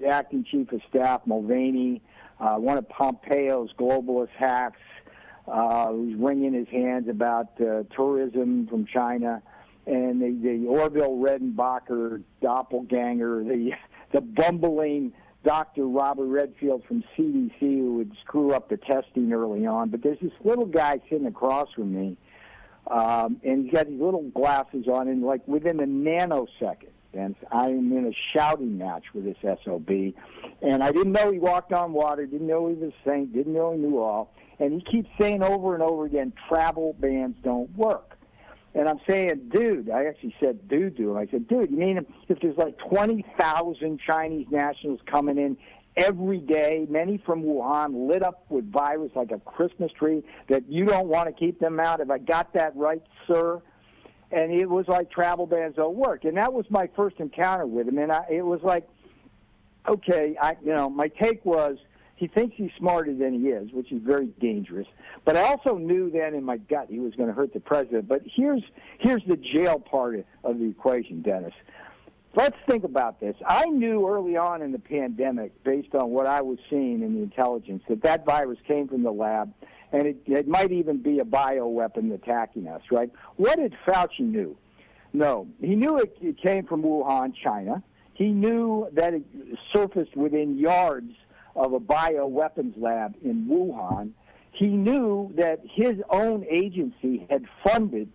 Speaker 14: acting chief of staff, Mulvaney, one of Pompeo's globalist hacks, who's wringing his hands about tourism from China, and the Orville Redenbacher doppelganger, the bumbling Dr. Robert Redfield from CDC who would screw up the testing early on. But there's this little guy sitting across from me, and he's got these little glasses on, and like within a nanosecond, and I'm in a shouting match with this SOB. And I didn't know he walked on water, didn't know he was a saint, didn't know he knew all. And he keeps saying over and over again, travel bans don't work. And I'm saying, dude, I actually said dude to him. I said, dude, you mean if there's like 20,000 Chinese nationals coming in every day, many from Wuhan, lit up with virus like a Christmas tree, that you don't want to keep them out? Have I got that right, sir? And it was like travel bans don't work. And that was my first encounter with him. And it was like, okay, my take was, he thinks he's smarter than he is, which is very dangerous. But I also knew then in my gut he was going to hurt the president. But here's the jail part of the equation, Dennis. let's think about this. I knew early on in the pandemic, based on what I was seeing in the intelligence, that virus came from the lab, and it might even be a bioweapon attacking us, right? What did Fauci knew? No, he knew it came from Wuhan, China. He knew that it surfaced within yards of a bioweapons lab in Wuhan. He knew that his own agency had funded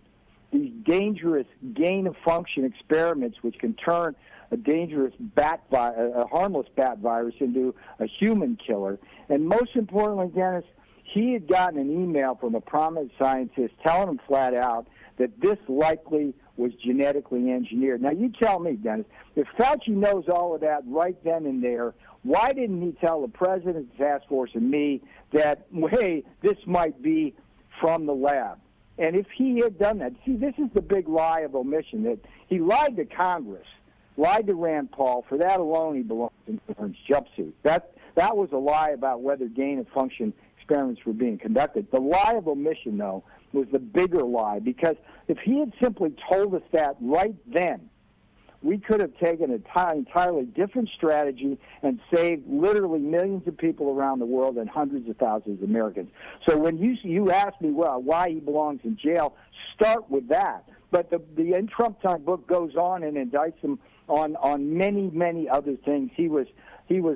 Speaker 14: these dangerous gain-of-function experiments, which can turn a dangerous a harmless bat virus into a human killer. And most importantly, Dennis, he had gotten an email from a prominent scientist telling him flat out that this likely was genetically engineered. Now, you tell me, Dennis, if Fauci knows all of that right then and there, why didn't he tell the president, the task force, and me that, hey, this might be from the lab? And if he had done that, see, this is the big lie of omission, that he lied to Congress, lied to Rand Paul. For that alone, he belongs in his jumpsuit. That was a lie about whether gain-of-function experiments were being conducted. The lie of omission, though, was the bigger lie, because if he had simply told us that right then, we could have taken an entirely different strategy and saved literally millions of people around the world and hundreds of thousands of Americans. So when you ask me, well, why he belongs in jail, start with that. But the In Trump Time book goes on and indicts him on many, many other things. He was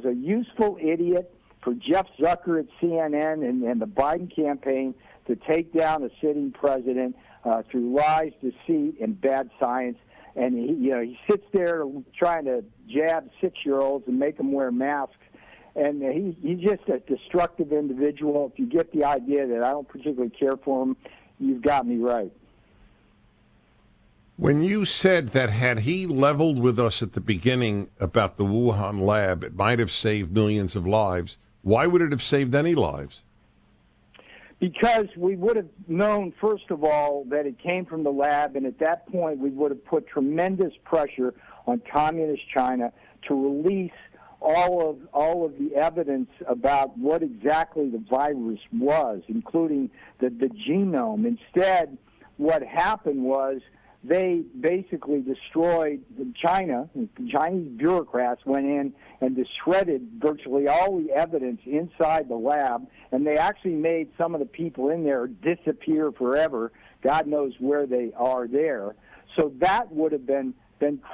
Speaker 14: a useful idiot for Jeff Zucker at CNN and the Biden campaign to take down a sitting president through lies, deceit, and bad science. And he sits there trying to jab 6-year-olds and make them wear masks. And he's just a destructive individual. If you get the idea that I don't particularly care for him, you've got me right.
Speaker 1: When you said that had he leveled with us at the beginning about the Wuhan lab, it might have saved millions of lives, why would it have saved any lives?
Speaker 14: Because we would have known, first of all, that it came from the lab, and at that point we would have put tremendous pressure on communist China to release all of the evidence about what exactly the virus was, including the genome. Instead, what happened was they basically destroyed China. The Chinese bureaucrats went in and shredded virtually all the evidence inside the lab, and they actually made some of the people in there disappear forever. God knows where they are there. So that would have been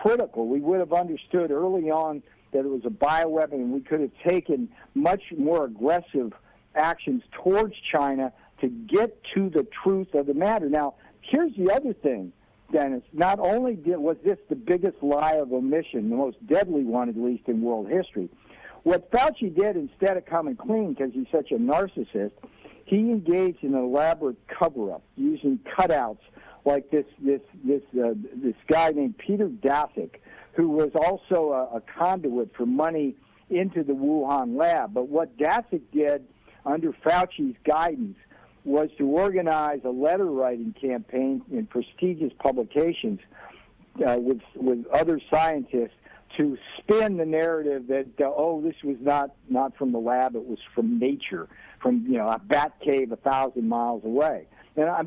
Speaker 14: critical. We would have understood early on that it was a bioweapon, and we could have taken much more aggressive actions towards China to get to the truth of the matter. Now, here's the other thing, Dennis. Not only was this the biggest lie of omission, the most deadly one, at least in world history, what Fauci did, instead of coming clean because he's such a narcissist, he engaged in an elaborate cover-up using cutouts like this guy named Peter Daszak, who was also a conduit for money into the Wuhan lab. But what Daszak did under Fauci's guidance was to organize a letter-writing campaign in prestigious publications with other scientists to spin the narrative that, this was not from the lab, it was from nature, from a bat cave 1,000 miles away. And I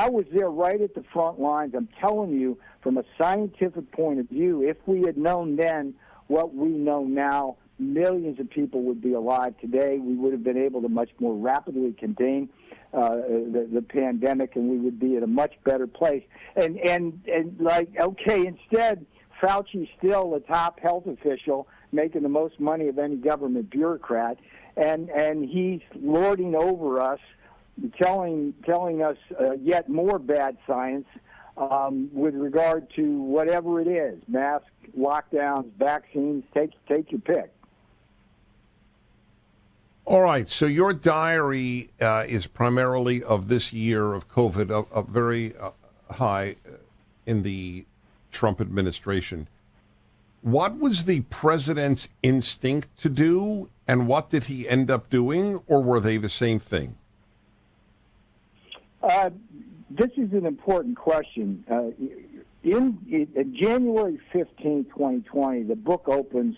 Speaker 14: was there right at the front lines. I'm telling you, from a scientific point of view, if we had known then what we know now, millions of people would be alive today. We would have been able to much more rapidly contain the pandemic, and we would be at a much better place. Instead, Fauci's still the top health official, making the most money of any government bureaucrat, and he's lording over us, telling us yet more bad science with regard to whatever it is, masks, lockdowns, vaccines, take your pick.
Speaker 1: All right, so your diary is primarily of this year of COVID, very high in the Trump administration. What was the president's instinct to do, and what did he end up doing, or were they the same thing?
Speaker 14: This is an important question. In January 15, 2020, the book opens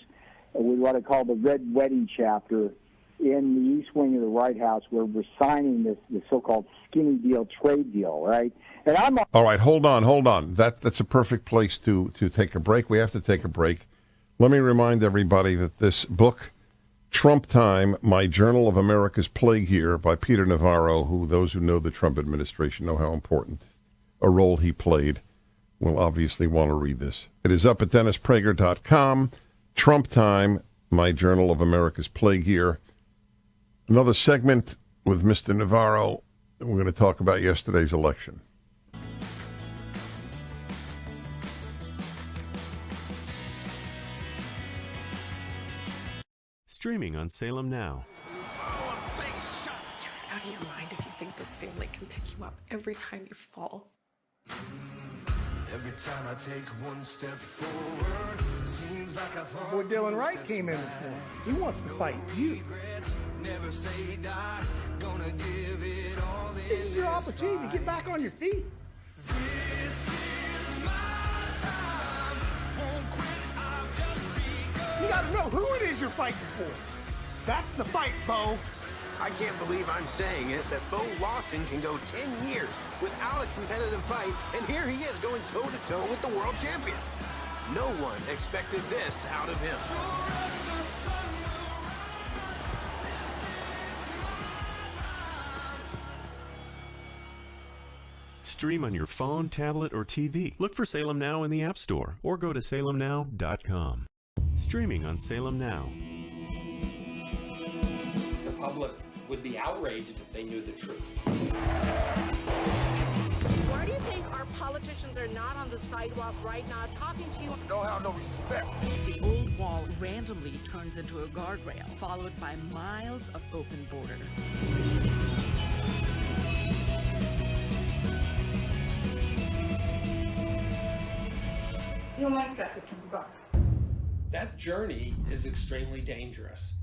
Speaker 14: with what I call the Red Wedding chapter, in the East Wing of the White House where we're signing this so-called skinny deal, trade deal, right? And I'm
Speaker 1: All right, hold on. That's a perfect place to take a break. We have to take a break. Let me remind everybody that this book, Trump Time, My Journal of America's Plague Year by Peter Navarro, who those who know the Trump administration know how important a role he played, will obviously want to read this. It is up at DennisPrager.com. Trump Time, My Journal of America's Plague Year. Another segment with Mr. Navarro. We're going to talk about yesterday's election.
Speaker 6: Streaming on Salem Now.
Speaker 15: You're out of your mind if you think this family can pick you up every time you fall.
Speaker 16: Every time I take one step forward, seems like I fall.
Speaker 17: Boy, Dylan Wright came in this morning. He wants to fight you.
Speaker 16: Never say die, gonna give it all
Speaker 17: This is your opportunity to get back on your feet.
Speaker 16: This is my time. Won't quit, I've just begun.
Speaker 17: You gotta know who it is you're fighting for. That's the fight, Bo.
Speaker 36: I can't believe I'm saying it, that Bo Lawson can go 10 years without a competitive fight, and here he is going toe-to-toe with the world champion. No one expected this out of him.
Speaker 6: Stream on your phone, tablet, or TV. Look for Salem Now in the App Store or go to salemnow.com. Streaming on Salem Now.
Speaker 19: The public would be outraged if they knew the truth.
Speaker 20: Why do you think our politicians are not on the sidewalk right now talking to you?
Speaker 16: Don't have no respect.
Speaker 21: The old wall randomly turns into a guardrail, followed by miles of open border. Human trafficking bar.
Speaker 19: That journey is extremely dangerous.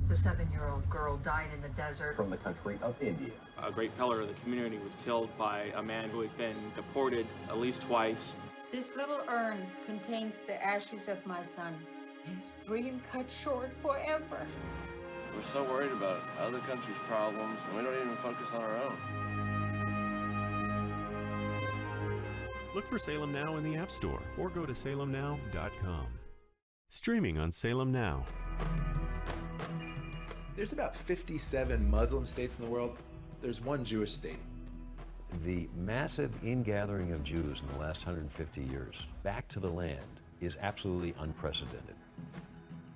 Speaker 21: The 7-year-old girl died in the desert.
Speaker 22: From the country of India.
Speaker 23: A great pillar of the community was killed by a man who had been deported at least twice.
Speaker 21: This little urn contains the ashes of my son. His dreams cut short forever.
Speaker 26: We're so worried about other countries' problems, and we don't even focus on our own.
Speaker 6: Look for Salem Now in the App Store or go to salemnow.com. Streaming on Salem Now.
Speaker 27: There's about 57 Muslim states in the world. There's one Jewish state.
Speaker 28: The massive ingathering of Jews in the last 150 years back to the land is absolutely unprecedented.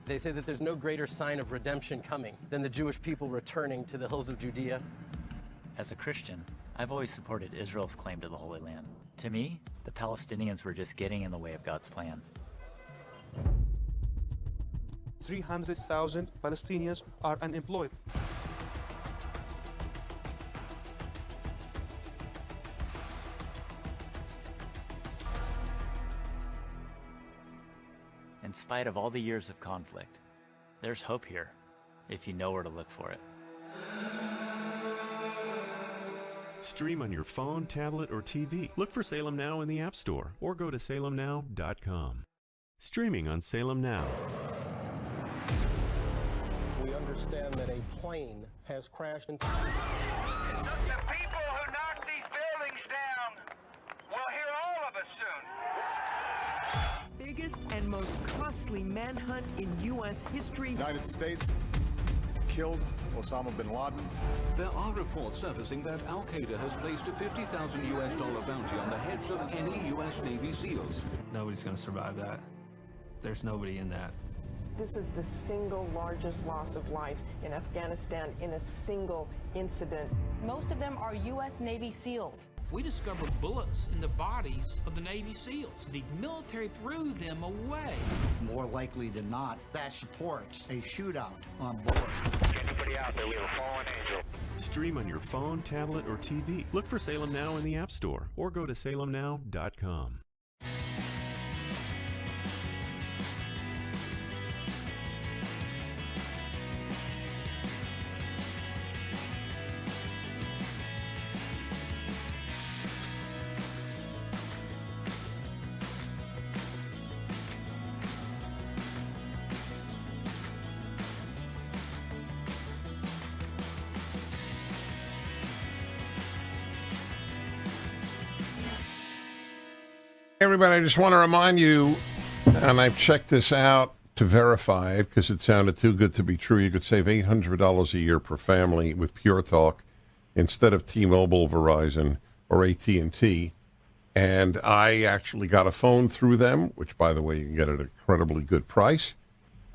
Speaker 24: They say that there's no greater sign of redemption coming than the Jewish people returning to the hills of Judea.
Speaker 25: As a Christian, I've always supported Israel's claim to the Holy Land. To me, the Palestinians were just getting in the way of God's plan.
Speaker 3: 300,000 Palestinians are unemployed.
Speaker 25: In spite of all the years of conflict, there's hope here, if you know where to look for it.
Speaker 6: Stream on your phone, tablet, or TV. Look for Salem Now in the App Store or go to salemnow.com. Streaming on Salem Now.
Speaker 30: We understand that a plane has crashed into...
Speaker 16: The people who knocked these buildings down will hear all of us soon.
Speaker 31: Biggest and most costly manhunt in U.S. history.
Speaker 32: United States killed Osama bin Laden.
Speaker 33: There are reports surfacing that Al-Qaeda has placed a $50,000 US bounty on the heads of any U.S. Navy SEALs.
Speaker 34: Nobody's going to survive that. There's nobody in that.
Speaker 31: This is the single largest loss of life in Afghanistan in a single incident.
Speaker 21: Most of them are U.S. Navy SEALs.
Speaker 35: We discovered bullets in the bodies of the Navy SEAls. The military threw them away.
Speaker 37: More likely than not, that supports a shootout on board.
Speaker 16: Anybody out there, we have a fallen angel.
Speaker 6: Stream on your phone, tablet, or TV. Look for Salem Now in the App Store or go to salemnow.com.
Speaker 1: Everybody, I just want to remind you, and I've checked this out to verify it because it sounded too good to be true. You could save $800 a year per family with Pure Talk instead of T-Mobile, Verizon, or AT&T. And I actually got a phone through them, which, by the way, you can get at an incredibly good price.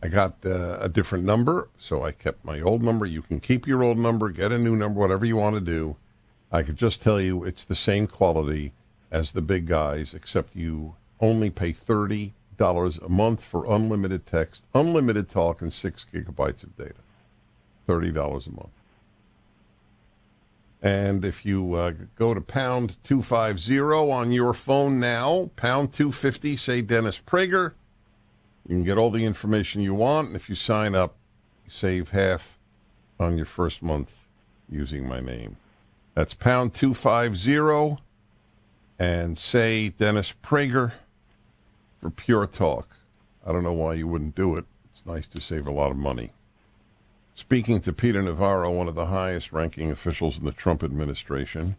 Speaker 1: I got a different number, so I kept my old number. You can keep your old number, get a new number, whatever you want to do. I could just tell you it's the same quality as the big guys, except you only pay $30 a month for unlimited text, unlimited talk, and 6 gigabytes of data. $30 a month. And if you go to pound 250 on your phone now, pound 250, say Dennis Prager, you can get all the information you want. And if you sign up, you save half on your first month using my name. That's pound 250 and say Dennis Prager for Pure Talk. I don't know why you wouldn't do it. It's nice to save a lot of money. Speaking to Peter Navarro, one of the highest-ranking officials in the Trump administration,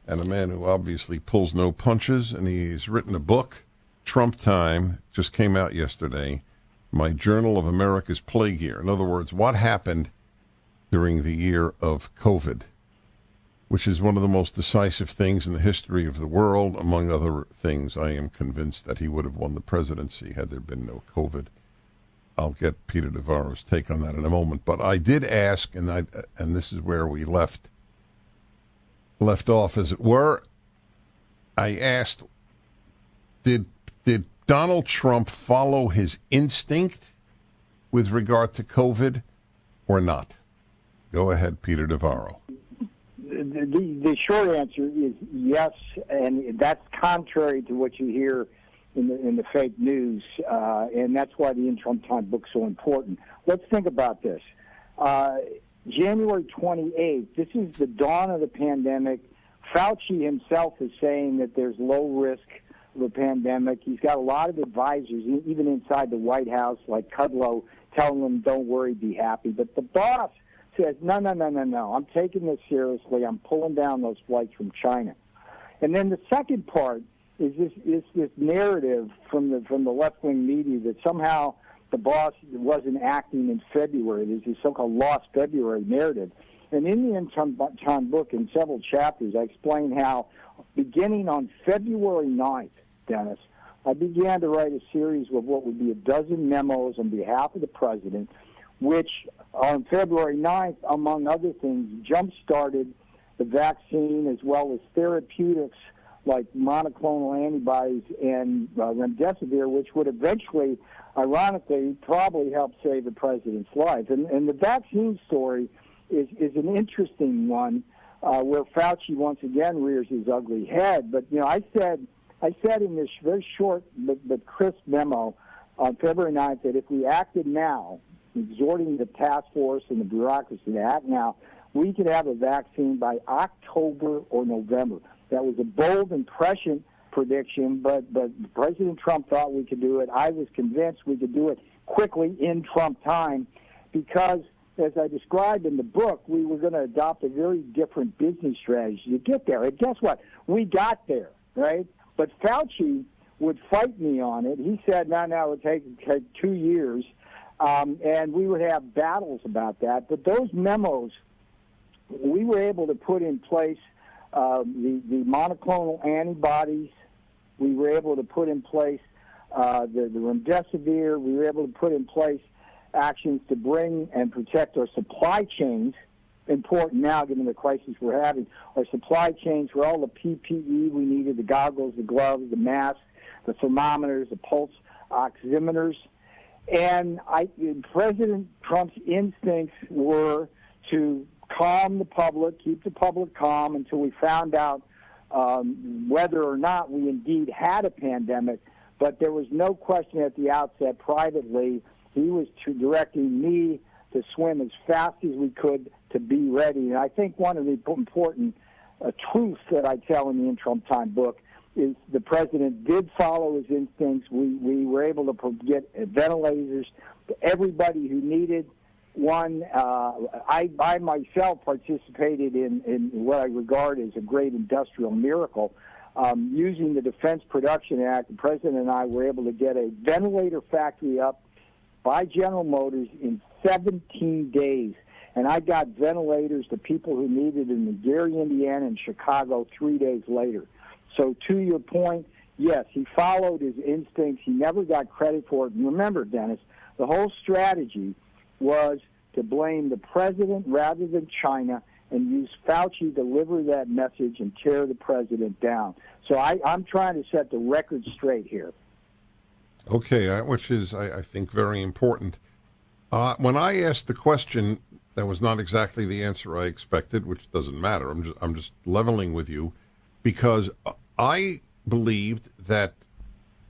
Speaker 1: and a man who obviously pulls no punches, and he's written a book, Trump Time, just came out yesterday, My Journal of America's Plague Year. In other words, what happened during the year of COVID, which is one of the most decisive things in the history of the world. Among other things, I am convinced that he would have won the presidency had there been no COVID. I'll get Peter Navarro's take on that in a moment. But I did ask, and this is where we left off, as it were. I asked, did Donald Trump follow his instinct with regard to COVID or not? Go ahead, Peter Navarro.
Speaker 2: The short answer is yes, and that's contrary to what you hear in the fake news, and that's why the Trump Time book's so important. Let's think about this. January 28th, this is the dawn of the pandemic. Fauci himself is saying that there's low risk of a pandemic. He's got a lot of advisors, even inside the White House, like Kudlow, telling him, don't worry, be happy. But the boss says, no, I'm taking this seriously. I'm pulling down those flights from China. And then the second part is this narrative from the left-wing media that somehow the boss wasn't acting in February. There's this so-called lost February narrative. And in the Time book, in several chapters, I explain how, beginning on February 9th, Dennis, I began to write a series of what would be a dozen memos on behalf of the president, which on February 9th, among other things, jump-started the vaccine as well as therapeutics like monoclonal antibodies and remdesivir, which would eventually, ironically, probably help save the president's life. And the vaccine story is an interesting one where Fauci once again rears his ugly head. But, I said in this very short but crisp memo on February 9th that if we acted now, exhorting the task force and the bureaucracy to act now, we could have a vaccine by October or November. That was a bold and prescient prediction, but President Trump thought we could do it. I was convinced we could do it quickly in Trump time because, as I described in the book, we were going to adopt a very different business strategy to get there. And guess what? We got there, right? But Fauci would fight me on it. He said, no, it would take 2 years, and we would have battles about that. But those memos, we were able to put in place the monoclonal antibodies. We were able to put in place the remdesivir. We were able to put in place actions to bring and protect our supply chains. Important now, given the crisis we're having, our supply chains for all the PPE we needed, the goggles, the gloves, the masks, the thermometers, the pulse oximeters. And President Trump's instincts were to calm the public, keep the public calm until we found out whether or not we indeed had a pandemic. But there was no question at the outset privately. He was directing me to swim as fast as we could to be ready. And I think one of the important truths that I tell in the Trump Time book is the president did follow his instincts. We were able to get ventilators to everybody who needed one. I myself participated in what I regard as a great industrial miracle. using the Defense Production Act, the President and I were able to get a ventilator factory up by General Motors in 17 days. And I got ventilators to people who needed in Gary, Indiana, and Chicago 3 days later. So to your point, yes, he followed his instincts. He never got credit for it. And remember, Dennis, the whole strategy was to blame the president rather than China and use Fauci to deliver that message and tear the president down. So I'm trying to set the record straight here.
Speaker 1: Okay, which is, I think, very important. When I asked the question, that was not exactly the answer I expected, which doesn't matter. I'm just leveling with you, because I believed that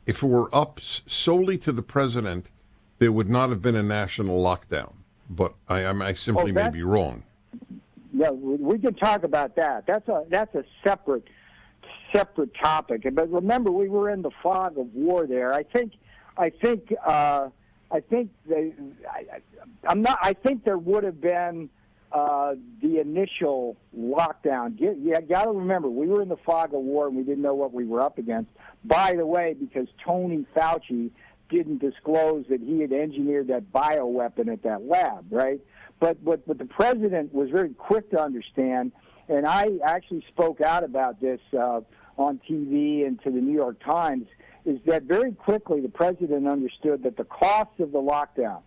Speaker 1: if it were up solely to the president, there would not have been a national lockdown. But I simply may be wrong.
Speaker 2: Yeah, we can talk about that. That's a separate topic. But remember, we were in the fog of war there. I think there would have been the initial lockdown. You got to remember, we were in the fog of war and we didn't know what we were up against. By the way, because Tony Fauci didn't disclose that he had engineered that bioweapon at that lab, right? But the president was very quick to understand, and I actually spoke out about this on TV and to the New York Times, is that very quickly the president understood that the costs of the lockdown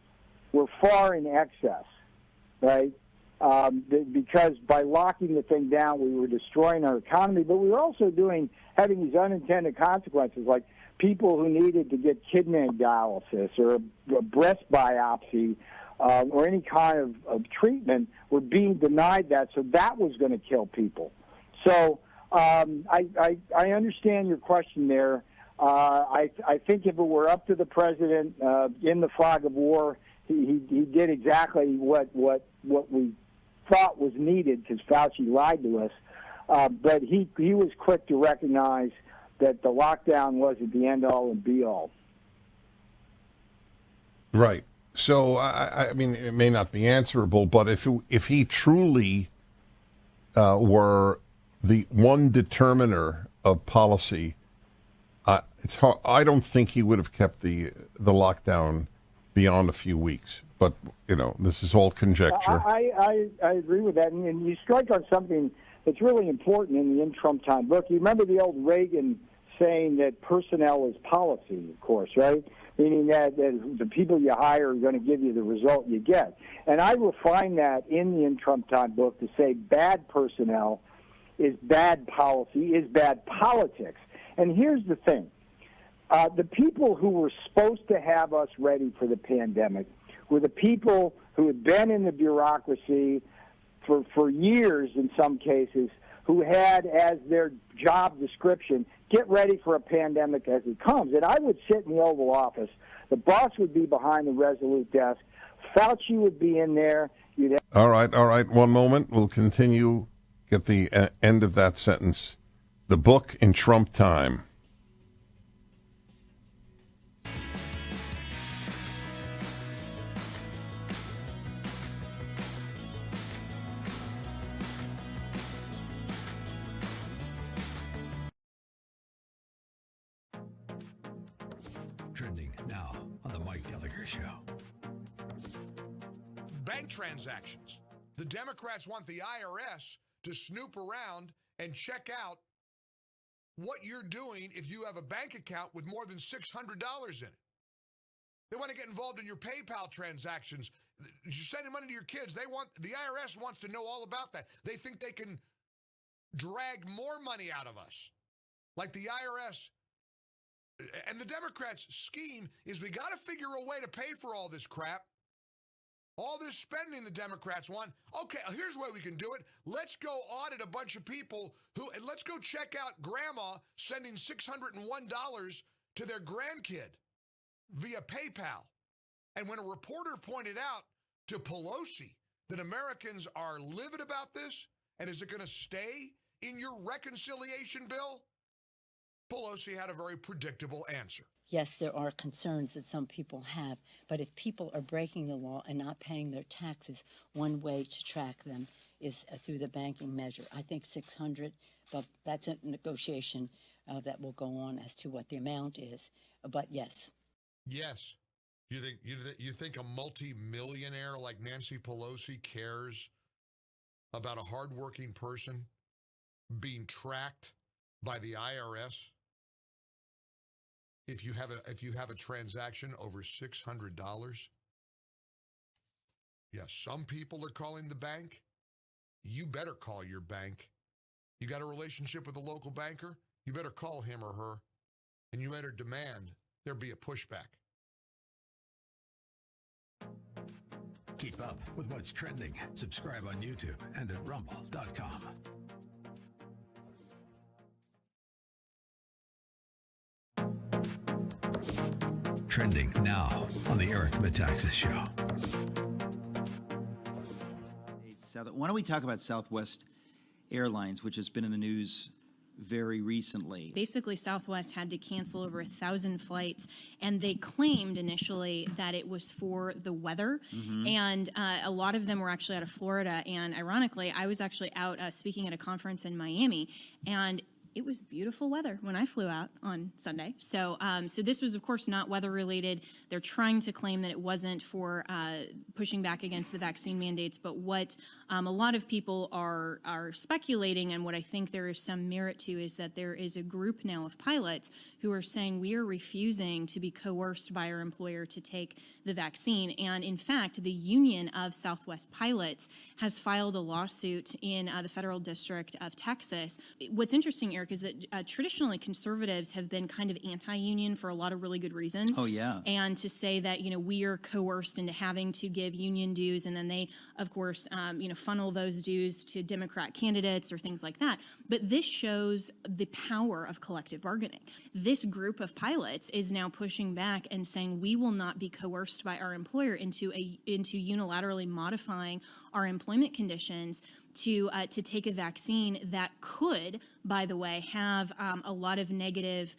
Speaker 2: were far in excess, right? Because by locking the thing down, we were destroying our economy, but we were also having these unintended consequences, like people who needed to get kidney dialysis or a breast biopsy or any kind of treatment were being denied that, so that was going to kill people. So I understand your question there. I think if it were up to the president in the fog of war, he did exactly what we thought was needed, because Fauci lied to us. But he was quick to recognize that the lockdown wasn't the end-all and be-all.
Speaker 1: Right. So, I mean, it may not be answerable, but if he truly were the one determiner of policy, it's hard. I don't think he would have kept the lockdown beyond a few weeks. But, this is all conjecture.
Speaker 2: I agree with that. And you strike on something that's really important in the In Trump Time book. You remember the old Reagan saying that personnel is policy, of course, right? Meaning that the people you hire are going to give you the result you get. And I refine that in the In Trump Time book to say bad personnel is bad policy, is bad politics. And here's the thing. The people who were supposed to have us ready for the pandemic were the people who had been in the bureaucracy for years in some cases, who had as their job description, get ready for a pandemic as it comes. And I would sit in the Oval Office. The boss would be behind the Resolute desk. Fauci would be in there.
Speaker 1: All right. One moment. We'll continue. Get the end of that sentence. The book in Trump Time.
Speaker 4: Trending now on the Mike Gallagher Show.
Speaker 5: Bank transactions. The Democrats want the IRS to snoop around and check out what you're doing if you have a bank account with more than $600 in it. They want to get involved in your PayPal transactions. You're sending money to your kids. The IRS wants to know all about that. They think they can drag more money out of us. Like the IRS. And the Democrats' scheme is we got to figure a way to pay for all this crap. All this spending the Democrats want. Okay, here's the way we can do it. Let's go audit a bunch of people and let's go check out grandma sending $601 to their grandkid via PayPal. And when a reporter pointed out to Pelosi that Americans are livid about this, and is it going to stay in your reconciliation bill? Pelosi had a very predictable answer.
Speaker 7: Yes, there are concerns that some people have, but if people are breaking the law and not paying their taxes, one way to track them is through the banking measure. I think 600, but that's a negotiation that will go on as to what the amount is. But yes.
Speaker 5: Yes. You think a multi-millionaire like Nancy Pelosi cares about a hardworking person being tracked by the IRS? If you have a transaction over $600, yes, some people are calling the bank. You better call your bank. You got a relationship with a local banker? You better call him or her, and you better demand there be a pushback.
Speaker 4: Keep up with what's trending. Subscribe on YouTube and at rumble.com. Trending now on the Eric Metaxas Show.
Speaker 8: Why don't we talk about Southwest Airlines, which has been in the news very recently.
Speaker 9: Basically, Southwest had to cancel over 1,000 flights, and they claimed initially that it was for the weather, and a lot of them were actually out of Florida, and ironically, I was actually out speaking at a conference in Miami, and it was beautiful weather when I flew out on Sunday. So so this was, of course, not weather-related. They're trying to claim that it wasn't for pushing back against the vaccine mandates, but what a lot of people are speculating, and what I think there is some merit to, is that there is a group now of pilots who are saying we are refusing to be coerced by our employer to take the vaccine. And in fact, the Union of Southwest Pilots has filed a lawsuit in the Federal District of Texas. What's interesting, Eric, is that traditionally conservatives have been kind of anti-union for a lot of really good reasons.
Speaker 8: Oh, yeah.
Speaker 9: And to say that, we are coerced into having to give union dues, and then they, of course, funnel those dues to Democrat candidates or things like that. But this shows the power of collective bargaining. This group of pilots is now pushing back and saying we will not be coerced by our employer into unilaterally modifying our employment conditions to take a vaccine that could, by the way, have a lot of negative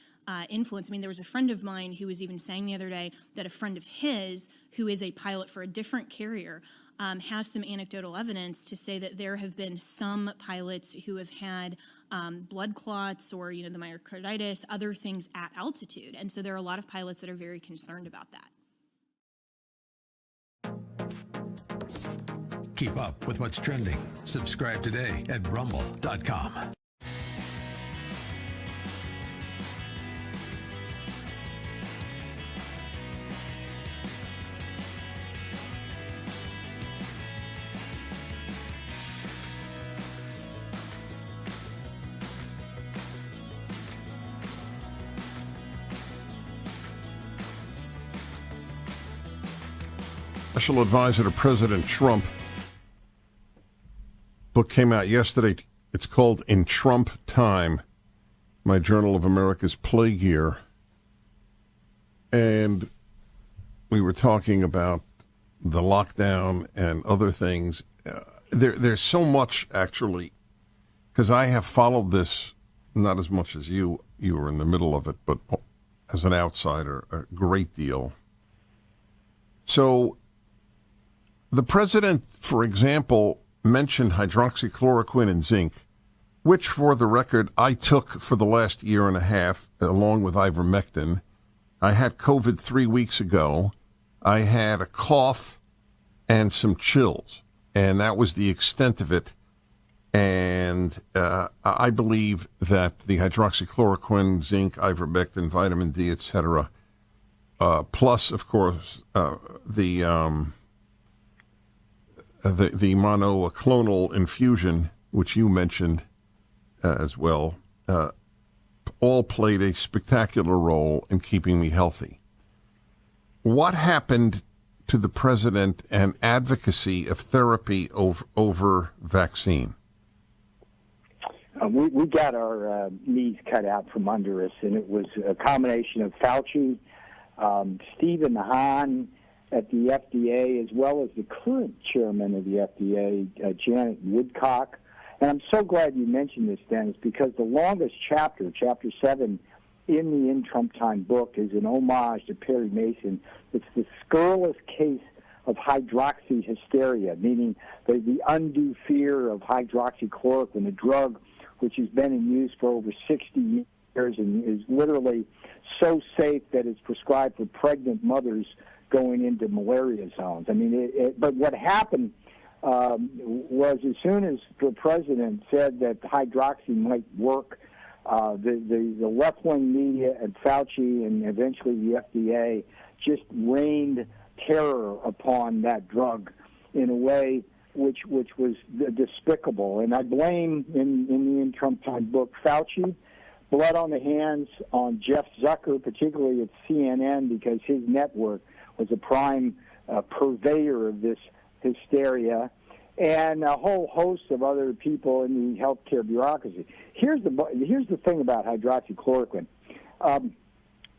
Speaker 9: influence. I mean, there was a friend of mine who was even saying the other day that a friend of his, who is a pilot for a different carrier, has some anecdotal evidence to say that there have been some pilots who have had blood clots or, the myocarditis, other things at altitude. And so there are a lot of pilots that are very concerned about that.
Speaker 4: Keep up with what's trending. Subscribe today at rumble.com.
Speaker 1: Special advisor to President Trump. Book came out yesterday. It's called In Trump Time, my Journal of America's Plague Year. And we were talking about the lockdown and other things. There's so much, actually, because I have followed this, not as much as you were in the middle of it, but as an outsider, a great deal. So the president, for example, mentioned hydroxychloroquine and zinc, which, for the record, I took for the last year and a half, along with ivermectin. I had COVID 3 weeks ago. I had a cough and some chills, and that was the extent of it. And I believe that the hydroxychloroquine, zinc, ivermectin, vitamin D, etc., plus, of course, the monoclonal infusion, which you mentioned as well, all played a spectacular role in keeping me healthy. What happened to the president and advocacy of therapy over vaccine?
Speaker 2: We got our knees cut out from under us, and it was a combination of Fauci, Stephen Hahn at the FDA, as well as the current chairman of the FDA, Janet Woodcock. And I'm so glad you mentioned this, Dennis, because the longest chapter, Chapter 7, in the In Trump Time book is an homage to Perry Mason. It's the scurrilous case of hydroxy hysteria, meaning the undue fear of hydroxychloroquine, a drug which has been in use for over 60 years and is literally so safe that it's prescribed for pregnant mothers going into malaria zones. I mean, but what happened was as soon as the president said that hydroxy might work, the left-wing media and Fauci and eventually the FDA just rained terror upon that drug in a way which was despicable. And I blame, in the Trump Time book, Fauci, blood on the hands on Jeff Zucker, particularly at CNN, because his network was a prime purveyor of this hysteria, and a whole host of other people in the healthcare bureaucracy. Here's the thing about hydroxychloroquine.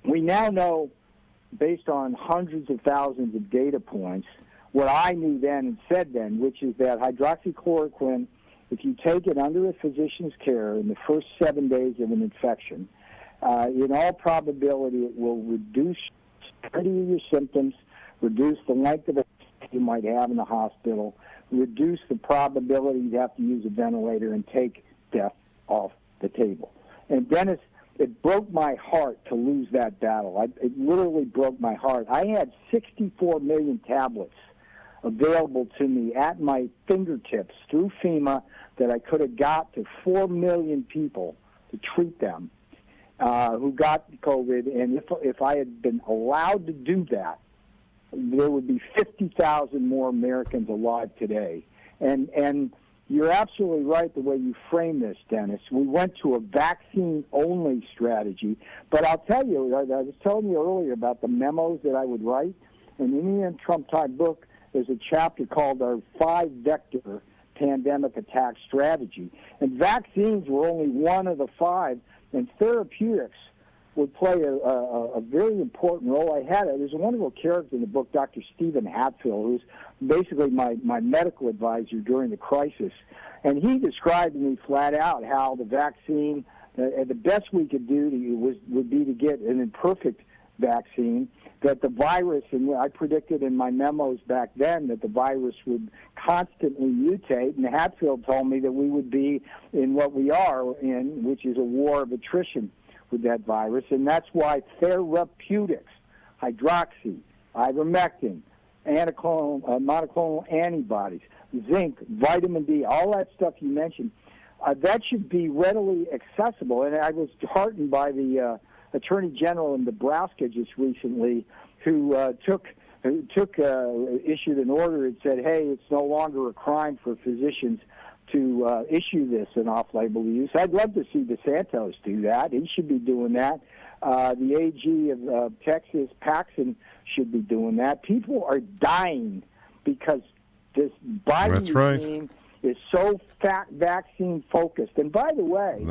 Speaker 2: We now know, based on hundreds of thousands of data points, what I knew then and said then, which is that hydroxychloroquine, if you take it under a physician's care in the first 7 days of an infection, in all probability it will reduce the severity of your symptoms, reduce the length of it you might have in the hospital, reduce the probability you have to use a ventilator, and take death off the table. And Dennis, it broke my heart to lose that battle. It literally broke my heart. I had 64 million tablets available to me at my fingertips through FEMA that I could have got to 4 million people to treat them who got COVID. And if I had been allowed to do that, there would be 50,000 more Americans alive today. And you're absolutely right the way you frame this, Dennis. We went to a vaccine-only strategy. But I'll tell you, I was telling you earlier about the memos that I would write. And in the Trump Time book, there's a chapter called our 5-vector pandemic attack strategy. And vaccines were only one of the 5, and therapeutics would play a very important role. There's a wonderful character in the book, Dr. Stephen Hatfield, who's basically my medical advisor during the crisis. And he described to me flat out how the vaccine, the best we could do would be to get an imperfect vaccine, that the virus, and I predicted in my memos back then that the virus would constantly mutate, and Hatfield told me that we would be in what we are in, which is a war of attrition with that virus, and that's why therapeutics, hydroxy, ivermectin, monoclonal antibodies, zinc, vitamin D, all that stuff you mentioned, that should be readily accessible. And I was heartened by the Attorney General in Nebraska just recently, who issued an order that said, hey, it's no longer a crime for physicians to issue this in off-label use. I'd love to see DeSantis do that. He should be doing that. The AG of Texas, Paxson, should be doing that. People are dying because this Biden regime is so vaccine-focused. And by the way,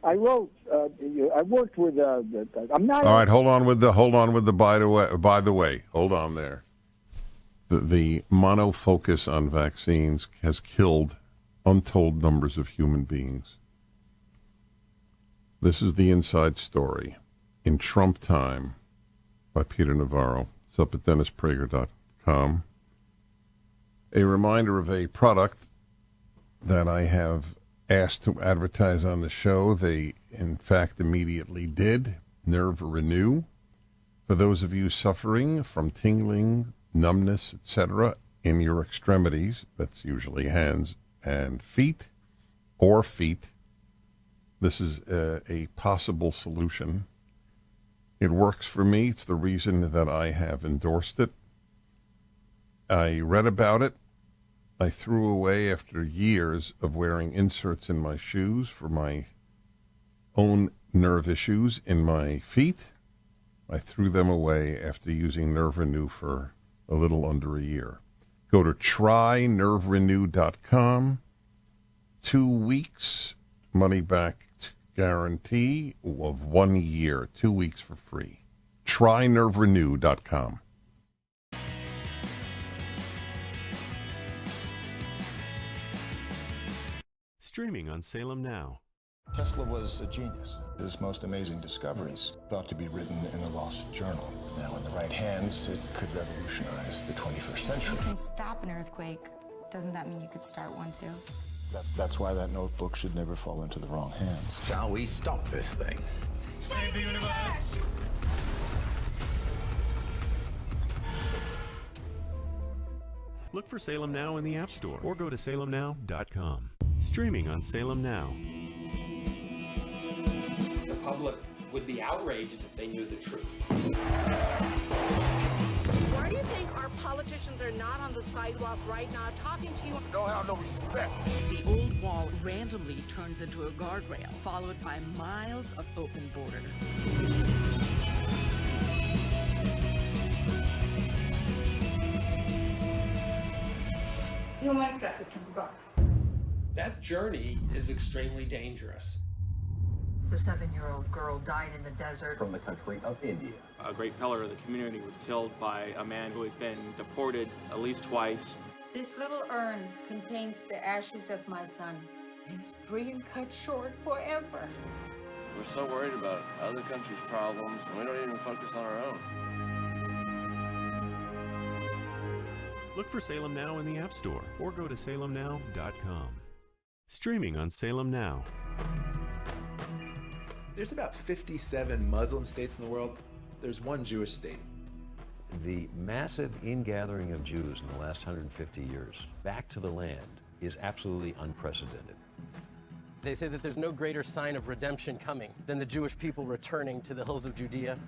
Speaker 2: I worked with. I'm not.
Speaker 1: All right, hold on with the. By the way, hold on there. The monofocus on vaccines has killed untold numbers of human beings. This is the inside story in Trump Time by Peter Navarro. It's up at DennisPrager.com. A reminder of a product that I have asked to advertise on the show. They, in fact, immediately did. Nerve Renew. For those of you suffering from tingling, numbness, etc., in your extremities, that's usually hands and feet, or feet, this is a possible solution. It works for me. It's the reason that I have endorsed it. I read about it. I threw away after years of wearing inserts in my shoes for my own nerve issues in my feet. I threw them away after using Nerve Renew for a little under a year. Go to trynerverenew.com. 2 weeks money back guarantee of 1 year. 2 weeks for free. trynerverenew.com.
Speaker 6: Streaming on Salem Now.
Speaker 32: Tesla was a genius. His most amazing discoveries thought to be written in a lost journal. Now, in the right hands, it could revolutionize the 21st century.
Speaker 10: You can stop an earthquake. Doesn't that mean you could start one too?
Speaker 32: That's why that notebook should never fall into the wrong hands.
Speaker 11: Shall we stop this thing?
Speaker 16: Save the universe!
Speaker 6: Look for Salem Now in the App Store or go to salemnow.com. Streaming on Salem Now.
Speaker 12: The public would be outraged if they knew the truth.
Speaker 21: Why do you think our politicians are not on the sidewalk right now talking to you?
Speaker 32: Don't have no respect.
Speaker 21: The old wall randomly turns into a guardrail, followed by miles of open border. Human trafficking gone.
Speaker 12: That journey is extremely dangerous.
Speaker 21: The 7-year-old girl died in the desert.
Speaker 11: From the country of India.
Speaker 13: A great pillar of the community was killed by a man who had been deported at least twice.
Speaker 21: This little urn contains the ashes of my son. His dreams cut short forever.
Speaker 14: We're so worried about other countries' problems, and we don't even focus on our own.
Speaker 6: Look for Salem Now in the App Store or go to salemnow.com. Streaming on Salem Now.
Speaker 15: There's about 57 Muslim states in the world. There's one Jewish state.
Speaker 17: The massive ingathering of Jews in the last 150 years back to the land is absolutely unprecedented.
Speaker 24: They say that there's no greater sign of redemption coming than the Jewish people returning to the hills of Judea.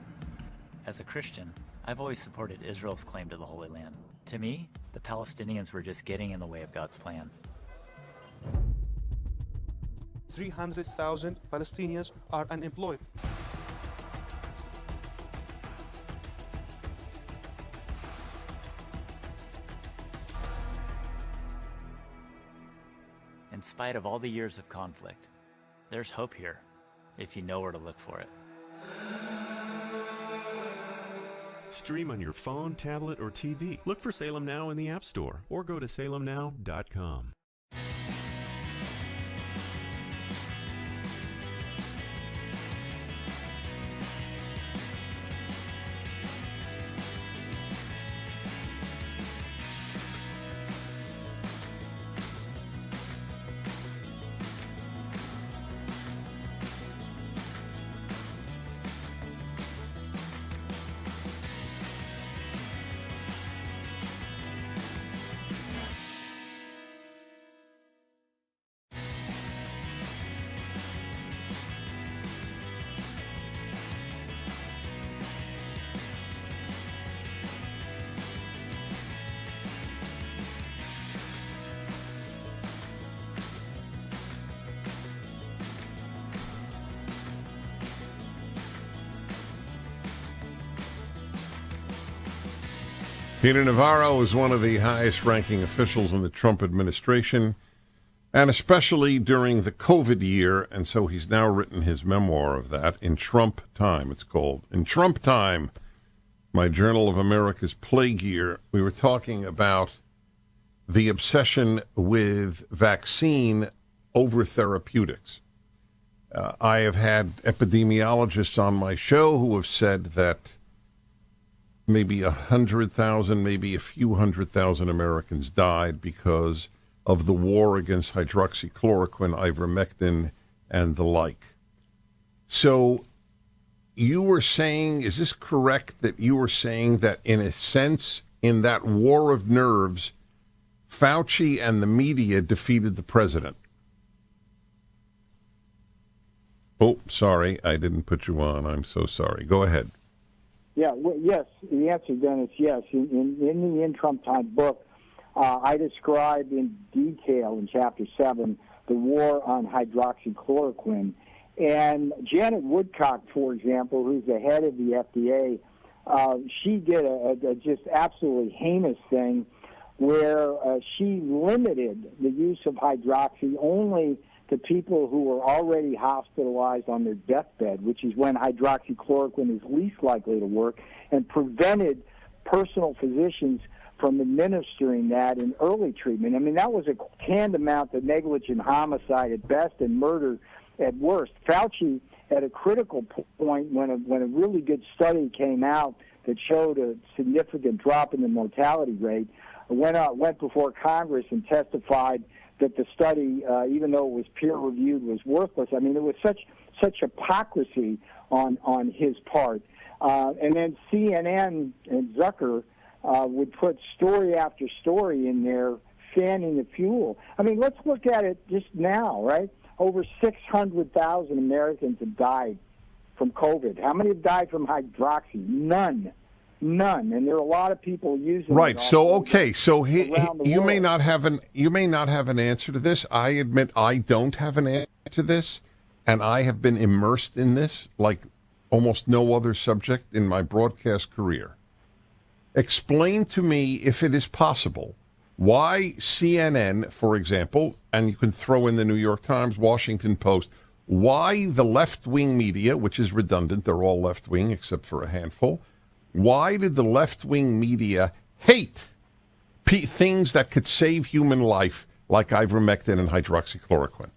Speaker 25: As a Christian, I've always supported Israel's claim to the Holy Land. To me, the Palestinians were just getting in the way of God's plan.
Speaker 3: 300,000 Palestinians are unemployed.
Speaker 25: In spite of all the years of conflict, there's hope here, if you know where to look for it.
Speaker 6: Stream on your phone, tablet, or TV. Look for Salem Now in the App Store or go to salemnow.com.
Speaker 1: Peter Navarro is one of the highest-ranking officials in the Trump administration, and especially during the COVID year, and so he's now written his memoir of that, In Trump Time, it's called. In Trump Time, my Journal of America's Plague Year, we were talking about the obsession with vaccine over therapeutics. I have had epidemiologists on my show who have said that maybe 100,000, maybe a few 100,000 Americans died because of the war against hydroxychloroquine, ivermectin, and the like. So you were saying, is this correct, that you were saying that in a sense, in that war of nerves, Fauci and the media defeated the president? Oh, sorry, I didn't put you on. I'm so sorry. Go ahead.
Speaker 2: Yeah, well, yes. The answer then is yes. In the In Trump Time book, I describe in detail in Chapter 7 the war on hydroxychloroquine. And Janet Woodcock, for example, who's the head of the FDA, she did a just absolutely heinous thing where she limited the use of hydroxy only to people who were already hospitalized on their deathbed, which is when hydroxychloroquine is least likely to work, and prevented personal physicians from administering that in early treatment. I mean, that was a tantamount to negligent homicide at best and murder at worst. Fauci, at a critical point, when a really good study came out that showed a significant drop in the mortality rate, went before Congress and testified that the study, even though it was peer-reviewed, was worthless. I mean, it was such hypocrisy on his part. And then CNN and Zucker would put story after story in there, fanning the fuel. I mean, let's look at it just now, right? Over 600,000 Americans have died from COVID. How many have died from hydroxy? None. And there are a lot of people using
Speaker 1: right.
Speaker 2: it.
Speaker 1: So okay. So you may not have an answer to this. I admit I don't have an answer to this, and I have been immersed in this like almost no other subject in my broadcast career. Explain to me, if it is possible, why CNN, for example, and you can throw in the New York Times, Washington Post, why the left-wing media, which is redundant, they're all left-wing except for a handful, why did the left-wing media hate things that could save human life like ivermectin and hydroxychloroquine?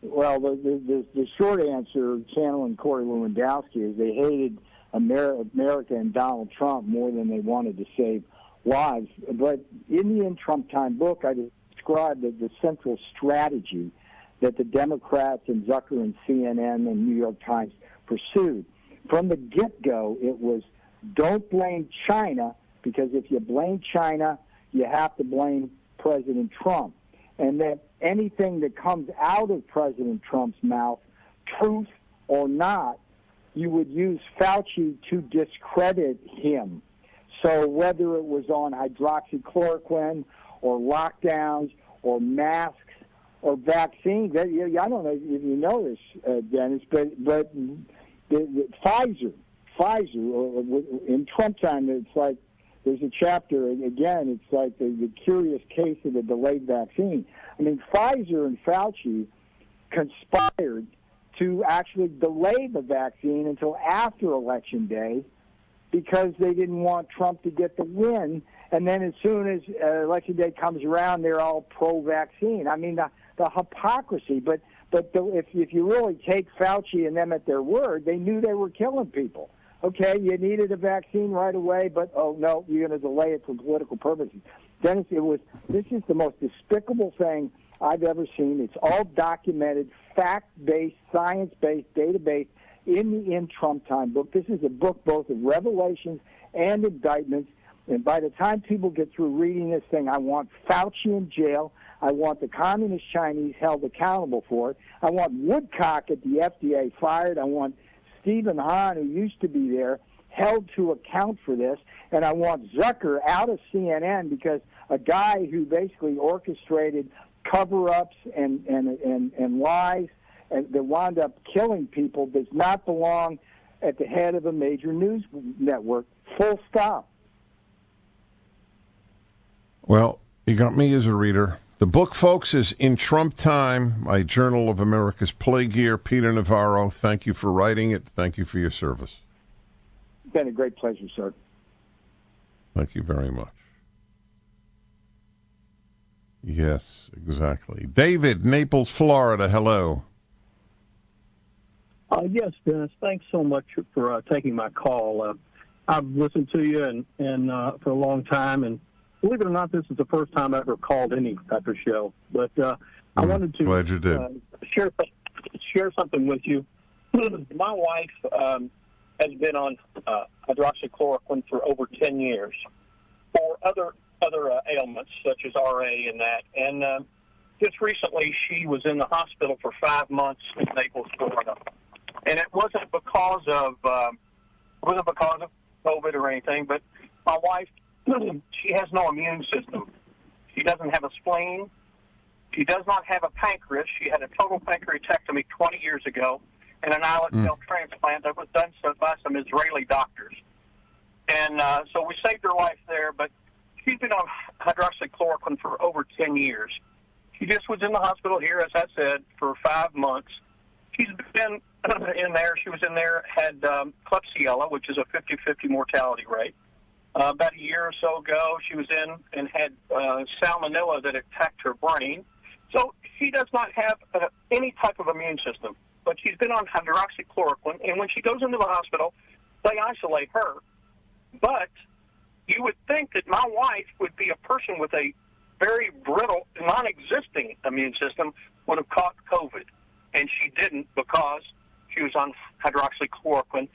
Speaker 2: Well, the short answer, Channel and Corey Lewandowski, is they hated America and Donald Trump more than they wanted to save lives. But in the In Trump Time book, I described the central strategy that the Democrats and Zucker and CNN and New York Times pursued. From the get-go, it was don't blame China, because if you blame China, you have to blame President Trump. And that anything that comes out of President Trump's mouth, truth or not, you would use Fauci to discredit him. So whether it was on hydroxychloroquine or lockdowns or masks or vaccines, I don't know if you know this, Dennis, but the Pfizer, in Trump time, it's like there's a chapter, again, it's like the curious case of the delayed vaccine. I mean, Pfizer and Fauci conspired to actually delay the vaccine until after Election Day because they didn't want Trump to get the win. And then as soon as Election Day comes around, they're all pro-vaccine. I mean, the hypocrisy. But if you really take Fauci and them at their word, they knew they were killing people. Okay, you needed a vaccine right away, but, oh, no, you're going to delay it for political purposes. Dennis, this is the most despicable thing I've ever seen. It's all documented, fact-based, science-based, data-based in the In Trump Time book. This is a book both of revelations and indictments. And by the time people get through reading this thing, I want Fauci in jail. I want the communist Chinese held accountable for it. I want Woodcock at the FDA fired. I want Stephen Hahn, who used to be there, held to account for this. And I want Zucker out of CNN because a guy who basically orchestrated cover-ups and lies that wound up killing people does not belong at the head of a major news network. Full stop.
Speaker 1: Well, you got me as a reader. The book, folks, is In Trump Time, my Journal of America's Plague Year. Peter Navarro, thank you for writing it. Thank you for your service.
Speaker 2: It's been a great pleasure, sir.
Speaker 1: Thank you very much. Yes, exactly. David, Naples, Florida, hello.
Speaker 7: Yes, Dennis, thanks so much for taking my call. I've listened to you and for a long time, and believe it or not, this is the first time I ever called any type of show. But I wanted to
Speaker 1: glad you did.
Speaker 7: Share something with you. My wife has been on hydroxychloroquine for over 10 years for other ailments such as RA and that. And just recently, she was in the hospital for 5 months in Naples, Florida, and it wasn't because of COVID or anything. But my wife, she has no immune system. She doesn't have a spleen. She does not have a pancreas. She had a total pancreatectomy 20 years ago and an islet cell transplant that was done by some Israeli doctors. And so we saved her life there, but she's been on hydroxychloroquine for over 10 years. She just was in the hospital here, as I said, for 5 months. She's been in there. She was in there, had Klebsiella, which is a 50-50 mortality rate. About a year or so ago, she was in and had salmonella that attacked her brain. So she does not have any type of immune system, but she's been on hydroxychloroquine, and when she goes into the hospital, they isolate her. But you would think that my wife would be a person with a very brittle, non-existing immune system, would have caught COVID, and she didn't because she was on hydroxychloroquine.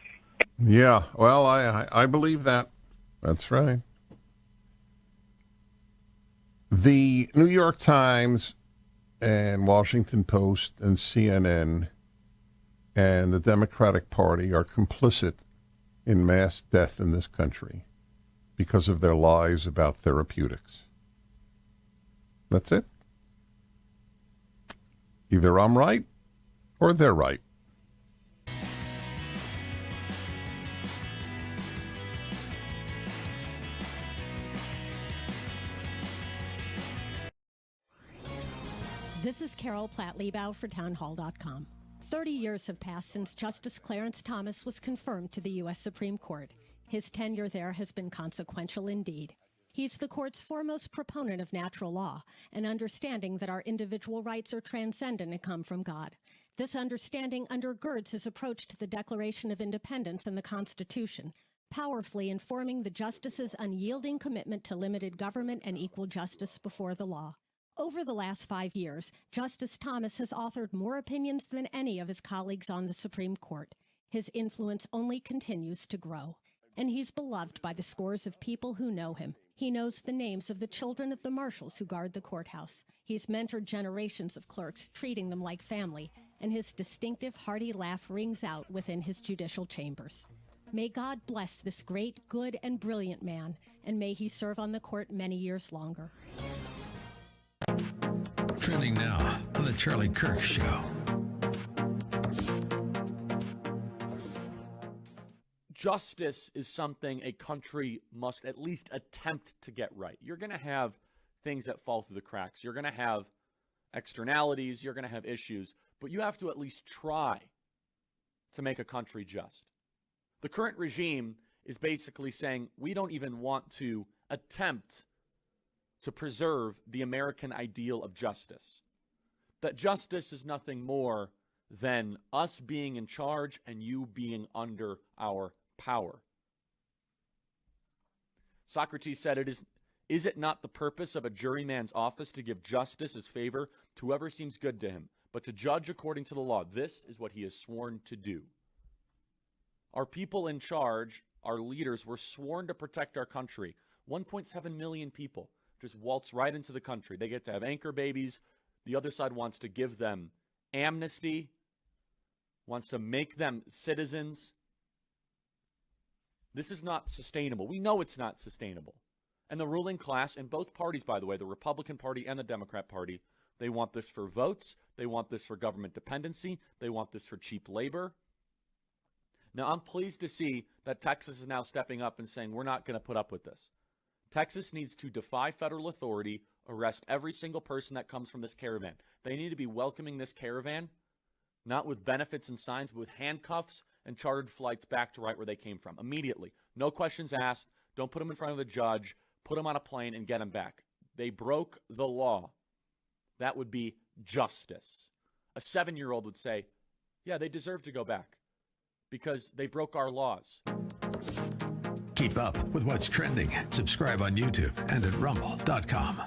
Speaker 1: Yeah, well, I believe that. That's right. The New York Times and Washington Post and CNN and the Democratic Party are complicit in mass death in this country because of their lies about therapeutics. That's it. Either I'm right or they're right.
Speaker 5: This is Carol Platt-Liebau for townhall.com. 30 years have passed since Justice Clarence Thomas was confirmed to the U.S. Supreme Court. His tenure there has been consequential indeed. He's the court's foremost proponent of natural law, an understanding that our individual rights are transcendent and come from God. This understanding undergirds his approach to the Declaration of Independence and the Constitution, powerfully informing the justice's unyielding commitment to limited government and equal justice before the law. Over the last 5 years, Justice Thomas has authored more opinions than any of his colleagues on the Supreme Court. His influence only continues to grow, and he's beloved by the scores of people who know him. He knows the names of the children of the marshals who guard the courthouse. He's mentored generations of clerks, treating them like family, and his distinctive hearty laugh rings out within his judicial chambers. May God bless this great, good, and brilliant man, and may he serve on the court many years longer.
Speaker 4: Trending now on The Charlie Kirk Show.
Speaker 18: Justice is something a country must at least attempt to get right. You're going to have things that fall through the cracks. You're going to have externalities. You're going to have issues. But you have to at least try to make a country just. The current regime is basically saying we don't even want to attempt to preserve the American ideal of justice. That justice is nothing more than us being in charge and you being under our power. Socrates said, Is it not the purpose of a juryman's office to give justice as favor to whoever seems good to him, but to judge according to the law? This is what he is sworn to do. Our people in charge, our leaders, were sworn to protect our country. 1.7 million people just waltz right into the country. They get to have anchor babies. The other side wants to give them amnesty, wants to make them citizens. This is not sustainable. We know it's not sustainable. And the ruling class in both parties, by the way, the Republican Party and the Democrat Party, they want this for votes. They want this for government dependency. They want this for cheap labor. Now, I'm pleased to see that Texas is now stepping up and saying we're not going to put up with this. Texas needs to defy federal authority, arrest every single person that comes from this caravan. They need to be welcoming this caravan, not with benefits and signs, but with handcuffs and chartered flights back to right where they came from immediately. No questions asked. Don't put them in front of a judge. Put them on a plane and get them back. They broke the law. That would be justice. A 7-year-old would say, yeah, they deserve to go back because they broke our laws.
Speaker 4: Keep up with what's trending. Subscribe on YouTube and at rumble.com.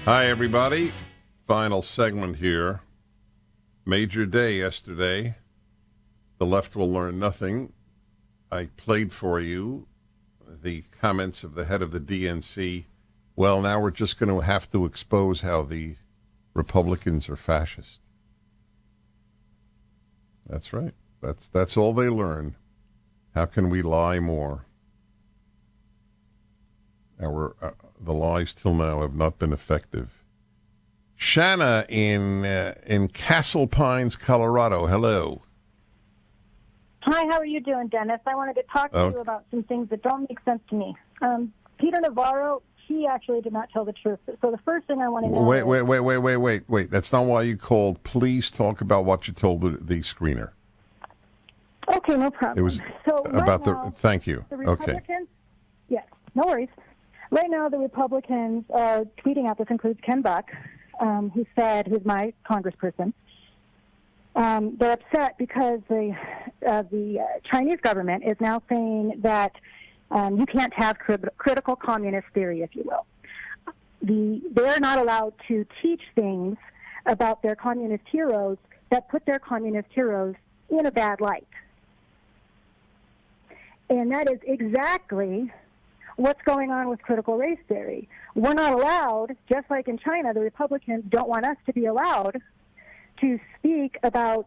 Speaker 1: Hi, everybody. Final segment here. Major day yesterday. The left will learn nothing. I played for you the comments of the head of the DNC. Well, now we're just going to have to expose how the Republicans are fascist. That's right. That's all they learn. How can we lie more? The lies till now have not been effective Shanna in Castle Pines, Colorado. Hello.
Speaker 8: Hi, how are you doing, Dennis? I wanted to talk to you about some things that don't make sense to me. Peter Navarro, he actually did not tell the truth. So the first thing I want to know
Speaker 1: Wait. That's not why you called. Please talk about what you told the screener.
Speaker 8: Okay, no problem.
Speaker 1: It was about thank you.
Speaker 8: The Republicans, yes, no worries. Right now, the Republicans are tweeting out, this includes Ken Buck, who's my congressperson. They're upset because the Chinese government is now saying that you can't have critical communist theory, if you will. They're not allowed to teach things about their communist heroes that put their communist heroes in a bad light. And that is exactly what's going on with critical race theory. We're not allowed, just like in China, the Republicans don't want us to be allowed to speak about,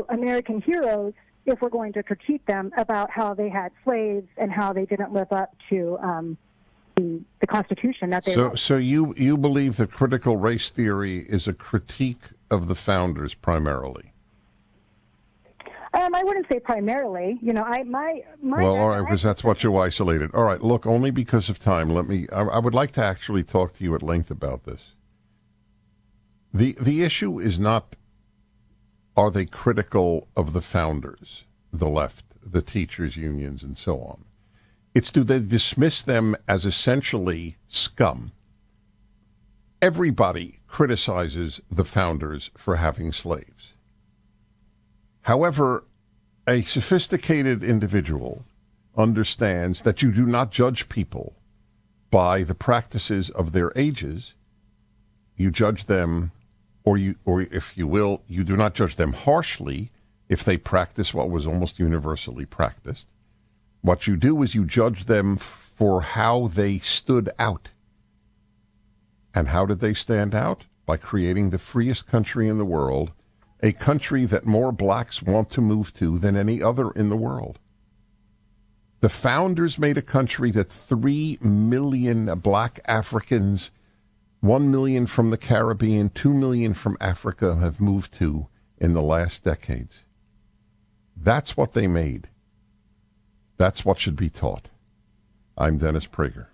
Speaker 8: American heroes if we're going to critique them about how they had slaves and how they didn't live up to the Constitution that they wrote.
Speaker 1: So you believe that critical race theory is a critique of the founders primarily?
Speaker 8: I wouldn't say primarily.
Speaker 1: All right, because that's what you isolated. All right, look, only because of time, I would like to actually talk to you at length about this. The issue is not, are they critical of the founders, the left, the teachers' unions, and so on. It's, do they dismiss them as essentially scum? Everybody criticizes the founders for having slaves. However, a sophisticated individual understands that you do not judge people by the practices of their ages. You judge them, or if you will, you do not judge them harshly if they practice what was almost universally practiced. What you do is you judge them for how they stood out. And how did they stand out? By creating the freest country in the world, a country that more blacks want to move to than any other in the world. The founders made a country that 3 million black Africans, 1 million from the Caribbean, 2 million from Africa have moved to in the last decades. That's what they made. That's what should be taught. I'm Dennis Prager.